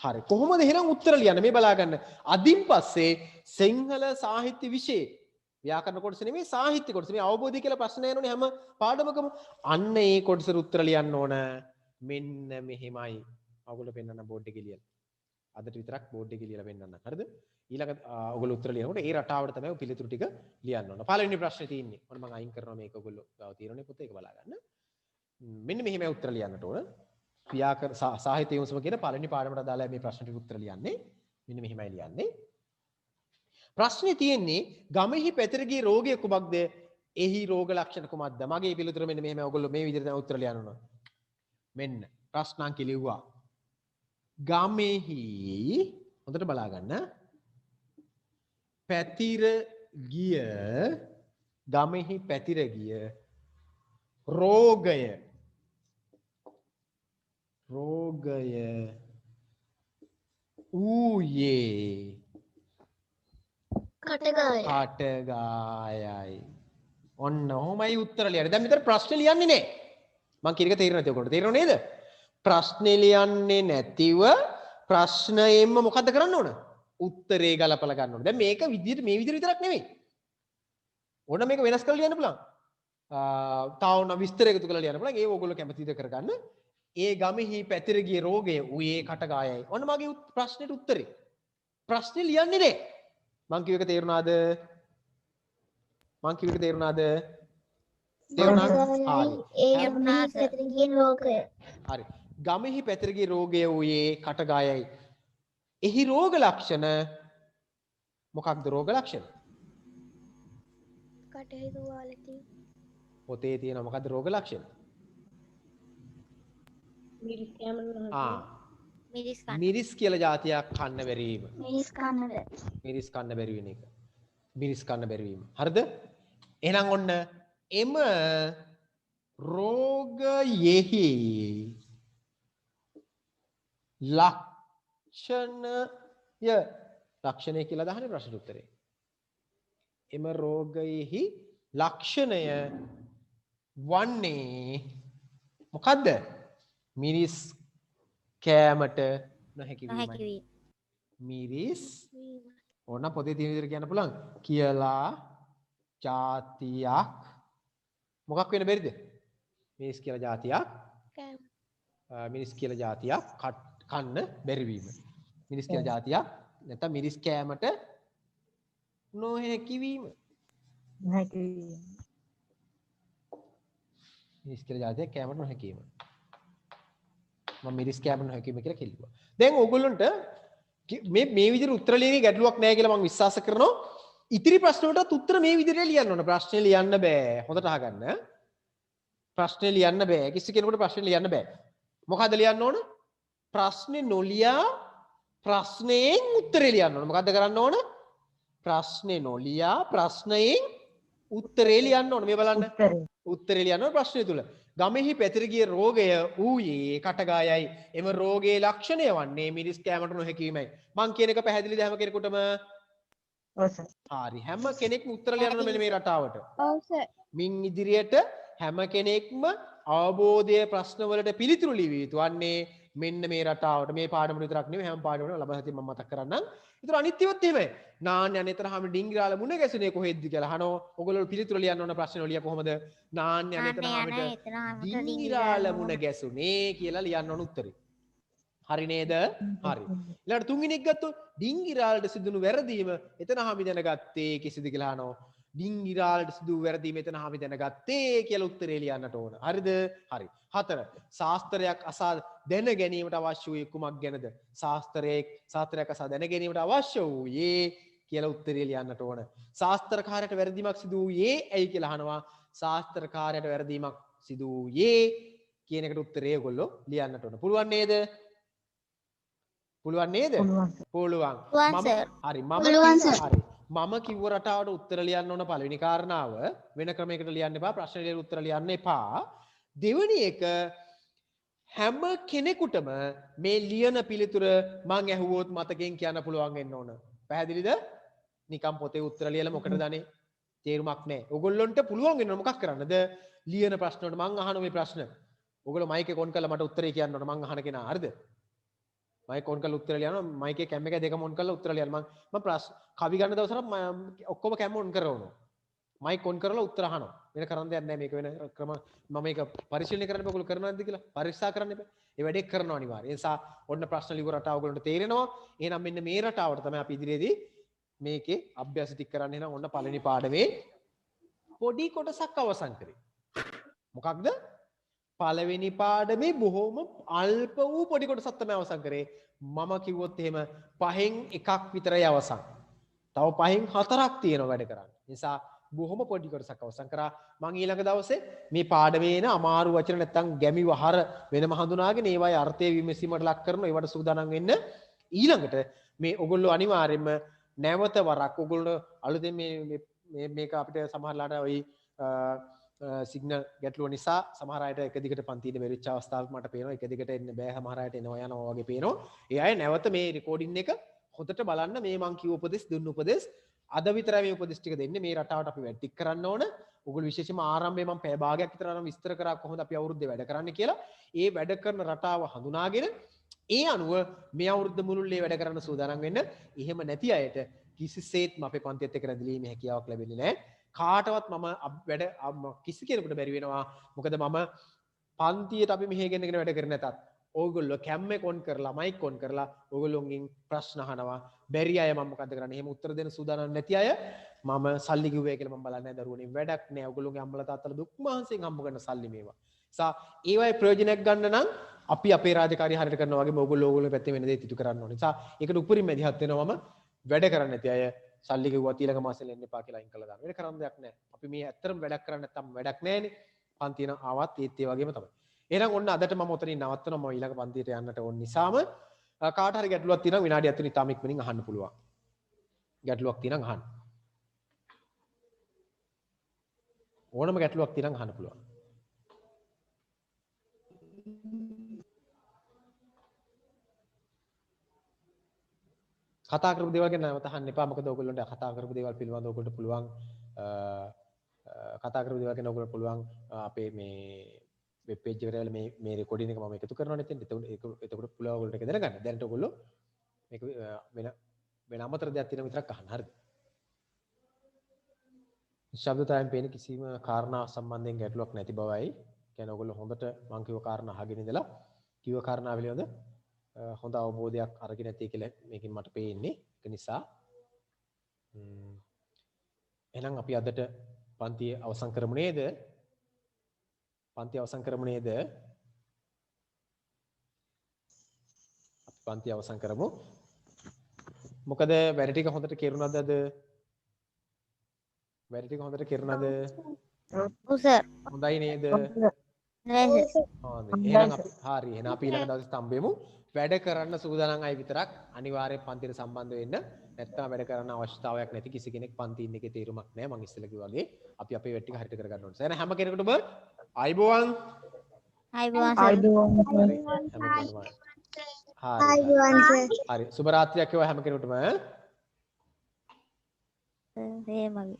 A: හරි. කොහොමද එහෙනම් උත්තර ලියන්නේ මේ බලා ගන්න. අදින් පස්සේ සිංහල සාහිත්‍ය විෂය ව්‍යාකරණ කොටස නෙමෙයි සාහිත්‍ය කොටස. මේ අවබෝධය කියලා ප්‍රශ්න එනෝනේ හැම පාඩමකම. අන්න ඒ කොටසට උත්තර ලියන්න ඕන. මෙන්න මෙහෙමයි. ඔයගොල්ලෝ පෙන්නන්න බෝඩ් එකේ ලියලා. අදට විතරක් බෝඩ් එකේ ලියලා පෙන්නන්න. හරිද? ඊළඟ ඔයගොල්ලෝ උත්තර ලියනකොට ඒ රටාවට තමයි පිළිතුරු ටික ලියන්න ඕන. පළවෙනි ප්‍රශ්නේ තියෙන්නේ. ඔන්න මම අයින් කරනවා මේක ඔයගොල්ලෝ ගාව තියෙනනේ පොතේ ඒක බලා ගන්න. මෙන්න මෙහෙමයි උත්තර ලියන්නට ඕන. ව්‍යාකරණ සාහිත්‍ය විමසුම කියන පළවෙනි පාඩමට අදාළයි මේ ප්‍රශ්න ටික උත්තර ලියන්නේ. මෙන්න මෙහෙමයි ලියන්නේ. ප්‍රශ්නේ තියෙන්නේ ගමෙහි පැතිර ගිය රෝගය කුමක්ද? එහි රෝග ලක්ෂණ කුමක්ද? මගේ පිළිතුර මෙන්න මෙහෙමයි. ඔයගොල්ලෝ මේ විදිහට තමයි උත්තර ලියන්න ඕන. මෙන්න ප්‍රශ්නාංක ලිව්වා. ගමෙහි හොඳට බලා ගන්න. පැතිර ගිය ගමෙහි පැතිර ගිය රෝගය ඌයේ කටගායයි. ඔන්න ඔහොමයි උත්තර ලියන්නේ. දැන් මෙතන ප්‍රශ්න ලියන්නේ නැහැ. මං කියන එක තේරෙන්නේ නැති ඔකට. තේරෙනව නේද? ප්‍රශ්නේ ලියන්නේ නැතිව ප්‍රශ්නයෙන්ම මොකද්ද කරන්න ඕන? උත්තරේ ගලපලා ගන්න ඕන. දැන් මේක විදිහට මේ විදිහට විතරක් නෙවෙයි. ඕන මේක වෙනස් කරලා ලියන්න පුළුවන්. තාවුන විස්තර එකතු කරලා ලියන්න පුළුවන්. ඒ ඕගොල්ලෝ කැමති විදිහට කරගන්න. ඒ ගමෙහි පැතිර ගිය රෝගය ඌයේ කටගායයි. ඔන්න මගේ ප්‍රශ්නෙට උත්තරේ. ප්‍රශ්නේ ලියන්නේ නැහැ. මං කිව්ව එක තේරුණාද? තේරුණාද? හරි. ගමෙහි පැතිර ගිය රෝගය ඌයේ කටගායයි. එහි රෝග ලක්ෂණ මොකක්ද රෝග ලක්ෂණ?
D: කටේ තුවාලේ
A: පොතේ තියෙන මොකක්ද රෝග ලක්ෂණ? මිරිස් කියලා જાතියක් කන්න බැරි වීම. මිරිස් කන්න බැරි වෙන එක. මිරිස් කන්න බැරි වීම. හරිද? එහෙනම් ඔන්න එම රෝගයෙහි ලක්ෂණය කියලා දාන්නේ ප්‍රශ්න උත්තරේ. එම රෝගයෙහි ලක්ෂණය වන්නේ මොකද්ද? මිරිස් කෑමට නොහැකි වීමයි. මිරිස් ඕන පොතේ තියෙන විදිහට කියන්න පුළුවන්. කියලා જાතියක් මොකක් වෙන්න බැරිද? මිරිස් කියලා જાතියක් මිරිස් කියලා જાතියක් කන්න බැරි වීම. මිරිස් කියලා જાතියක් නැත්නම් මිරිස් කෑමට නොහැකි වීම. මිරිස් කියලා જાතියක් කෑමට නොහැකි වීම. මම මිරිස් කෑමට නොහැකි වීම කියලා කිව්වා. දැන් ඕගොල්ලන්ට මේ විදිහට උත්තර ලියන්නේ ගැටලුවක් නැහැ කියලා මම විශ්වාස කරනවා. ඉතිරි ප්‍රශ්න වලටත් උත්තර මේ විදිහට ලියන්න ඕන. ප්‍රශ්නේ ලියන්න බෑ. හොඳට අහගන්න. ප්‍රශ්නේ ලියන්න බෑ. කිසි කෙනෙකුට ප්‍රශ්නේ ලියන්න බෑ. මොකද්ද ලියන්න ඕන? ප්‍රශ්නේ නොලියා ප්‍රශ්නයෙන් උත්තරේ ලියන්න ඕන. මොකද්ද කරන්න ඕන? ප්‍රශ්නේ නොලියා ප්‍රශ්නයෙන් උත්තරේ ලියන්න ඕන. මේ බලන්න. උත්තරේ ලියන්න ඕන ප්‍රශ්නේ තුල. ගමෙහි පැතිර ගිය රෝගය ඌයේ කටගායයි. එම රෝගයේ ලක්ෂණය වන්නේ මිරිස් කෑමට නොහැකි වීමයි. මං කියන එක පැහැදිලිද හැම කෙනෙකුටම? ඔව් සර්. හරි. හැම කෙනෙක්ම උත්තර ලියන්න ඕන මෙන්න මේ රටාවට.
D: ඔව් සර්.
A: මින් ඉදිරියට හැම කෙනෙක්ම අවබෝධයේ ප්‍රශ්න වලට පිළිතුරු ලිවිය යුතු වන්නේ මෙන්න මේ රටාවට මේ පාඩමට විතරක් නෙවෙයි හැම පාඩමකටම ලබන සතියේ මම මතක් කරන්නම්. ඒතර අනිත් ඒවාත් එහෙමයි. නාන්න යන එතරම් ඩිංගිරාල මුණ ගැසුනේ කොහෙද්ද කියලා අහනවා. ඔයගොල්ලෝ පිළිතුරු ලියන්න ඕන ප්‍රශ්න ලිය කොහොමද? නාන්න යන එතරම් ඩිංගිරාල මුණ ගැසුනේ කියලා ලියන්න ඕන උත්තරේ. හරි නේද? හරි. ඊළඟට තුන්වෙනි එක ගත්තොත් ඩිංගිරාලට සිදුණු වැරදීම එතන හාමි දැනගත්තේ කෙසේද කියලා අහනවා. ඩිංගිරාලට සිදු වැරදීම එතන හාමි දැනගත්තේ කියලා උත්තරේ ලියන්නට ඕන. හරිද? හරි. 4. ශාස්ත්‍රයක් අසා දැන ගැනීමට අවශ්‍ය වූයේ කුමක් ගැනද? ශාස්ත්‍රයක් අසා දැන ගැනීමට අවශ්‍ය වූයේ කියලා උත්තරේ ලියන්නට ඕන. ශාස්ත්‍රකාරයට වැරදීමක් සිදු වූයේ ඇයි කියලා අහනවා. ශාස්ත්‍රකාරයට වැරදීමක් සිදු වූයේ කියන එකට උත්තරේ ඔයගොල්ලෝ ලියන්නට ඕන. පුළුවන් නේද? පුළුවන් නේද? පුළුවන්. හරි. මම කිව්ව රටාවට උත්තර ලියන්න ඕන පළවෙනි කාරණාව වෙන ක්‍රමයකට ලියන්න එපා. ප්‍රශ්න ලියලා උත්තර ලියන්න එපා. දෙවෙනි එක හැම කෙනෙකුටම මේ ලියන පිළිතුර මං ඇහුවොත් මතකයෙන් කියන්න පුළුවන් වෙන්න ඕන. පැහැදිලිද? නිකම් පොතේ උත්තර ලියලා මොකටද අනේ? තේරුමක් නැහැ. ඔයගොල්ලොන්ට පුළුවන් වෙනවා මොකක් කරන්නද? ලියන ප්‍රශ්න වලට මං අහන මේ ප්‍රශ්න. ඔයගොල්ලෝ මයික් එක ඔන් කරලා මට උත්තරේ කියන්න ඕන මං අහන කෙනා. හරිද? මයික් ඔන් කරලා උත්තර ලියනවා. මයික් එක කැම් එක දෙකම ඔන් කරලා උත්තර ලියන්න. මම ප්‍රශ්න කවි ගන්න දවසට ඔක්කොම කැම් ඔන් කරවනවා. මයික් ඔන් කරලා උත්තර අහනවා. වෙන කරන්න දෙයක් නැහැ මේක වෙන ක්‍රම මම මේක පරිශීලනය කරන්න බෑ. ඔයගොල්ලෝ කරනවද කියලා පරීක්ෂා කරන්න එපා. ඒ වැඩේ කරනවා අනිවාර්යයෙන්. ඒ නිසා ඔන්න ප්‍රශ්න ලියුව රටාව ඔයගොල්ලන්ට තේරෙනවා. එහෙනම් මෙන්න මේ රටාවට තමයි අපි ඉදිරියේදී මේකේ අභ්‍යාස ටික කරන්න. එහෙනම් ඔන්න පළවෙනි පාඩමේ පොඩි කොටසක් අවසන් කරේ. මොකක්ද? පළවෙනි පාඩමේ බොහොම අල්ප වූ පොඩි කොටසක් තමයි අවසන් කරේ. මම කිව්වොත් එහෙම 5න් එකක් විතරයි අවසන්. තව 5න් 4ක් තියෙනවා වැඩ කරන්න. නිසා බොහොම පොඩි කොටසක් අවසන් කරා. මම ඊළඟ දවසේ මේ පාඩමේ එන අමාරු වචන නැත්තම් ගැමි වහර වෙනම හඳුනාගෙන ඒවායේ අර්ථය විමසීමට ලක් කරන ඒවට සූදානම් වෙන්න. ඊළඟට මේ ඔයගොල්ලෝ අනිවාර්යයෙන්ම නැවත වරක් ඔයගොල්ලෝ අලුතෙන් මේක අපිට සමහරලාට ওই සිග්නල් ගැටලුව නිසා සමහර අයට එක දිගට පන්ති ඉන්න බැරිච්ච අවස්ථාවක් මට පේනවා. එක දිගට එන්න බෑ සමහර අයට එනවා යනවා වගේ පේනවා. ඒ අය නැවත මේ රෙකෝඩින් එක හොඳට බලන්න. මේ මං කිව්ව උපදෙස් දුන්න උපදෙස් අද විතරයි මේ උපදෙස් ටික දෙන්නේ. මේ රටාවට අපි වැඩ ටික කරන්න ඕන. ඔයගොල්ලෝ විශේෂයෙන්ම ආරම්භයේ මම පැය භාගයක් විතර නම් විස්තර කරා කොහොමද අපි අවුරුද්දේ වැඩ කරන්නේ කියලා. ඒ වැඩ කරන රටාව හඳුනාගෙන ඒ අනුව මේ අවුරුද්ද මුළුල්ලේ වැඩ කරන්න සූදානම් වෙන්න. එහෙම නැති අයට කිසිසේත්ම අපේ පන්තියත් එක්ක රැඳිලීමේ හැකියාවක් ලැබෙන්නේ නැහැ. කාටවත් මම වැඩ කිසි කෙනෙකුට බැරි වෙනවා. මොකද මම පන්තියට අපි මෙහෙගෙනගෙන වැඩ කරන්නේ නැතත් ඕගොල්ලෝ කැම් එක ඔන් කරලා මයික් ඔන් කරලා ඕගොල්ලෝගෙන් ප්‍රශ්න අහනවා. බැරි අය මම මොකද කරන්නේ? එහෙම උත්තර දෙන්න සූදානම් නැති අය මම සල්ලි කිව්වේ කියලා මම බලන්නේ නැහැ. දරුවනේ වැඩක් නැහැ. ඕගොල්ලෝගේ අම්මලා තාත්තලා දුක් මහන්සියෙන් හම්බ කරන සල්ලි මේවා. සා ඒවයි ප්‍රයෝජනයක් ගන්න නම් අපි අපේ රාජකාරිය හරියට කරනවා වගේ ඕගොල්ලෝ පැත්තේ වෙන දේ ඉටු කරන්න ඕනේ. සා ඒකට උපරිම මැදිහත් වෙනවා මම වැඩ කරන්නේ නැති අය සල්ලි කිව්වා ඊළඟ මාසෙ එන්න එපා කියලා අයින් කළා දාන්න. වෙන කරන්න දෙයක් නැහැ. අපි මේ ඇත්තටම වැඩක් කරන්නේ නැත්තම් වැඩක් නැහැනේ. පන්තිය නම් ආවත් ඒත් ඒ වගේම තමයි. එහෙනම් ඔන්න අදට මම ඔතනින් නවත්තනවා. මම ඊළඟ පන්තියට යන්නට ඕන නිසාම කාට හරි ගැටලුවක් තියෙනවා විනාඩියක් තුන ඉතාම ඉක්මනින් අහන්න පුළුවන්. ගැටලුවක් තියෙනම් අහන්න. ඕනම ගැටලුවක් තියෙනම් අහන්න පුළුවන්. කතා කරපු දේවල් ගැන නැවත අහන්න එපා. මොකද ඔයගොල්ලන්ට කතා කරපු දේවල් පිළිබඳව ඔයගොල්ලන්ට පුළුවන් කතා කරපු දේවල් ගැන ඔයගොල්ලන්ට පුළුවන් අපේ මේ වෙබ් පේජ් එකට ගිහලා මේ රෙකෝඩින් එක මම එකතු කරනවා නෙතෙන්. එතකොට පුළුවන් ඔයගොල්ලන්ට ඒක දැනගන්න. දැනට ඔයගොල්ලෝ මේක වෙන අමතර දෙයක් තියෙන විතරක් අහන්න. හරිද? ශබ්දතාවයෙන් පේන කිසිම කාරණා සම්බන්ධයෙන් ගැටලුවක් නැති බවයි. කියන්නේ ඔයගොල්ලෝ හොඳට මං කිව්ව කාරණා අහගෙන ඉඳලා කිව්ව කාරණා පිළිබඳ හොඳ අවබෝධයක් අරගෙන ඇති කියලා මේකෙන් මට පේන්නේ. ඒක නිසා එහෙනම් අපි අදට පන්තිය අවසන් කරමු නේද? පන්තිය අවසන් කරමු නේද? අපි පන්තිය අවසන් කරමු. මොකද වැඩ ටික හොඳට කෙරුණාද අද? වැඩ ටික හොඳට කෙරුණාද?
B: ඔව් සර්.
A: හොඳයි නේද?
B: නෑ සර්.
A: හොඳයි. එහෙනම් අපි හරි. එහෙනම් අපි ඊළඟ දවසේ හම්බෙමු. වැඩ කරන්න සූදානම් අය විතරක් අනිවාර්යෙන් පන්තියට සම්බන්ධ වෙන්න. නැත්නම් වැඩ කරන්න අවශ්‍යතාවයක් නැති කිසි කෙනෙක් පන්ති ඉන්න එකේ තේරුමක් නැහැ. මම ඉස්සෙල්ලා කිව්වා වගේ අපි අපේ වැඩ ටික හරියට කරගන්න ඕනේ. එහෙනම් හැම කෙනෙකුටම අයබෝවන්.
B: අයබෝවන් සර්.
A: හරි. සුබ රාත්‍රියක් වේවා හැම කෙනෙකුටම.
B: එහෙමයි.